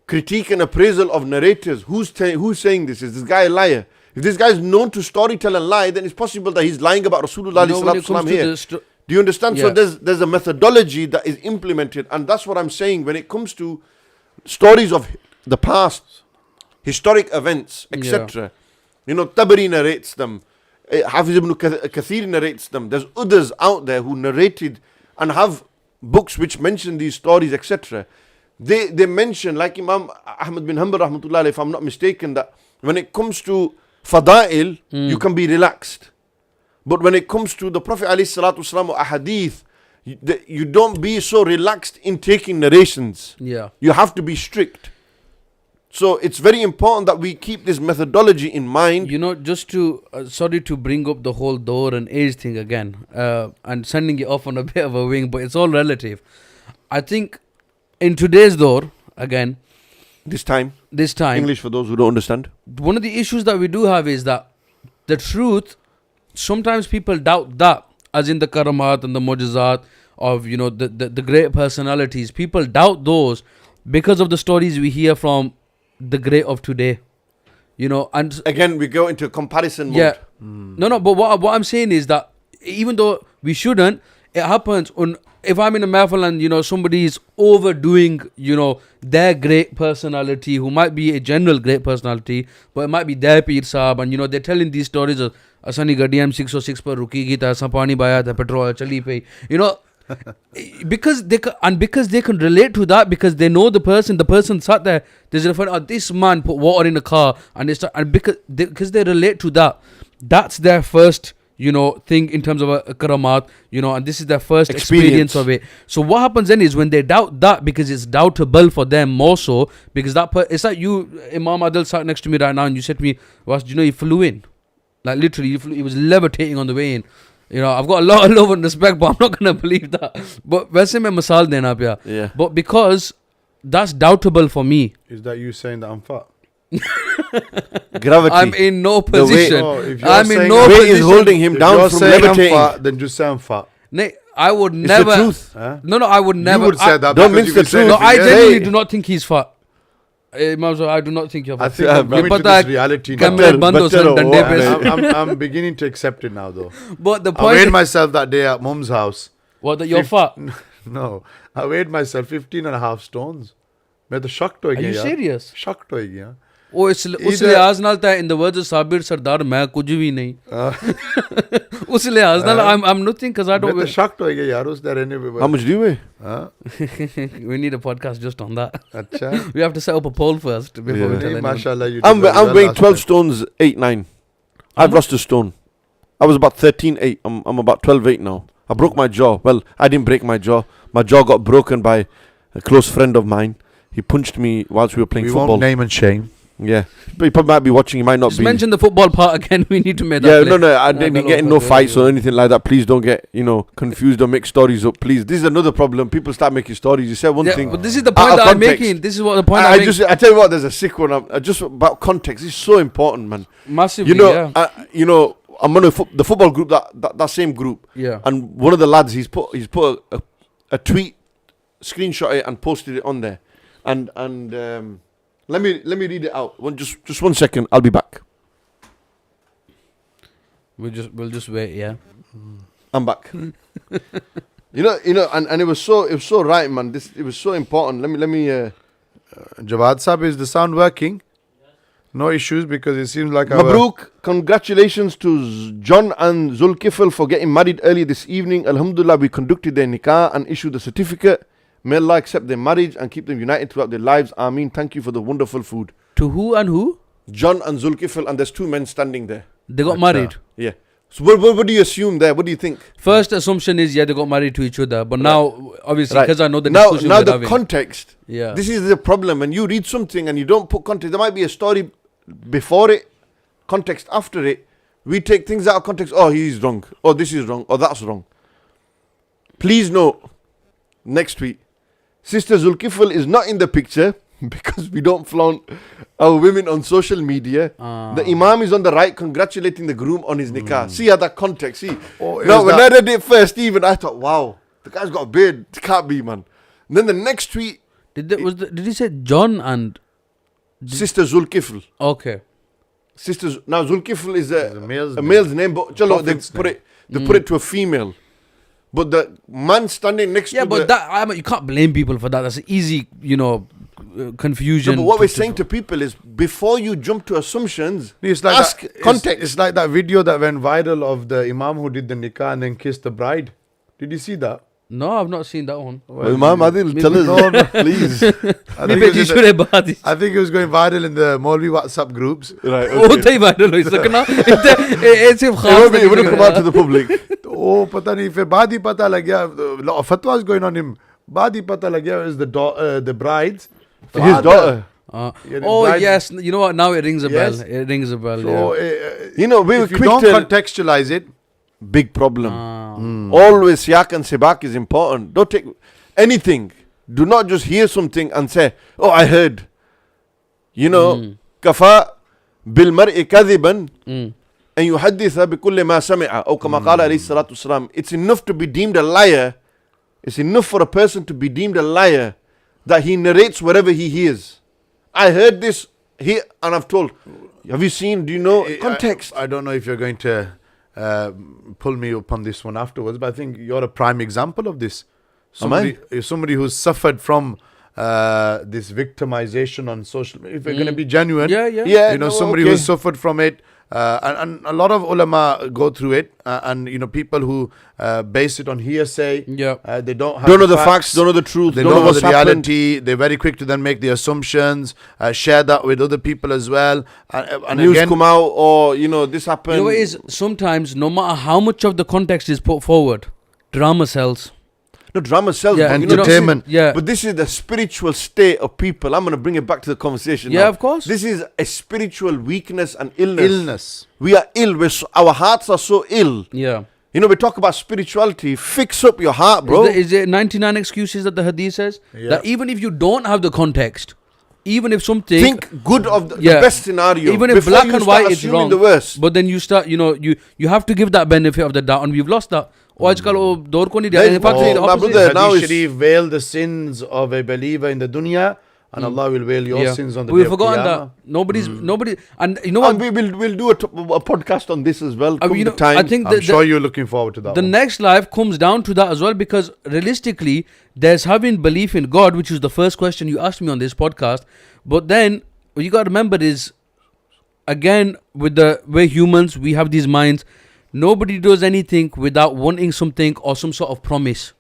critique and appraisal of narrators. Who's saying this? Is this guy a liar? If this guy is known to storytell and lie, then it's possible that he's lying about Rasulullah sallallahu here. Do you understand? So there's a methodology that is implemented, and that's what I'm saying when it comes to stories of the past, historic events, etc. You know, Tabari narrates them, Hafiz ibn Kathir narrates them. There's others out there who narrated and have books which mention these stories, etc. They mention, like Imam Ahmad bin Hanbal rahmatullah alayhi, if I'm not mistaken, that when it comes to Fada'il, you can be relaxed. But when it comes to the Prophet ﷺ or ahadith, you don't be so relaxed in taking narrations. You have to be strict. So it's very important that we keep this methodology in mind. You know, just to, sorry to bring up the whole door and age thing again, and sending it off on a bit of a wing, but it's all relative. I think in today's door, again, this time, English for those who don't understand. One of the issues that we do have is that the truth, sometimes people doubt that, as in the karamat and the mujizat of, you know, the great personalities. People doubt those because of the stories we hear from the great of today. You know, and again, we go into comparison mode. No, but what I'm saying is that even though we shouldn't, it happens if I'm in a mahfal and, you know, somebody is overdoing, you know, their great personality, who might be a general great personality, but it might be their Peer Sahab, and, you know, they're telling these stories of Asani Gadiyam 606 par rukigi tha, Sapani baya tha, petrol chali pe, you know, because they can relate to that, because they know the person sat there, there's a friend, this man put water in a car, and because they relate to that, that's their first, you know, thing in terms of a karamat, you know, and this is their first experience of it. So what happens then is when they doubt that, because it's doubtable for them more so, because it's like you, Imam Adil sat next to me right now, and you said to me, "Was, you know, he flew in, like literally, he was levitating on the way in." You know, I've got a lot of love and respect, but I'm not gonna believe that. But वैसे मैं मिसाल देना पिया. Yeah. But because that's doubtable for me. Is that you saying that I'm fat? Gravity. I'm in no position. I'm in no position. Weight is holding him down from levitating. I'm fat, then just say I'm fat. No, I would It's never. the truth. Huh? No, I would never. You would say that. Don't because mince you the would say truth. No, I anything else. genuinely do not think he's fat. I do not think you're I fat. think I'm coming to पता है this reality कब now. मेरे बंद हो सन डंडे पे. I'm beginning to accept it now, though. But the I point weighed is, myself that day at Mum's house. what, that you're fat? No, I weighed myself 15.5 stones. मैं तो shocked हो Are गया you यार. serious? Shocked हो गया. वो उस लिहाज नाल था, in the words of Sabir Sardar, मैं कुछ भी नहीं. उस लिहाज नाल I'm nothing, because I मैं don't. तो shocked हो गया यार. उस there anyway. How much do you weigh? हाँ? We need a podcast just on that. अच्छा. We have to set up a poll first before we Yeah. tell anyone. Mashallah, you did I'm very well weighing last 12 time. stones 8-9. I've lost a stone. I was about 13-8. I'm about 12-8 now. I broke my jaw. Well, I didn't break my jaw. My jaw got broken by a close friend of mine. He punched me whilst we were playing We football. won't name and shame. Yeah, but he probably might be watching. He might not Just be. mention the football part again. We need to make that. Yeah, clear. no. I didn't get in no fights or anything like that. Please don't get confused or make stories up. Please, this is another problem. People start making stories. You say one thing, but this is the out point of that I'm context. making. This is what the point I tell you what. There's a sick one. Just about context. It's so important, man. massively. I'm on the football group. That same group. Yeah. And one of the lads, he's put a tweet, screenshot it and posted it on there, and let me read it out. Just 1 second. I'll be back. We'll just wait. Yeah. I'm back. and it was so right, man. It was so important. Let me. Jawad Sahab, is the sound working? No issues, because it seems like Mabruk, congratulations to John and Zulkifl for getting married early this evening. Alhamdulillah, we conducted their nikah and issued the certificate. May Allah accept their marriage and keep them united throughout their lives. Ameen. Thank you for the wonderful food. To who and who? John and Zulkifl, and there's 2 men standing there. They got married. Yeah. So what do you assume there? What do you think? First assumption is, yeah, they got married to each other. But now, obviously, Right. because I know the Now discussion the we're having. context. Yeah. This is the problem. When you read something and you don't put context, there might be a story before it, context after it. We take things out of context. Oh, he's wrong. Oh, this is wrong. Oh, that's wrong. Please note, next tweet, Sister Zulkifl is not in the picture because we don't flaunt our women on social media. The Imam is on the right congratulating the groom on his nikah. See how that context, see. Now, when I read it first, even I thought, wow, the guy's got a beard. It can't be, man. And then the next tweet, Did he say John and... Sister Zulkifl. Okay. Now Zulkifl is a male's male's name, but chalo, they Prophet's put it to a female. But the man standing next Yeah, to but the... you can't blame people for that. That's an easy, confusion. No, but what we're saying to people is, before you jump to assumptions, It's like ask that, context. It's like that video that went viral of the Imam who did the nikah and then kissed the bride. Did you see that? No, I've not seen that one. Well, Imam Adil, tell us, please. I think, Maybe it was should have bought it. I think it was going viral in the Molvi WhatsApp groups. Right, Oh, okay. they viral हो सकना. It's It wouldn't come out to the public. Oh, pata nahi, फिर बाद ही पता लग गया. A lot of fatwas going on him. बाद ही पता लग गया is the bride's His father. daughter. Yeah, the Oh bride- yes, you know what? Now it rings a bell. Yes. It rings a bell. So, yeah. We were if you quick don't to... contextualize it, Big problem. Always siyak and sibak is important. Don't take anything. Do not just hear something and say, oh, I heard. Kafa bil mar'i kadhiban and yuhadditha bi kulli ma sami'a. Or kama qala alayhi salatu wasalam. It's enough to be deemed a liar. It's enough for a person to be deemed a liar that he narrates whatever he hears. I heard this here and I've told. Have you seen? Do you know? Context. I don't know if you're going to pull me upon this one afterwards, but I think you're a prime example of this. Somebody who's suffered from this victimization on social media. If we're going to be genuine, Yeah. somebody who's suffered from it, and a lot of ulama go through it, and people who base it on hearsay. Yeah. They don't Don't know the facts, don't know the truth, They don't don't know know what's the happened. reality. They're very quick to then make the assumptions, share that with other people as well. And News again, come out, or this happened. You know what it is? Sometimes, no matter how much of the context is put forward, drama sells. No, drama sells. Yeah, but entertainment. Yeah. But this is the spiritual state of people. I'm going to bring it back to the conversation. Yeah, now. of course. This is a spiritual weakness and illness. We are ill. Our hearts are so ill. Yeah. We talk about spirituality. Fix up your heart, bro. Is there 99 excuses that the hadith says? Yeah. That even if you don't have the context, even if something... Think good of the Yeah. best scenario. even if before black you and start white is assuming wrong, the worst. but then you start, you have to give that benefit of the doubt, and we've lost that. आजकल दौर को नहीं Then- दिया. In fact, Oh, it's the my opposite. brother, now Hadith it's- Sharif veil the sins of a believer in the dunya, and Allah will veil your Yeah. sins on the We've day of forgotten Qiyamah. that. Nobody, and you know what? And we'll do a podcast on this as well. Come you the know, time. I think I'm sure you're looking forward to that the one. next life comes down to that as well, because realistically, there's having belief in God, which is the first question you asked me on this podcast. But then what you got to remember is, again, with the way humans, we have these minds. Nobody does anything without wanting something or some sort of promise.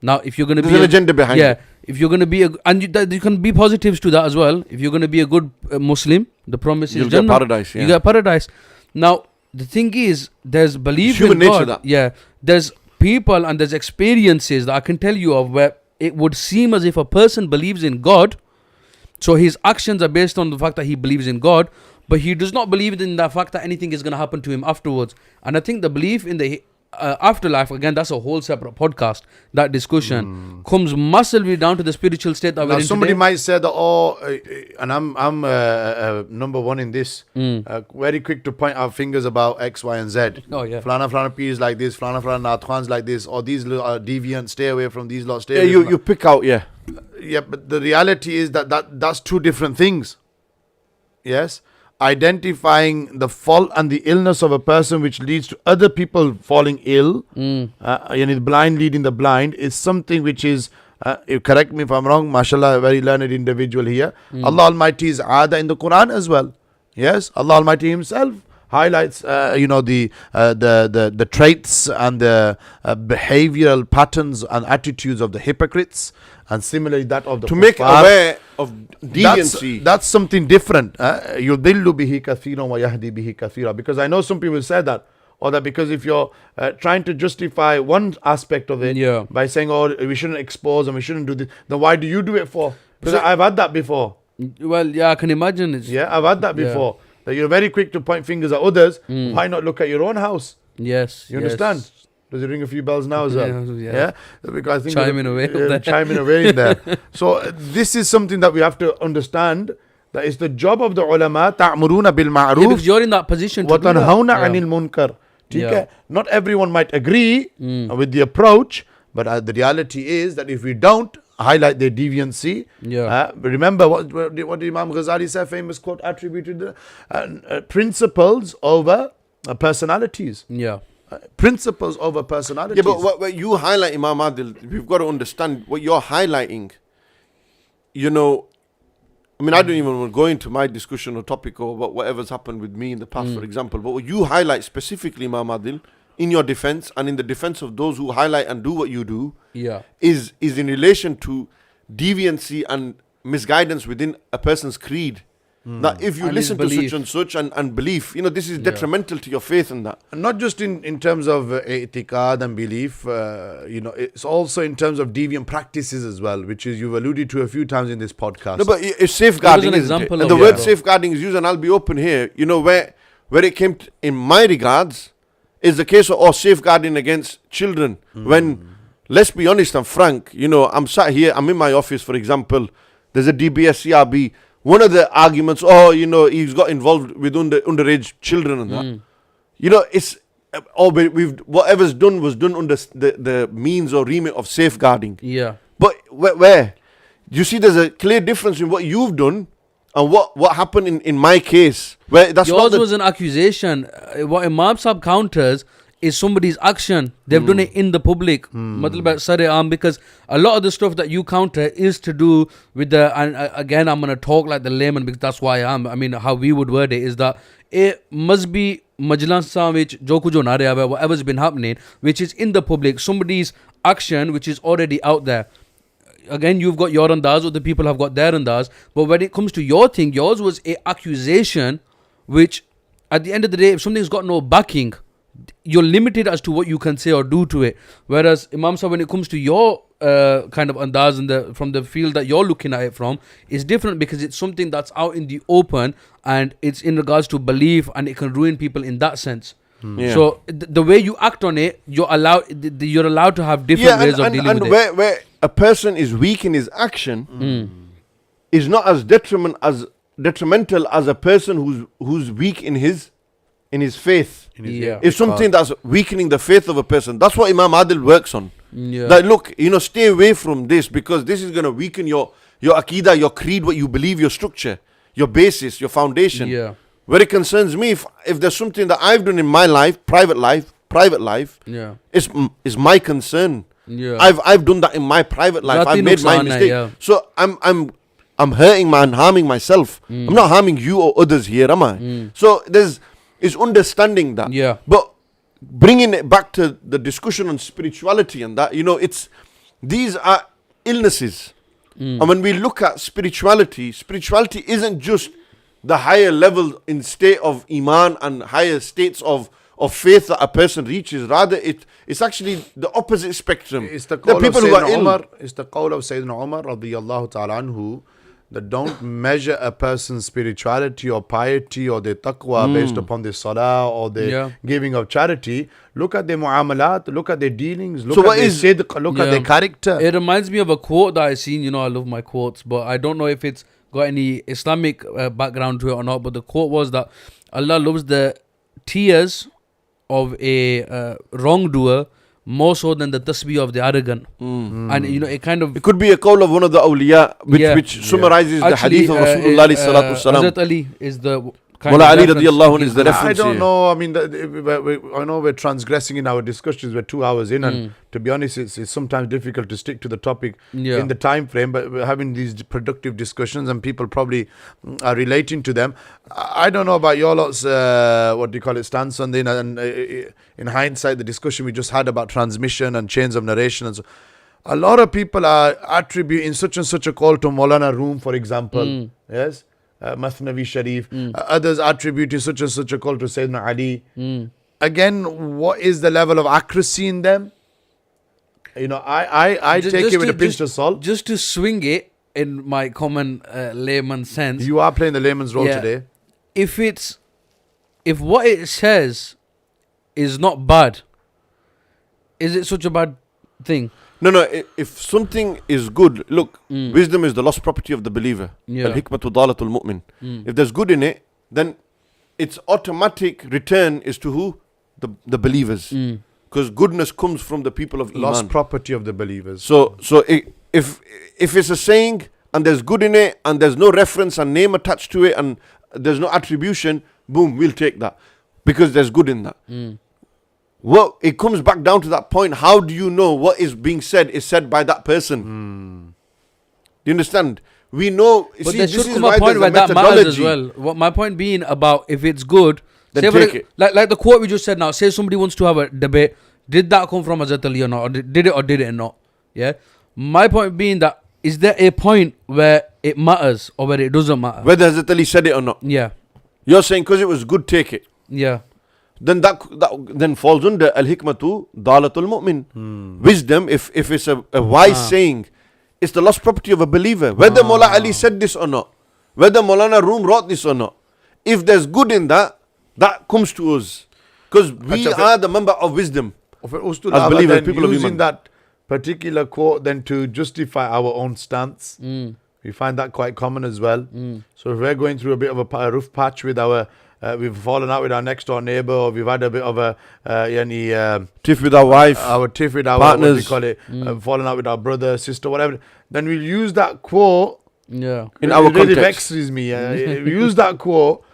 Now, if you're going to There's be an agenda behind it. if you're going to be you can be positives to that as well. If you're going to be a good Muslim, the promise You'll is get Jannah. paradise. Yeah. You get paradise. Now, the thing is, there's belief It's human in nature, God. that. Yeah, there's people and there's experiences that I can tell you of where it would seem as if a person believes in God, so his actions are based on the fact that he believes in God, but he does not believe in the fact that anything is going to happen to him afterwards. And I think the belief in the afterlife, again, that's a whole separate podcast. That discussion comes massively down to the spiritual state that we're Now, in somebody today. might say that, and I'm number one in this, very quick to point out fingers about X, Y, and Z. Oh, yeah. Flana P is like this, Flana Nathwan's like this, or these are deviant, stay away from these lot, stay Yeah, away from you pick out, yeah. Yeah, but the reality is that's two different things. Yes, identifying the fault and the illness of a person, which leads to other people falling ill, the blind leading the blind, is something which is, you correct me if I'm wrong, mashallah, a very learned individual here. Allah Almighty is ada in the Quran as well. Yes, Allah Almighty Himself highlights, the traits and the behavioral patterns and attitudes of the hypocrites, and similarly that of the To make kuffar. aware of deviancy. That's something different. يُضِلُّ بِهِ كَثِيرًا وَيَهْدِي بِهِ كَثِيرًا. Because I know some people say that, or that because if you're trying to justify one aspect of it Yeah. by saying, oh, we shouldn't expose and we shouldn't do this, then why do you do it for? Because So- I've had that before. Well, yeah, I can imagine it's. Yeah, I've had that Yeah. before. That you're very quick to point fingers at others. Why not look at your own house? Yes. You understand? Does it ring a few bells now as well? Yeah. Because I think Chiming away with that. chiming away in there. So this is something that we have to understand. That it's the job of the ulama. ta'muruna bil Yeah, because ma'ruf you're in that position to wa do that. tanhauna Yeah. 'anil munkar. Yeah. Okay? Not everyone might agree with the approach, but the reality is that if we don't highlight their deviancy, Yeah. remember what did Imam Ghazali say? Famous quote attributed: principles over personalities. Yeah. Principles over personalities. Yeah, but what you highlight, Imam Adil, we've got to understand what you're highlighting. You know, I mean, I don't even want to go into my discussion or topic or whatever's happened with me in the past, for example. But what you highlight specifically, Imam Adil, in your defense and in the defense of those who highlight and do what you do, Yeah. is in relation to deviancy and misguidance within a person's creed. That if you And his listen to such belief. and such and belief, you know, this is detrimental to your faith and that. not just in terms of i'tiqad and belief, you know, it's also in terms of deviant practices as well, which is you've alluded to a few times in this podcast. No, but it's safeguarding, There was an isn't it? example And the of word that. safeguarding is used, and I'll be open here. You know, where it came in my regards is the case of safeguarding against children. When, let's be honest and frank, you know, I'm sat here, I'm in my office, for example, there's a DBS CRB. One of the arguments, you know, he's got involved with underage children and that. You know, it's we've whatever's done was done under the means or remit of safeguarding. Yeah. But where? You see, there's a clear difference in what you've done and what happened in my case. Where that's Yours not was an accusation. What Imam Sahib counters is somebody's action. They've done it in the public. Matlab sare aam, because a lot of the stuff that you counter is to do with the, and again, I'm going to talk like the layman because that's why I am. I mean, how we would word it is that it must be majlis which jo kuch hona reha hai, whatever's been happening, which is in the public, somebody's action which is already out there. Again, you've got your andaz, other people have got their andaz. But when it comes to your thing, yours was a accusation which, at the end of the day, if something's got no backing, you're limited as to what you can say or do to it. Whereas Imam Sahib, when it comes to your kind of andaz and from the field that you're looking at it from, is different because it's something that's out in the open and it's in regards to belief and it can ruin people in that sense. Yeah. So the way you act on it, you're allowed to have different ways of dealing with it. Where a person is weak in his action is not as detrimental as a person who's weak in his faith. Yeah. It's something that's weakening the faith of a person. That's what Imam Adil works on. Yeah. Like, look, you know, stay away from this because this is going to weaken your akida, your creed, what you believe, your structure, your basis, your foundation. Yeah. Where it concerns me, if there's something that I've done in my life, private life, Yeah. is my concern. Yeah. I've done that in my private life. I've made my nuqsaan hai, mistake. yeah. So I'm hurting and harming myself. I'm not harming you or others here, am I? So it's understanding that. Yeah. But bringing it back to the discussion on spirituality and that, you know, these are illnesses. And when we look at spirituality isn't just the higher level in state of iman and higher states of faith that a person reaches. Rather, it's actually the opposite spectrum. It's the call of people who are Sayyidina ill. Umar. It's the call of Sayyidina Umar radiyallahu ta'ala anhu, that don't measure a person's spirituality or piety or their taqwa based upon their salah or their giving of charity. Look at their muamalat, look at their dealings, look at their sidq, look at their character. It reminds me of a quote that I seen. You know, I love my quotes, but I don't know if it's got any Islamic background to it or not. But the quote was that Allah loves the tears of a wrongdoer more so than the tasbih of the arrogant. And you know, it kind of, It could be a call of one of the awliya, which summarizes the hadith of Rasulullah sallallahu alaihi wasallam. Hazrat Ali is the kind Mullah of Ali reference. radiallahu anhu is the reference. I don't here. know. I mean, I know we're transgressing in our discussions. We're 2 hours in, and to be honest, it's sometimes difficult to stick to the topic in the time frame. But we're having these productive discussions, and people probably are relating to them. I don't know about your lot's stance on this. And in hindsight, the discussion we just had about transmission and chains of narration and so. A lot of people are attributing such and such a call to Maulana Room, for example. Yes. Mathnavi Sharif, others attributing such and such a call to Sayyidina Ali. again, what is the level of accuracy in them? You know, I take it with a pinch of salt. Just to swing it in my common layman sense. You are playing the layman's role today. If what it says is not bad, is it such a bad thing? No. If something is good, look, wisdom is the lost property of the believer. Al-hikmatu dalatul mu'min. If there's good in it, then its automatic return is to who? The believers. Because goodness comes from the people of Iman. Lost property of the believers. So if it's a saying and there's good in it and there's no reference and name attached to it and there's no attribution, boom, we'll take that because there's good in that. Well, it comes back down to that point. How do you know what is being said is said by that person? Do you understand? We know. But there should come a point where that matters as well. What my point being about if it's good, then take it. Like the quote we just said now. Say somebody wants to have a debate. Did that come from Hazrat Ali or not? Or did it not? Yeah. My point being that is there a point where it matters or where it doesn't matter? Whether Hazrat Ali said it or not. Yeah. You're saying because it was good, take it. Yeah. Then that then falls under al-hikmatu dalatul mu'min. Wisdom, if it's a wise saying, it's the lost property of a believer. Whether Mullah Ali said this or not, whether Maulana Room wrote this or not, if there's good in that, that comes to us. Because we are the member of wisdom. As believers, people of Iman. Using that particular quote then to justify our own stance, we find that quite common as well. So if we're going through a bit of a rough patch with our we've fallen out with our next door neighbor, or we've had a bit of a tiff with our wife, tiff with our partners, what we call it, fallen out with our brother, sister, whatever. Then we'll use that quote. Yeah, in our context. It really vexes me. We use that quote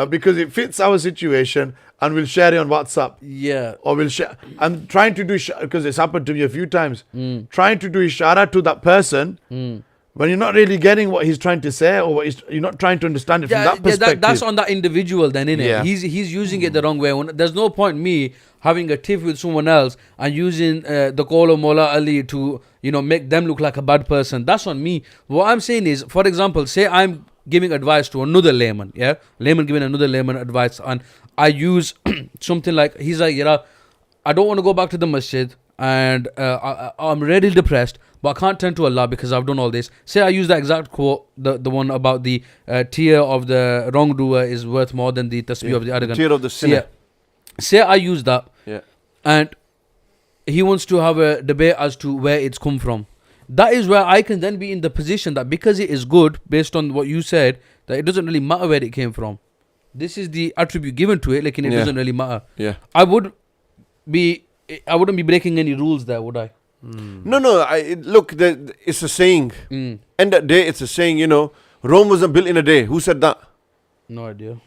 because it fits our situation, and we'll share it on WhatsApp. Yeah, or we'll share. I'm trying to do because it's happened to me a few times. Trying to do ishara to that person. When you're not really getting what he's trying to say, or you're not trying to understand it from that perspective. That's on that individual then, innit? Yeah. He's using it the wrong way. There's no point me having a tiff with someone else and using the call of Mullah Ali to, make them look like a bad person. That's on me. What I'm saying is, for example, say I'm giving advice to another layman, layman giving another layman advice, and I use something like, he's like, I don't want to go back to the masjid, and I'm really depressed, but I can't turn to Allah because I've done all this. Say I use that exact quote, the one about the tear of the wrongdoer is worth more than the tasbih of the arrogant. Tear of the sinner. Say I use that, and he wants to have a debate as to where it's come from. That is where I can then be in the position that because it is good, based on what you said, that it doesn't really matter where it came from. This is the attribute given to it, like, it doesn't really matter. Yeah. I wouldn't be breaking any rules there, would I? No. Look, it's a saying. End of the day, it's a saying. Rome wasn't built in a day. Who said that? No idea.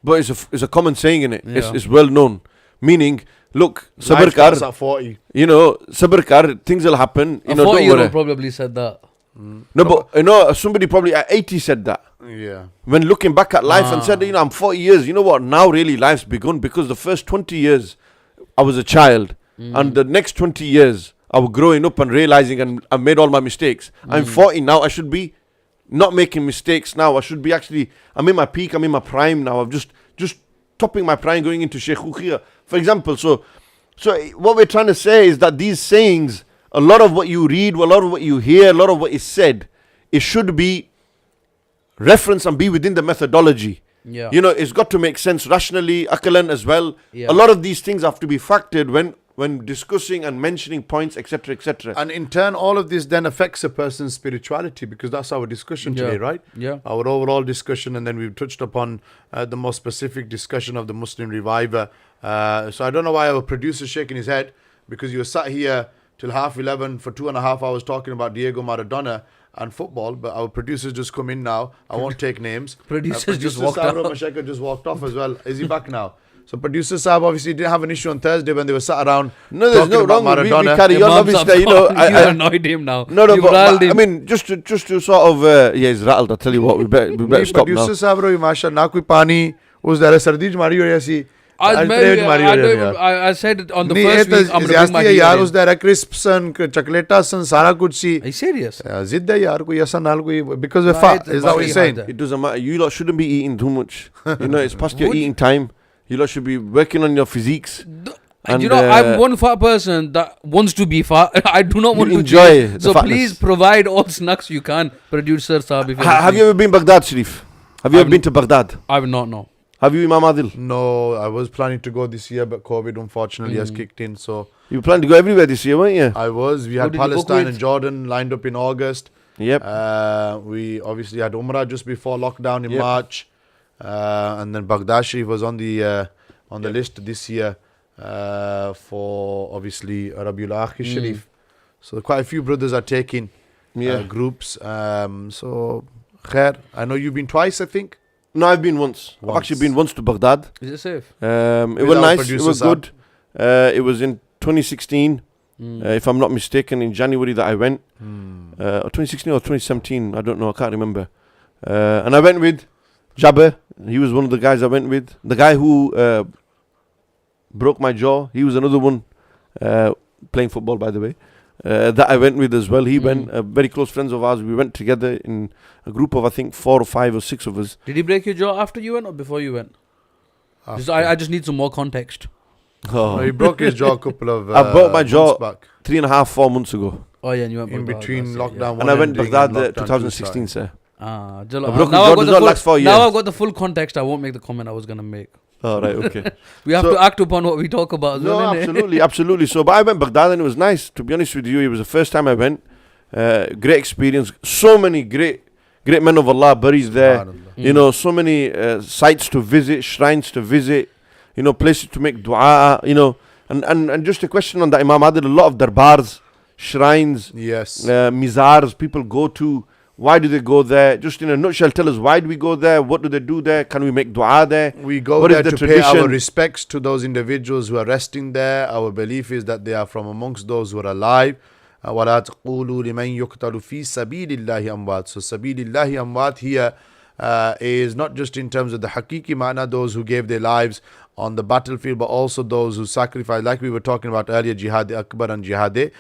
But it's a common saying in it. Yeah. It's well known. Meaning, look, sabr kar. At 40. Sabr kar. Things will happen. A 40-year-old probably said that. No, but somebody probably at 80 said that. Yeah. When looking back at life and said, I'm 40 years. You know what? Now really life's begun, because the first 20 years I was a child, and the next 20 years I was growing up and realizing, and I made all my mistakes. I'm 40 now. I should be not making mistakes now. I should be I'm in my peak. I'm in my prime now. I'm just topping my prime, going into Shaykh, for example. So what we're trying to say is that these sayings, a lot of what you read, a lot of what you hear, a lot of what is said, it should be reference and be within the methodology. Yeah. It's got to make sense rationally, akalan as well. Yeah. A lot of these things have to be factored when discussing and mentioning points, etc., etc. And in turn, all of this then affects a person's spirituality, because that's our discussion today, right? Yeah. Our overall discussion, and then we've touched upon the more specific discussion of the Muslim reviver. So I don't know why our producer's shaking his head, because you were sat here till 11:30 for 2.5 hours talking about Diego Maradona and football, but our producers just come in now. I won't take names. Producers just walked out. Mashaka just walked off as well. Is he back now? So producer Saab obviously didn't have an issue on Thursday when they were sat around. No, there's no wrong. We carry on. Obviously, you annoyed him now. No, but I mean, just to sort of he's rattled. I'll tell you what, we better stop now. Producer Saab ro masha na koi pani us dare sardi mari ho aisi. I said it on the first week. I'm going to bring my yaar us dare crisps and chocolates and sara kuch si. Are you serious? Zid hai yaar koi aisa nal koi, because we're fat. Is that what you're saying? It doesn't matter. You lot shouldn't be eating too much. It's past your eating time. You lot should be working on your physiques. And you know, I'm one fat person that wants to be fat. I do not want to enjoy change. the So fatness. please provide all snacks you can, producer Saab. Have you ever been Baghdad, Sharif? Have you ever been to Baghdad? I will not know. Have you, Imam Adil? No, I was planning to go this year, but COVID unfortunately has kicked in. So You were planning to go everywhere this year, weren't you? I was. We had did you book Palestine with? and Jordan lined up in August. Yep. We obviously had Umrah just before lockdown in Yep. March, and then Baghdad Sharif was on the list this year for obviously Rabiul Akhir Sharif. So quite a few brothers are taking groups. So khair. I know you've been twice, I think. No, I've been once. I've actually been once to Baghdad. Is it safe? It With was our nice. It producer, was Saab. good. It was in 2016, if I'm not mistaken, in January that I went. Or 2016 or 2017, I don't know, I can't remember. And I went with Jabber. He was one of the guys I went with. The guy who broke my jaw, he was another one, playing football, by the way, that I went with as well. He went, very close friends of ours. We went together in a group of, I think, 4 or 5 or 6 of us. Did he break your jaw after you went or before you went? I just need some more context. Oh. No, he broke his jaw a couple of I broke my jaw months back. 3.5, 4 months ago. Oh yeah, and you went In Baghdad, between that's it, lockdown And one I went ending Baghdad and lockdown 2016, two sir. Ah, A Jalo, broken now jaw I've got does the not full, last 4 now years. I've got the full context. I won't make the comment I was gonna make. Oh, right, okay. We have So- to act upon what we talk about. as No, well, innit? absolutely, absolutely. So, but I went Baghdad and it was nice. To be honest with you, it was the first time I went. Great experience. So many great men of Allah buried there. Subhanallah. You know, so many sites to visit, shrines to visit. You know, places to make dua. You know, and just a question on that, Imam Adil. A lot of darbars, shrines, Yes. mizars. People go to. Why do they go there? Just in a nutshell, tell us why do we go there? What do they do there? Can we make dua there? We go What is there the to pay our tradition? respects to those individuals who are resting there. Our belief is that they are from amongst those who are alive. وَلَا تَقُولُوا لِمَنْ يُقْتَلُ فِي سَبِيلِ اللَّهِ أَمْوَاتٍ. So سَبِيلِ اللَّهِ أَمْوَاتٍ here is not just in terms of the hakiki ma'na, those who gave their lives on the battlefield, but also those who sacrificed, like we were talking about earlier, Jihad Akbar and Jihad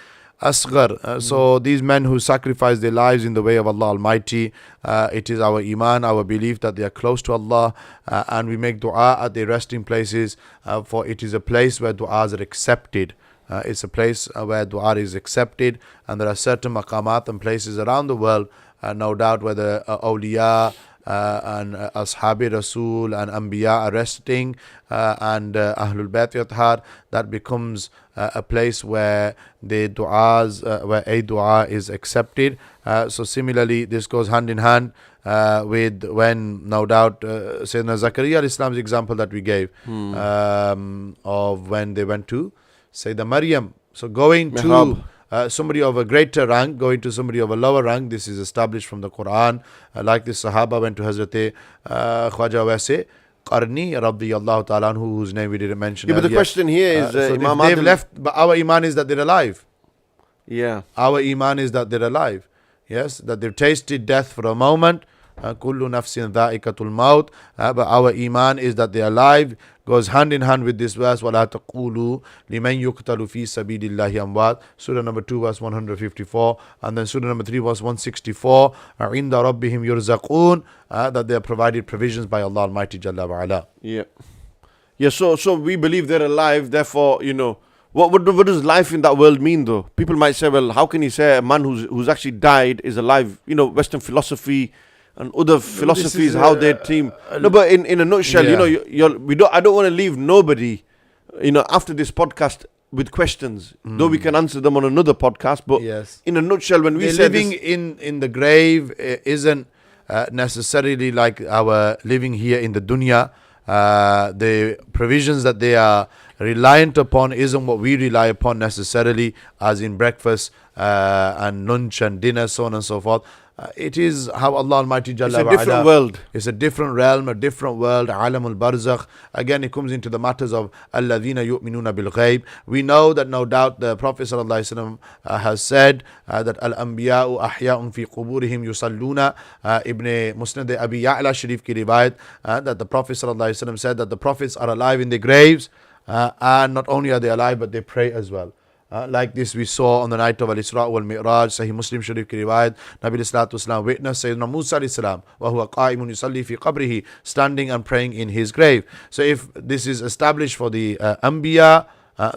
Asghar. So these men who sacrifice their lives in the way of Allah Almighty, it is our iman, our belief that they are close to Allah, and we make dua at their resting places, for it is a place where du'as are accepted. It's a place where dua is accepted, and there are certain maqamat and places around the world, no doubt, where the awliya and Ashabi Rasul and Anbiya are resting, and Ahlul Bayt Yathar, that becomes a place where the du'as, where a dua is accepted. So similarly, this goes hand in hand with when, no doubt, Sayyidina Zakaria al-Islam's example that we gave, of when they went to Sayyidah Maryam. So going Mihrab. to somebody of a greater rank, going to somebody of a lower rank, this is established from the Quran. Like this Sahaba went to Hazrat Khwaja Waisi Qarni radiyallahu ta'ala anhu, whose name we didn't mention Yeah, but the earlier. question here is, So Imam they've Adil. left, but our iman is that they're alive. Yeah. Our iman is that they're alive. Yes, that they've tasted death for a moment. Kullu nafsin dha'ikatul maut. But our iman is that they're alive. Goes hand in hand with this verse. وَلَا تَقُولُوا لِمَنْ يُقْتَلُ فِي سَبِيلِ اللَّهِ أَمْوَاتٍ. Surah number 2 verse 154. And then Surah number 3 verse 164. عِنْدَ رَبِّهِمْ يُرْزَقُونَ. That they are provided provisions by Allah Almighty Jalla wa'ala. Yeah. Yeah, so we believe they're alive, therefore, you know, what does life in that world mean though? People might say, well, how can you say a man who's actually died is alive? You know, Western philosophy and other philosophies, how they team. No, but in a nutshell, you know, I don't want to leave nobody, you know, after this podcast with questions, though we can answer them on another podcast, but Yes. in a nutshell, when we They're say living this, in the grave isn't necessarily like our living here in the dunya. The provisions that they are reliant upon isn't what we rely upon necessarily, as in breakfast and lunch and dinner, so on and so forth. It is how Allah Almighty Jalla it's a wa different ala- world. It's a different realm, a different world. Alamul barzakh. Again, it comes into the matters of alladhina yu'minuna bil ghaib. We know that no doubt the Prophet sallallahu alaihi wasallam has said that al anbiya'u ahya'un fi quburihim yusalluna. Ibn Musnad Abi Ya'la Sharif ki riwayat, that the Prophet sallallahu alaihi wasallam said that the prophets are alive in their graves, and not only are they alive, but they pray as well. Like this we saw on the night of Al-Isra wal Mi'raj, Sahih Muslim Sharif ki riwayat, Nabi Sallallahu Alaihi Wasallam witnessed Sayyidina Musa Alayhi Salam, wa huwa qa'imun yusalli fi qabrihi, standing and praying in his grave. So if this is established for the Anbiya,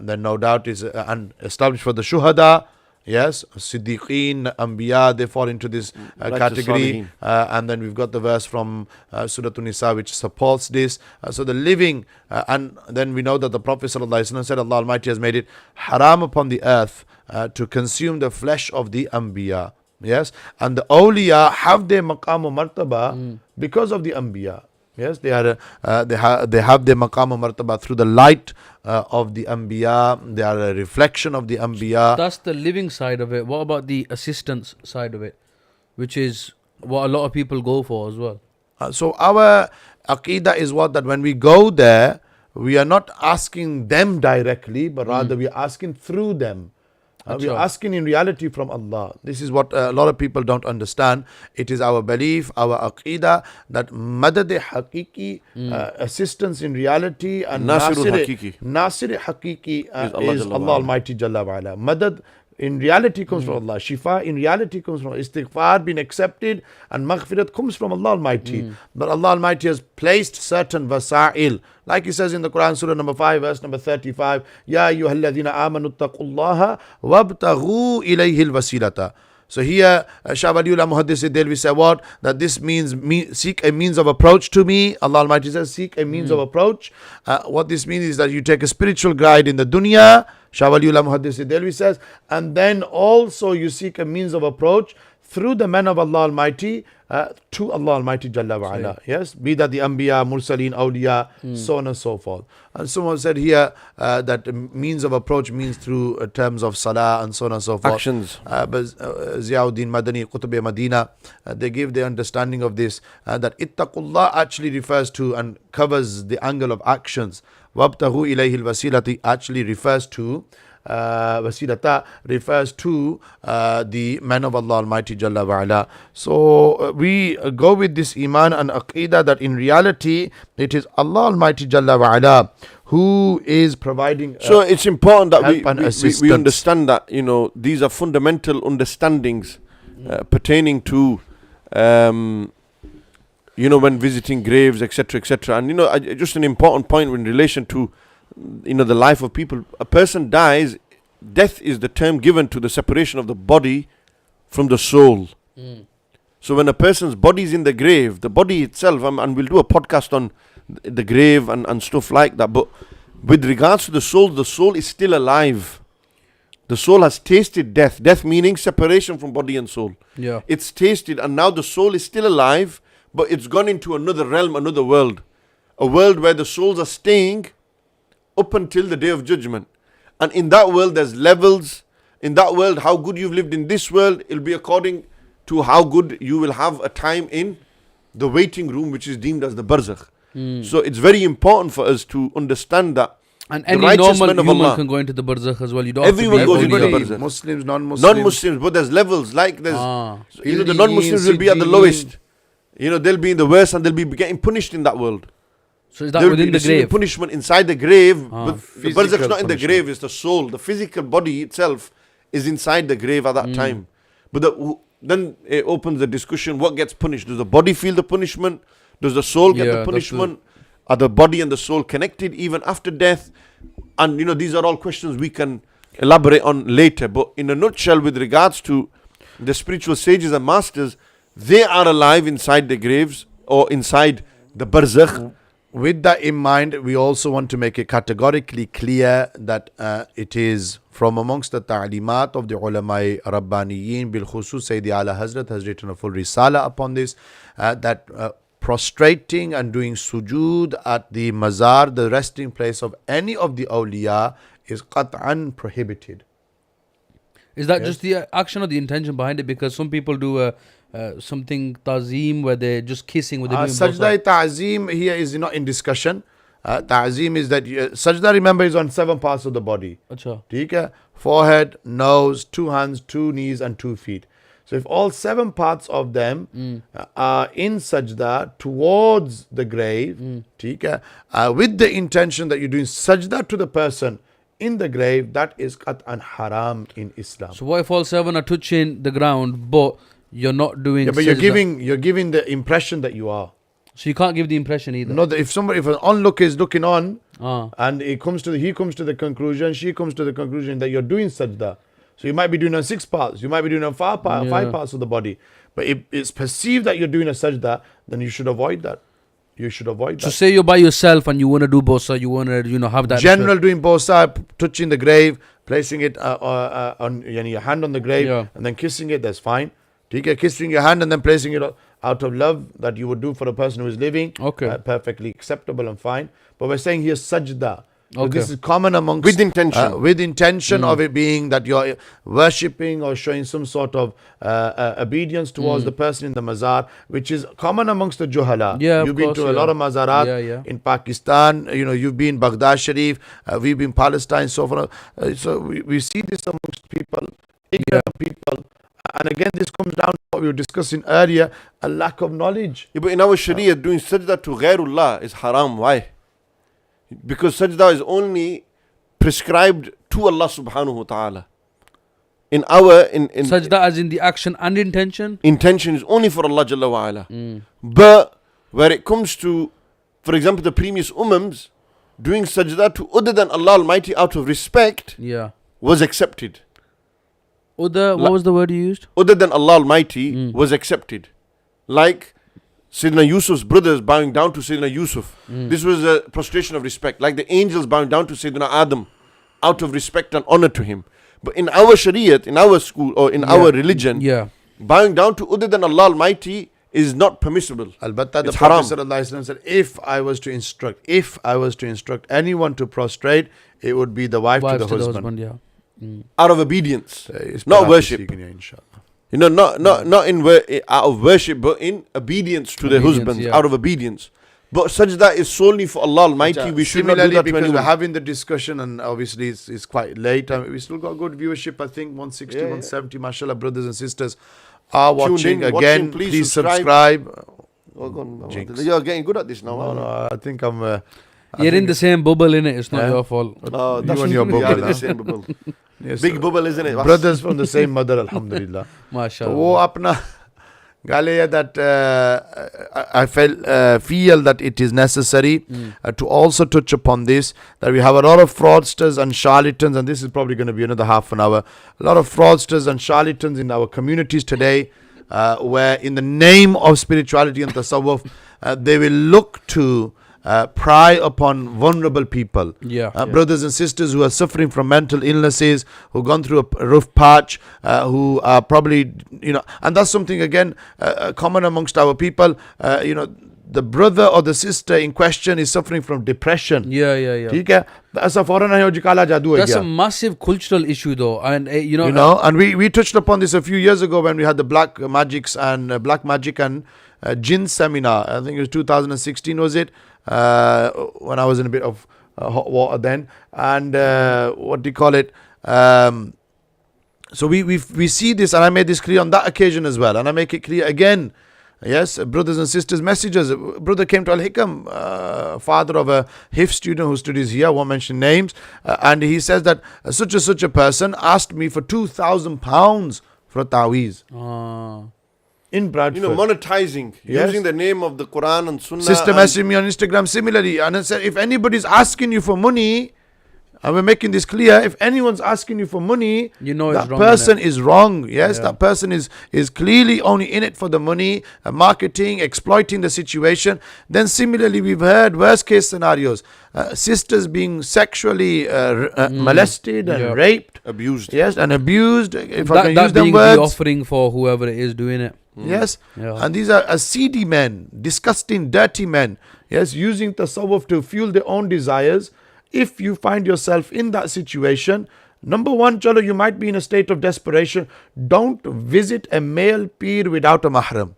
then no doubt is established for the Shuhada. Yes, Siddiqeen, Anbiya, they fall into this category. And then we've got the verse from Surah An-Nisa which supports this. So the living, and then we know that the Prophet ﷺ said Allah Almighty has made it haram upon the earth to consume the flesh of the Anbiya. Yes, and the awliya have their maqam wa martaba because of the Anbiya. Yes, they have their maqam wa martaba through the light of the Anbiya. They are a reflection of the Anbiya. That's the living side of it. What about the assistance side of it, which is what a lot of people go for as well? So our aqidah is what, that when we go there, we are not asking them directly, but rather we are asking through them. We are asking in reality from Allah. This is what a lot of people don't understand. It is our belief, our aqidah, that madad haqiqi, assistance in reality, and nasir haqiqi is Allah Almighty Jalla wa Ala. Madad in reality comes from Allah. Shifa in reality comes from Allah. Istighfar being accepted and maghfirat comes from Allah Almighty. But Allah Almighty has placed certain wasa'il. Like He says in the Quran, Surah number 5, verse number 35, Ya ayyuhalladhina amanu taqullaha wabtaghu ilayhi al-wasilata. So here, Shah Waliullah Muhaddis Delvi said what? That this means seek a means of approach to me. Allah Almighty says seek a means of approach. What this means is that you take a spiritual guide in the dunya. Shah Waliullah Muhaddis Delvi says, and then also you seek a means of approach through the men of Allah Almighty to Allah Almighty Jalla wa Ala. Yes, be that the Anbiya, Mursaleen, Awliya, so on and so forth. And someone said here that means of approach means through terms of salah and so on and so forth. Actions. But Ziauddin Madani, Qutb Madina, they give the understanding of this that ittaqullah actually refers to and covers the angle of actions. Wabtaghu ilayhi al-wasilati actually refers to wasilata refers to the man of Allah Almighty Jalla wa Ala. So we go with this iman and aqidah that in reality it is Allah Almighty Jalla wa Ala who is providing so it's important that we understand that, you know, these are fundamental understandings pertaining to you know, when visiting graves, etc., etc. And, you know, just an important point in relation to, you know, the life of people. A person dies, death is the term given to the separation of the body from the soul. So when a person's body is in the grave, the body itself, and we'll do a podcast on the grave and stuff like that, but with regards to the soul is still alive. The soul has tasted death. Death meaning separation from body and soul. Yeah. It's tasted, and now the soul is still alive, but it's gone into another realm, another world. A world where the souls are staying up until the day of judgment. And in that world, there's levels. In that world, how good you've lived in this world, it'll be according to how good you will have a time in the waiting room, which is deemed as the barzakh. So it's very important for us to understand that. And any normal human can go into the barzakh as well. You don't Everyone have to goes be into the awliya. barzakh. Muslims, non-Muslims. Non-Muslims, but there's levels. Like there's, you know, the non-Muslims will be at the lowest. You know, they'll be in the worst and they'll be getting punished in that world. So is that They'll within be the grave? punishment inside the grave. But the Physical barzakh is not in the punishment. grave, it's the soul. The physical body itself is inside the grave at that time. But then it opens the discussion, what gets punished? Does the body feel the punishment? Does the soul get the punishment? Are the body and the soul connected even after death? And, you know, these are all questions we can elaborate on later. But in a nutshell, with regards to the spiritual sages and masters, they are alive inside the graves or inside the barzakh. With that in mind, we also want to make it categorically clear that it is from amongst the ta'limat of the ulama Rabbaniyin, bil khusus Sayyidi Ala Hazrat has written a full risala upon this, that prostrating and doing sujood at the mazar, the resting place of any of the awliya, is qat'an prohibited. Is that just the action or the intention behind it? Because some people do something ta'zeem where they're just kissing with the Sajda ta'zeem here is not in discussion. Ta'zeem is that sajda, remember, is on 7 parts of the body. Achha. ठीक है? Forehead, nose, 2 hands, 2 knees and 2 feet. So if all 7 parts of them are in sajda towards the grave, ठीक है? With the intention that you're doing sajda to the person in the grave, that is qat'an haram in Islam. So what if all 7 are touching the ground, but you're not doing? Yeah, but you're giving the impression that you are. So you can't give the impression either. No, if an onlooker is looking on, Ah. and he comes to the conclusion, she comes to the conclusion that you're doing sajda. So you might be doing on 6 parts, you might be doing on 5 parts of the body. But if it's perceived that you're doing a sajda, then you should avoid that. You should avoid So that. say you're by yourself and you want to do bosa, you want to have that. General doing bosa, touching the grave, placing it on your hand on the grave, and then kissing it, that's fine. Kissing your hand and then placing it out of love that you would do for a person who is living. Okay. Perfectly acceptable and fine. But we're saying here sajda. So Okay. this is common amongst... With intention. With intention of it being that you're worshipping or showing some sort of obedience towards the person in the mazar, which is common amongst the juhala. Yeah, of You've been course, to a lot of mazarat in Pakistan. You've been Baghdad Sharif. We've been Palestine, so forth. So we see this amongst people, ignorant people. And again, this comes down to what we were discussing earlier, a lack of knowledge. Yeah, but in our Sharia, doing sajda to ghairullah is haram. Why? Because sajda is only prescribed to Allah subhanahu wa ta'ala. In Sajda as in the action and intention? Intention is only for Allah Jalla wa ala. But where it comes to, for example, the previous ummams, doing sajda to other than Allah Almighty out of respect was accepted. What was the word you used? Other than Allah Almighty was accepted. Like Sayyidina Yusuf's brothers bowing down to Sayyidina Yusuf. This was a prostration of respect. Like the angels bowing down to Sayyidina Adam out of respect and honor to him. But in our Shariat, in our school or in our religion, bowing down to other than Allah Almighty is not permissible. Albatta, the It's Prophet haram. ﷺ said, if I was to instruct anyone to prostrate, it would be the wife to the husband. Out of obedience, It's not perhaps worship. seeking, inshallah. Not out of worship, but in obedience to their husbands, out of obedience. But sajda is solely for Allah Almighty. We should not do Similarly, that to because we're anyone. having the discussion, and obviously it's quite late. We still got good viewership, I think 160, 170, mashallah, brothers and sisters are watching. in, Again, please subscribe. You're getting good at this now. No, I think I'm... You're in the same bubble, innit? It's not your fault. Oh, You and your we are bubble, in the huh? same bubble. Yes, Big bubble, isn't it? brothers from the same mother, alhamdulillah. MashaAllah. वो अपना गाले है that I feel that it is necessary to also touch upon this, that we have a lot of fraudsters and charlatans, and this is probably going to be another half an hour, a lot of fraudsters and charlatans in our communities today, where in the name of spirituality and tasawwuf, they will look to pry upon vulnerable people, brothers and sisters who are suffering from mental illnesses, who gone through a rough patch, who are probably, and that's something again common amongst our people. The brother or the sister in question is suffering from depression. ठीक है, ऐसा फौरन है जो काला जादू है That's क्या? a massive cultural issue, though, and and we touched upon this a few years ago when we had the black magic and jinn seminar. I think it was 2016, was it? When I was in a bit of hot water then, and what do you call it? So we see this, and I made this clear on that occasion as well, and I make it clear again. Yes, brothers and sisters, messages. A brother came to Al-Hikam, father of a HIF student who studies here, I won't mention names, and he says that such a person asked me for £2,000 for a ta'weez. In Bradford. Monetizing, using the name of the Quran and Sunnah. Sister messaged me on Instagram similarly, and I said, if anybody's asking you for money, and we're making this clear, if anyone's asking you for money, that person is wrong. Yes, that person is clearly only in it for the money, marketing, exploiting the situation. Then similarly, we've heard worst case scenarios, sisters being sexually molested and raped, abused. Yes, and abused. If I can that use them being words. the offering for whoever it is doing it. Yes, and these are seedy men, disgusting, dirty men. Yes, using tasawwuf to fuel their own desires. If you find yourself in that situation, number one, chalo, you might be in a state of desperation. Don't visit a male peer without a mahram.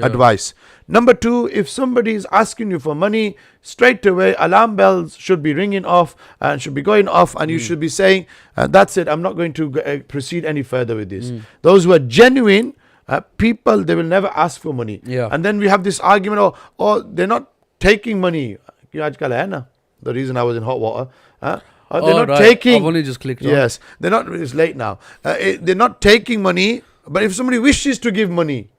Advice. Number two, if somebody is asking you for money, straight away alarm bells should be ringing off and should be going off, and you should be saying, that's it, I'm not going to proceed any further with this. Those who are genuine people, they will never ask for money. And then we have this argument, oh, they're not taking money. The reason I was in hot water, They're not right. taking. I've only just clicked on. Yes, they're not. It's late now. They're not taking money. But if somebody wishes to give money,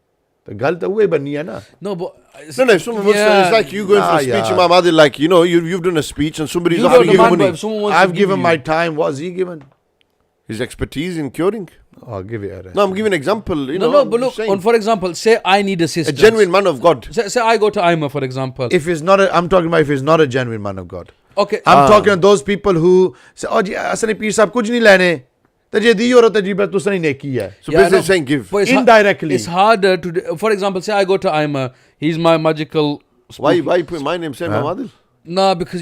the galta way bani hai na. No, but No, if someone wants to, it's like you going for a speech, Imam Adil, like, you know, you've done a speech and somebody's you offering don't you demand, but money. if someone wants to I've give given you- my time. What's he given? His expertise in curing. I'll give it a rest. No, I'm giving an example. You No, know, no, I'm but just look, saying. for example, say I need A assistance. genuine man of God. Say I go to IMAH, for example. If it's not, I'm talking about if it's not a genuine man of God. Okay. I'm talking to those people who say, "Oh, ji, asane peer sahab kuch nahi lene." Tajhe di aur tajhe bas tusne neki hai. So Yeah, basically no, saying give. but it's Indirectly. It's harder to do. For example, say I go to IMAH. He's my magical. Why spooky- you put my name, say Imam Adil? Nah, because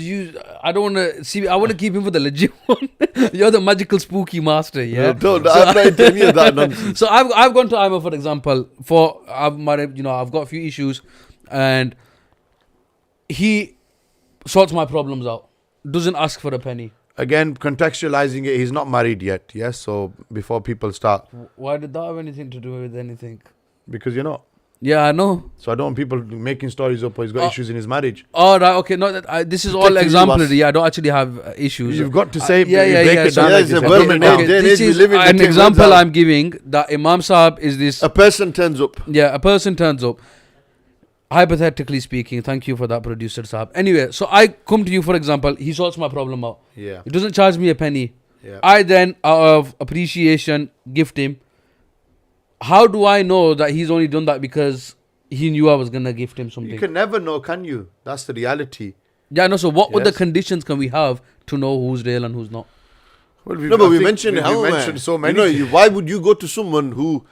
I don't want to see. I want to keep him for the legit one. You're the magical spooky master, yeah. Don't, I'm not into any of that nonsense. So I've gone to IMAH, for example, for I've got a few issues, and he sorts my problems out. Doesn't ask for a penny. Again, contextualizing it, he's not married yet. Yes, so before people start, Why did that have anything to do with anything? because you're not. Yeah, I know. So I don't want people making stories up or he's got issues in his marriage. All right, okay. No, this is all Protecting you, exemplary. I don't actually have issues. You've got to say, yeah, you yeah, break yeah, it down. so- Yeah, like it's you a said. well- Okay, now, okay, day and this age we is live in, they an take example words out. I'm giving that Imam Saab is this. A person turns up. Yeah, a person turns up. Hypothetically speaking, thank you for that, producer Saab. Anyway, so I come to you, for example, he sorts my problem out. Yeah. He doesn't charge me a penny. Yeah. I then, out of appreciation, gift him. How do I know that he's only done that because he knew I was going to gift him something? You can never know, can you? That's the reality. Yeah, no, so what other Yes. conditions can we have to know who's real and who's not? Well, No, but I we think mentioned it. we How mentioned so many. You know, why would you go to someone who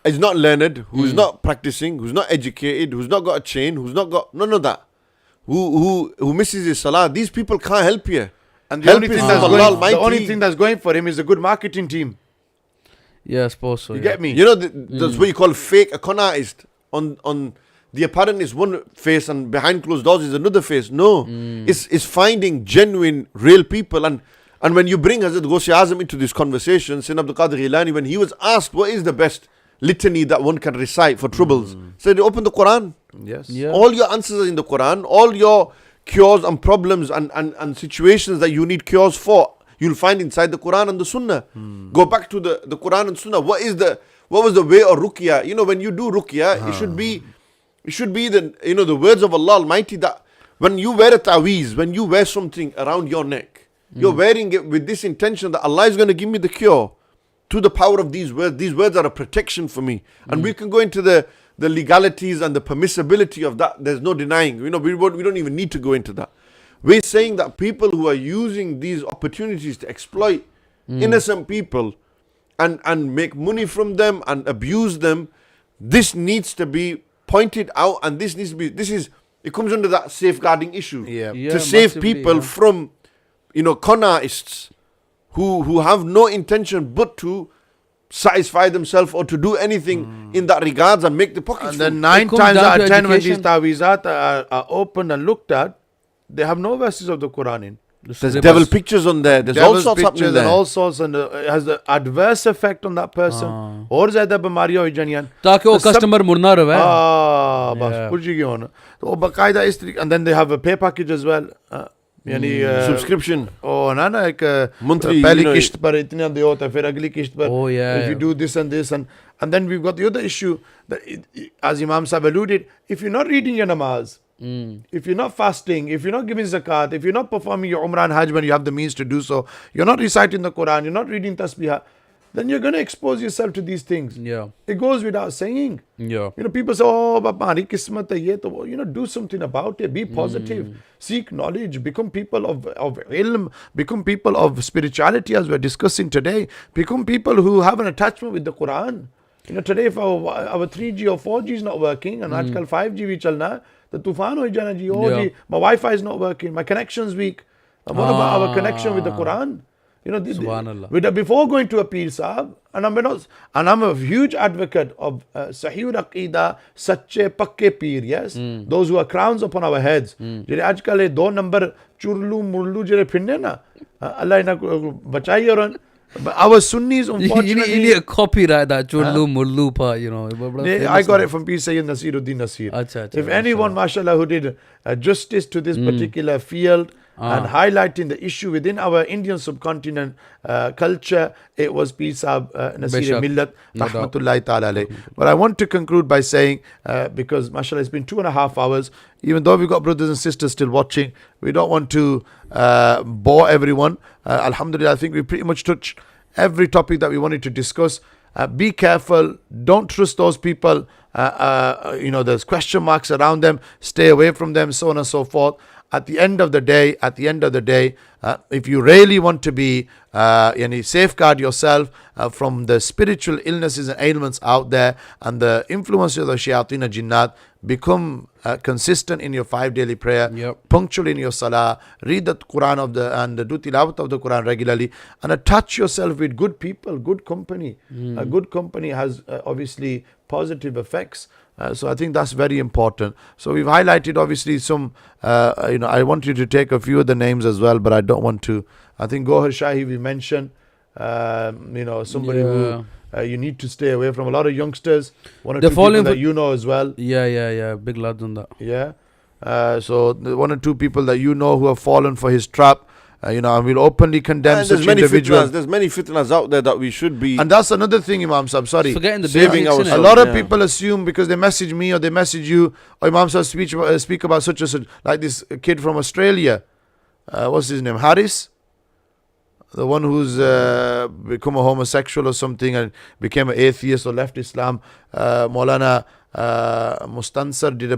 is not learned, who's not practicing, who's not educated, who's not got a chain, who's not got none of that, who misses his salah? These people can't help you. And Help is from Allah the Almighty. only thing that's going for him is a good marketing team. Yeah, I suppose so. You yeah. get me? You know, that's what you call fake a con artist. On the apparent is one face and behind closed doors is another face. No, it's finding genuine, real people. And when you bring Hazrat Ghosi Azam into this conversation, Sayyidina Abdul Qadir Jillani, when he was asked what is the best litany that one can recite for troubles, said open the Quran. Yes. Yeah. All your answers are in the Quran. All your cures and problems and situations that you need cures for, you'll find inside the Quran and the Sunnah. Go back to the Quran and Sunnah. What was the way of ruqya? You know, when you do ruqya, it should be the words of Allah Almighty, that when you wear a ta'weez, when you wear something around your neck, you're wearing it with this intention that Allah is going to give me the cure to the power of these words. These words are a protection for me. And we can go into the legalities and the permissibility of that. There's no denying. You know, we don't even need to go into that. We're saying that people who are using these opportunities to exploit innocent people and make money from them and abuse them, this needs to be pointed out, and it comes under that safeguarding issue. Yeah. Yeah, To save massively, people yeah. from, con artists who have no intention but to satisfy themselves or to do anything in that regards and make the pockets And full. then 9 comes times down out to of 10 when these education. ta'wizat are opened and looked at, they have no verses of the Quran in. There's devil pictures on there. There's all Devil's sorts happening pictures there. and all sorts, and it has the adverse effect on that person. और ज़्यादा बीमारियां हो जानियां. ताकि वो तो सब- customer मुड़ना रहे. बस Yeah. पूछ गया होना. तो वो बकायदा इस तरीके, and then they have a pay package as well. यानी Subscription. ना एक Monthly, पहली you know, किश्त पर इतना दे होता है, फिर अगली किश्त पर Oh, yeah. if you do this and this, and then we've got the other issue that as Imam Sahib alluded, if you're not reading your namaz, if you're not fasting, if you're not giving zakat, if you're not performing your umrah and hajj when you have the means to do so, you're not reciting the Quran, you're not reading tasbih, then you're going to expose yourself to these things. Yeah. It goes without saying. Yeah. People say, oh, hamaari kismat hai ye, to, do something about it. Be positive. Seek knowledge. Become people of ilm. Become people of spirituality, as we're discussing today. Become people who have an attachment with the Quran. Today if our 3G or 4G is not working, and aajkal 5G bhi chalna, the tufan ho jana ji, oh Yeah. ji, my Wi-Fi is not working, my connection's weak. And what about our connection with the Quran? Subhanallah. Before going to a Peer Sahib, and I'm a huge advocate of Sahih Aqidah, Sache Pakke Peer, yes? Those who are crowns upon our heads. Jere aajkal ye 2 number churlu murlu jere finne na, Allah ina bachai aur our Sunnis, You unfortunately, need a copyright that chullu mullu part, I got it from Peer Sayyid Nasiruddin Nasir. Acha, If anyone, mashallah, who did justice to this particular field and highlighting the issue within our Indian subcontinent culture. It was Peer Sahab Nasir Millat, rahmatullahi ta'ala alayh. But I want to conclude by saying, because mashallah it's been 2.5 hours, even though we've got brothers and sisters still watching, we don't want to bore everyone. Alhamdulillah, I think we pretty much touched every topic that we wanted to discuss. Be careful, don't trust those people, there's question marks around them, stay away from them, so on and so forth. At the end of the day, if you really want to be, safeguard yourself from the spiritual illnesses and ailments out there and the influence of the shayateen and jinnat, become consistent in your 5 daily prayer, punctual in your salah, read the Quran and do tilawat of the Quran regularly, and attach yourself with good people, good company. A good company has obviously positive effects. So I think that's very important. So we've highlighted obviously some, I want you to take a few of the names as well, but I don't want to. I think Gohar Shahi we mentioned, somebody who you need to stay away from. A lot of youngsters, one or two people that you know as well. Yeah. Big lads on that. Yeah. So one or two people that you know who have fallen for his trap. And we'll openly condemn such individuals. There's many fitnas out there that we should be. And that's another thing, Imam Sahib. Sorry. Forgetting the saving basics, ourselves. A lot of people assume because they message me or they message you, or Imam Sahib speak about such and such, like this kid from Australia. What's his name? Haris? The one who's become a homosexual or something and became an atheist or left Islam. Maulana Mustansar did a...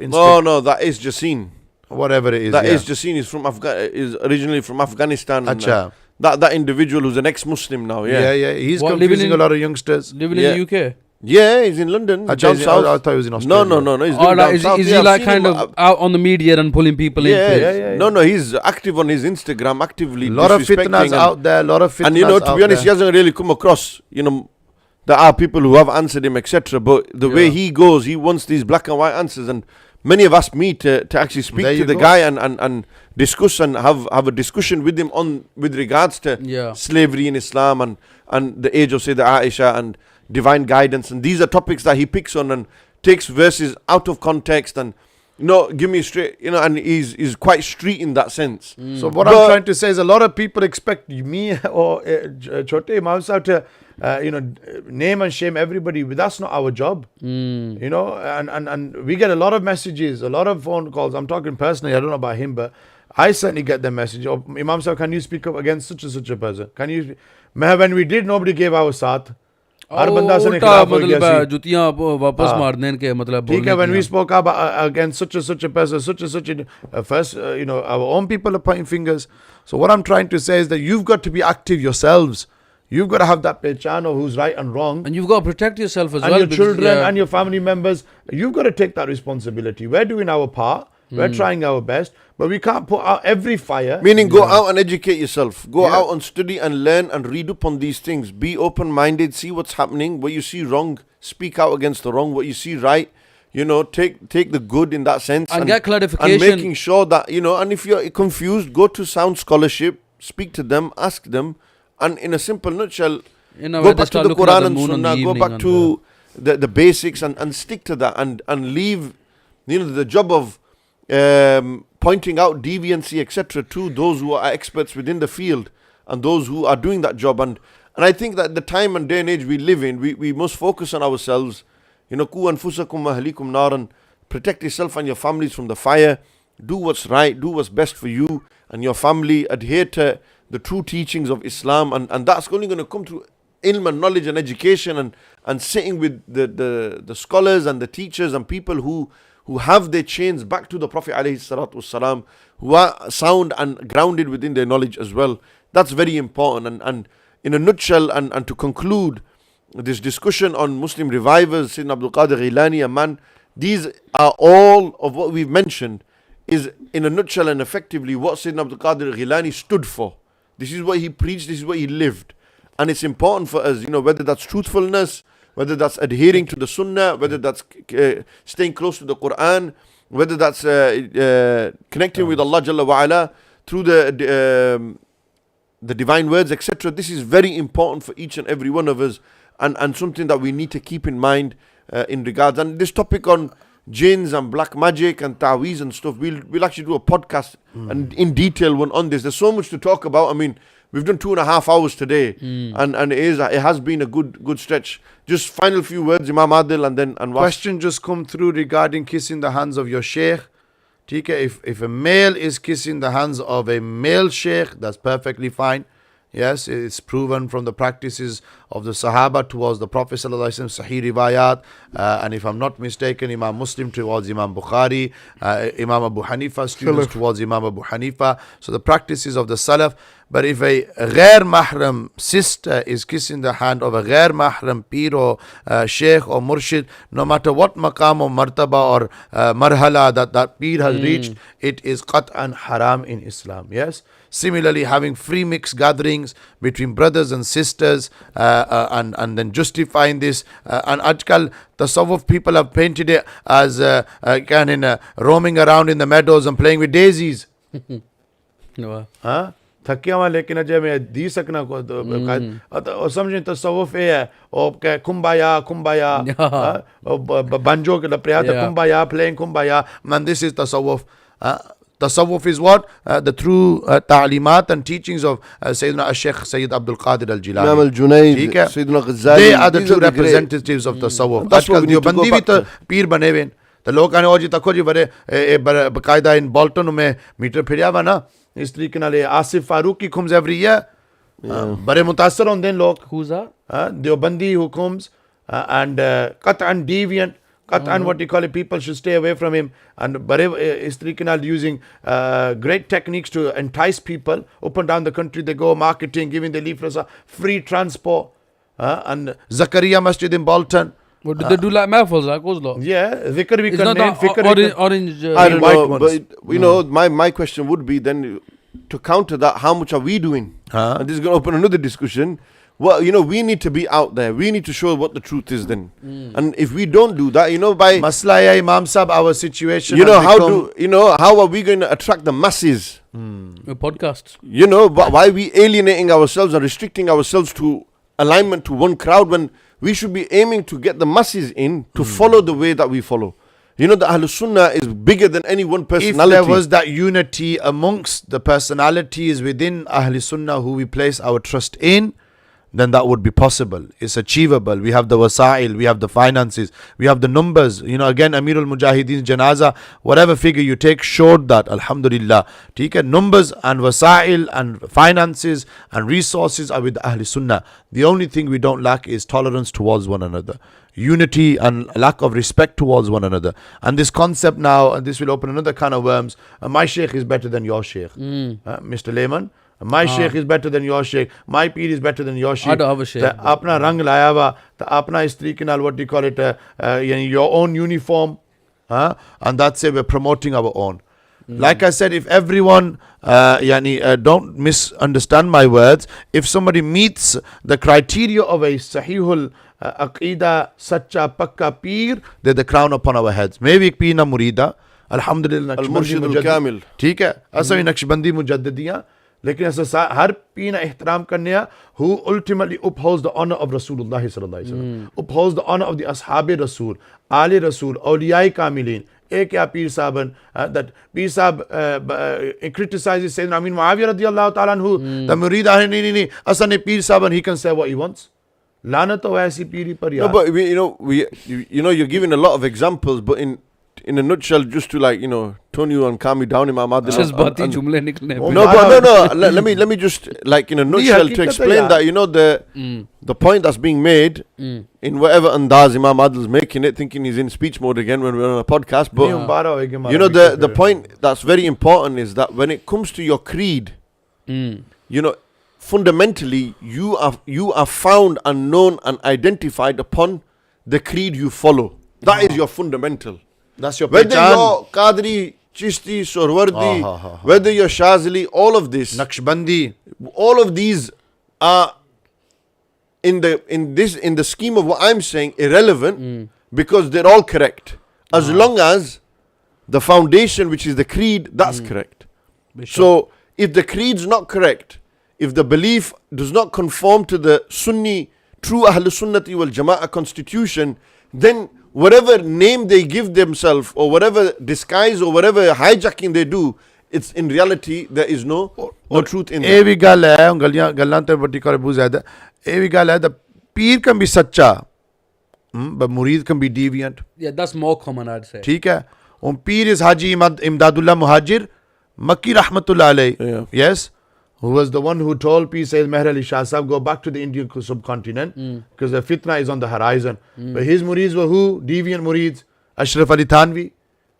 No, that is Jaseen. Whatever it is. That is Jaseen is originally from Afghanistan. Acha. That individual who's an ex-Muslim now, Yeah. He's confusing a lot of youngsters. Living in the UK? Yeah, he's in London. Down south. I thought he was in Australia. No. He's down south. Is he like kind of out on the media and pulling people in? Yeah. No, he's active on his Instagram, actively. A lot of fitnas out there, And to be honest, he hasn't really come across, there are people who have answered him, etc. But the way he goes, he wants these black and white answers. And many have asked me to actually speak to the guy and discuss and have a discussion with him with regards to slavery in Islam and the age of Sayyidah Aisha and divine guidance. And these are topics that he picks on and takes verses out of context and give me straight, and he's quite street in that sense. So what I'm trying to say is a lot of people expect me or Chote Imam Sahib to name and shame everybody, but that's not our job. And we get a lot of messages, a lot of phone calls. I'm talking personally, I don't know about him, but I certainly get the message. Oh, Imam Sahib, can you speak up against such and such a person? Can you? When we did, nobody gave our saath. When we spoke about against such and such a person, first, our own people are pointing fingers. So what I'm trying to say is that you've got to be active yourselves. You've got to have that pehchan of who's right and wrong. And you've got to protect yourself as and well. And your children and your family members. You've got to take that responsibility. We're doing our part. We're trying our best. But we can't put out every fire. Meaning go out and educate yourself. Go out and study and learn and read up on these things. Be open-minded. See what's happening. What you see wrong, speak out against the wrong. What you see right, take the good in that sense. And get clarification. And making sure that, and if you're confused, go to sound scholarship. Speak to them. Ask them. And in a simple nutshell, go back to the Quran and Sunnah. Go back to the basics and stick to that. And leave, the job of pointing out deviancy, etc., to those who are experts within the field and those who are doing that job. And I think that the time and day and age we live in, we must focus on ourselves. Ku anfusakum wa ahlikum naran. Protect yourself and your families from the fire. Do what's right. Do what's best for you and your family. Adhere to the true teachings of Islam. And that's only going to come through ilm and knowledge and education and sitting with the scholars and the teachers and people who have their chains back to the Prophet ﷺ, who are sound and grounded within their knowledge as well. That's very important. And in a nutshell, and to conclude this discussion on Muslim revivers, Sayyidina Abdul Qadir Jillani, a man, these are all of what we've mentioned is in a nutshell and effectively what Sayyidina Abdul Qadir Jillani stood for. This is what he preached, this is what he lived. And it's important for us, whether that's truthfulness, whether that's adhering to the Sunnah, whether that's staying close to the Quran, whether that's connecting with Allah Jalla wa'ala through the divine words, etc. This is very important for each and every one of us and something that we need to keep in mind in regards. And this topic on jinns and black magic and ta'weez and stuff. We'll actually do a podcast and in detail one on this. There's so much to talk about. I mean, we've done 2.5 hours today, and it has been a good stretch. Just final few words, Imam Adil, and then Question just come through regarding kissing the hands of your Shaykh. If a male is kissing the hands of a male Shaykh, that's perfectly fine. Yes, it's proven from the practices of the Sahaba towards the Prophet ﷺ, Sahih Riwayat, and if I'm not mistaken, Imam Muslim towards Imam Bukhari, Imam Abu Hanifa, students towards Imam Abu Hanifa. So the practices of the Salaf. But if a ghair mahram sister is kissing the hand of a ghair mahram peer or sheikh or murshid, no matter what maqam or martaba or marhala that peer has reached, it is qat'an haram in Islam. Yes. Similarly, having free mix gatherings between brothers and sisters, and then justifying this. And ajkal, the Tasawwuf people have painted it as roaming around in the meadows and playing with daisies. No. थकिया हुआ लेकिन अजय मैं दी सकना को तो समझें तसव्वुफ है और कुंबाया banjo के लपरिया कुंबाया playing kumbaya, and this is tasawwuf. Tasawwuf is what? The true ta'limat and teachings of Sayyidina Shaykh Sayyid Abdul Qadir al-Jillani. Imam al-Junayd, Sayyidina Ghazali. They are the true representatives of tasawwuf. Ajkal Deobandi bhi to peer bane हुए. तो लोग कहने ओ जी तको जी बड़े बकायदा इन Bolton में metre फिरिया हुआ ना इस तरीके नाले Asif Farooqui comes every year. बड़े मुतासर होंदे हैं लोग. Who's that? Deobandi who comes and qat'an deviant, qat'an what you call it, people should stay away from him. And bade is tariqe naal using great techniques to entice people up and down the country. They go marketing, giving the leaflets, free transport. And Zakaria Masjid in Bolton. What do they do like mouthfuls like Oslo? Yeah, dhikr we It's not can orange. I don't white know, ones. but you know, my question would be then to counter that, how much are we doing? And this is going to open another discussion. Well, you know, we need to be out there. We need to show what the truth is then. And if we don't do that, you know, by Maslaya Imam Sab, our situation. you know, how are we going to attract the masses? Podcasts. You know, why are we alienating ourselves and restricting ourselves to alignment to one crowd when we should be aiming to get the masses in to follow the way that we follow? You know, the Ahlul Sunnah is bigger than any one personality. If there was that unity amongst the personalities within Ahlul Sunnah who we place our trust in, then that would be possible. It's achievable. We have the wasail, we have the finances, we have the numbers. You know, again, Amirul Mujahideen's janaza, whatever figure you take, showed that. Alhamdulillah. Numbers and wasail and finances and resources are with Ahlul Sunnah. The only thing we don't lack is tolerance towards one another. Unity and lack of respect towards one another. And this concept now, and this will open another can of worms. My sheikh is better than your sheikh. Mr. Lehman. My sheikh is better than your sheikh. My peer is better than your sheikh. I don't have a sheikh. Apna rang laya hua, apna is tariqe naal, what do you call it, your own uniform. And that's it, we're promoting our own. Like I said, if everyone, don't misunderstand my words, if somebody meets the criteria of a sahihul aqeeda, sacha, pakka peer, they're the crown upon our heads. Maybe ek peer na murida, alhamdulillah, Al-Murshid al-Kamil. ठीक है, ऐसा भी नक्शबंदी मुजद्दिदियाँ, लेकिन ऐसा हर पीना एहतराम करने who ultimately upholds the honor of Rasulullah sallallahu alaihi wasallam, upholds the honor of the Ashab Rasul, Ali Rasul, Awliyai Kamilin. एक या पीर साहब that पीर साहब criticizes Sayyidina Amin Muawiyah radiyallahu ta'ala anhu, the murid are नहीं असा ने पीर साहब, and he can say what he wants. लानत हो ऐसी पीरी पर यार. No, but you know, you're giving a lot of examples, but in a nutshell, just to tone you and calm you down, Imam Adil. Let me just in a nutshell to explain that, you know, the point that's being made in whatever andaz Imam Adil's making it, thinking he's in speech mode again when we're on a podcast, but you know, the point that's very important is that when it comes to your creed, you know, fundamentally you are found and known and identified upon the creed you follow. That is your fundamental. That's your whether you're Qadri, Chishti, Sorwardi, whether you're Shazili, all of this, Naqshbandi, all of these are in the scheme of what I'm saying irrelevant because they're all correct as long as the foundation, which is the creed, that's correct. So if the creed's not correct, if the belief does not conform to the Sunni, true Ahlul Sunnati wal Jama'ah constitution, then whatever name they give themselves, or whatever disguise or whatever hijacking they do, it's in reality there is no truth in ਇਹ that. ਵੀ ਗੱਲ ਹੈ ਗੱਲਾਂ ਤੇ ਵੱਡੀ ਕਰ ਬਹੁਤ ਜ਼ਿਆਦਾ ਇਹ ਵੀ ਗੱਲ ਹੈ the ਪੀਰ can be ਸੱਚਾ but murid can be deviant. Yeah, that's more common, I'd say. ठीक है ਹੁਣ ਪੀਰ is Haji Imdadullah Muhajir Makki Rahmatullah alayh. Yeah. Yes, who was the one who told Peace Sayyid Meher Ali Shah Sahab, go back to the Indian subcontinent because the fitna is on the horizon. But his murids were who? Deviant murids. Ashraf Ali Thanvi,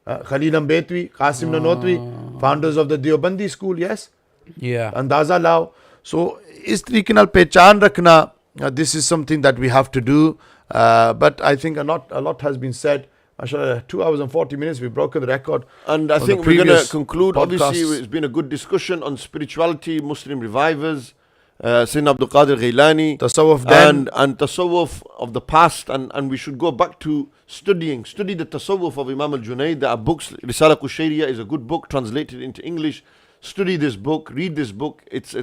Khalil Ambetwi, Qasim Nanotwi, founders of the Deobandi school. Yes, Yeah. Andaza lao. So is तरीके नाल पहचान रखना, this is something that we have to do. But I think a lot has been said. 2 hours and 40 minutes, we've broken the record. And I on think the we're going to previous conclude. Obviously, podcasts. it's been a good discussion on spirituality, Muslim revivers, Sayyidina Abdul Qadir Ghailani, Tasawwuf then. and tasawwuf of the past. And we should go back to study the tasawwuf of Imam al-Junaid. There are books. Risala Qushayriya is a good book translated into English. Study this book, read this book. It's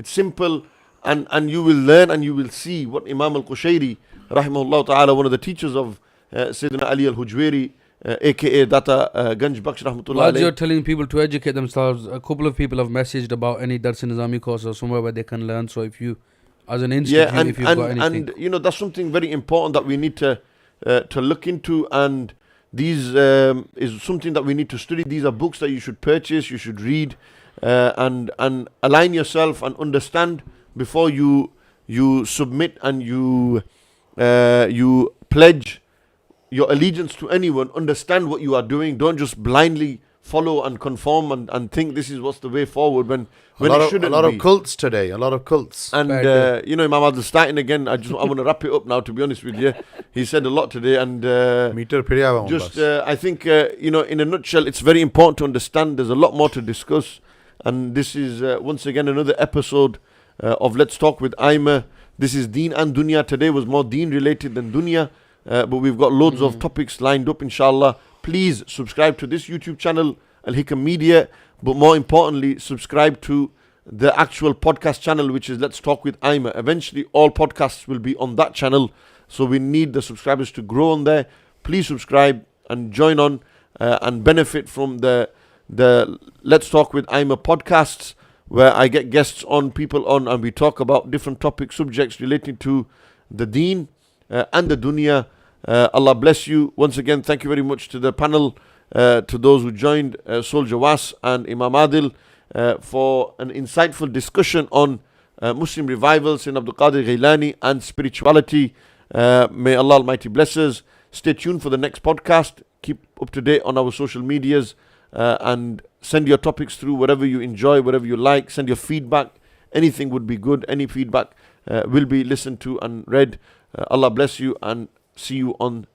simple, and you will learn and you will see what Imam al-Qushayri, rahimahullah ta'ala, one of the teachers of Sayyidina Ali al-Hujwari, aka Data Ganj Baksh rahmatullah While alayhi. you're telling people to educate themselves, a couple of people have messaged about any Dars in Nizami course or somewhere where they can learn. So if you, as an institute, Yeah, if you've got anything. and you know, that's something very important that we need to look into, and these is something that we need to study. These are books that you should purchase, you should read, and align yourself and understand before you submit and you pledge your allegiance to anyone. Understand what you are doing. Don't just blindly follow and conform and think this is what's the way forward when it shouldn't a lot be. of cults today, a lot of cults. And you know, Imam Adil starting again. I want to wrap it up now. To be honest with you, he said a lot today, and Meter phirya hua just bas. I think you know, in a nutshell, it's very important to understand. There's a lot more to discuss, and this is once again another episode of Let's Talk with IMAH. This is Deen and Dunya. Today was more Deen related than Dunya. But we've got loads of topics lined up, inshallah. Please subscribe to this YouTube channel, Al Hikam Media. But more importantly, subscribe to the actual podcast channel, which is Let's Talk with IMAH. Eventually, all podcasts will be on that channel. So we need the subscribers to grow on there. Please subscribe and join on and benefit from the Let's Talk with IMAH podcasts, where I get guests on, people on, and we talk about different topics, subjects relating to the Deen and the dunya. Allah bless you. Once again, thank you very much to the panel, to those who joined, Sol Jawas and Imam Adil, for an insightful discussion on Muslim revivals in Abdul Qadir Ghailani and spirituality. May Allah Almighty bless us. Stay tuned for the next podcast. Keep up to date on our social medias, and send your topics through, whatever you enjoy, whatever you like. Send your feedback. Anything would be good. Any feedback will be listened to and read. Allah bless you, and see you on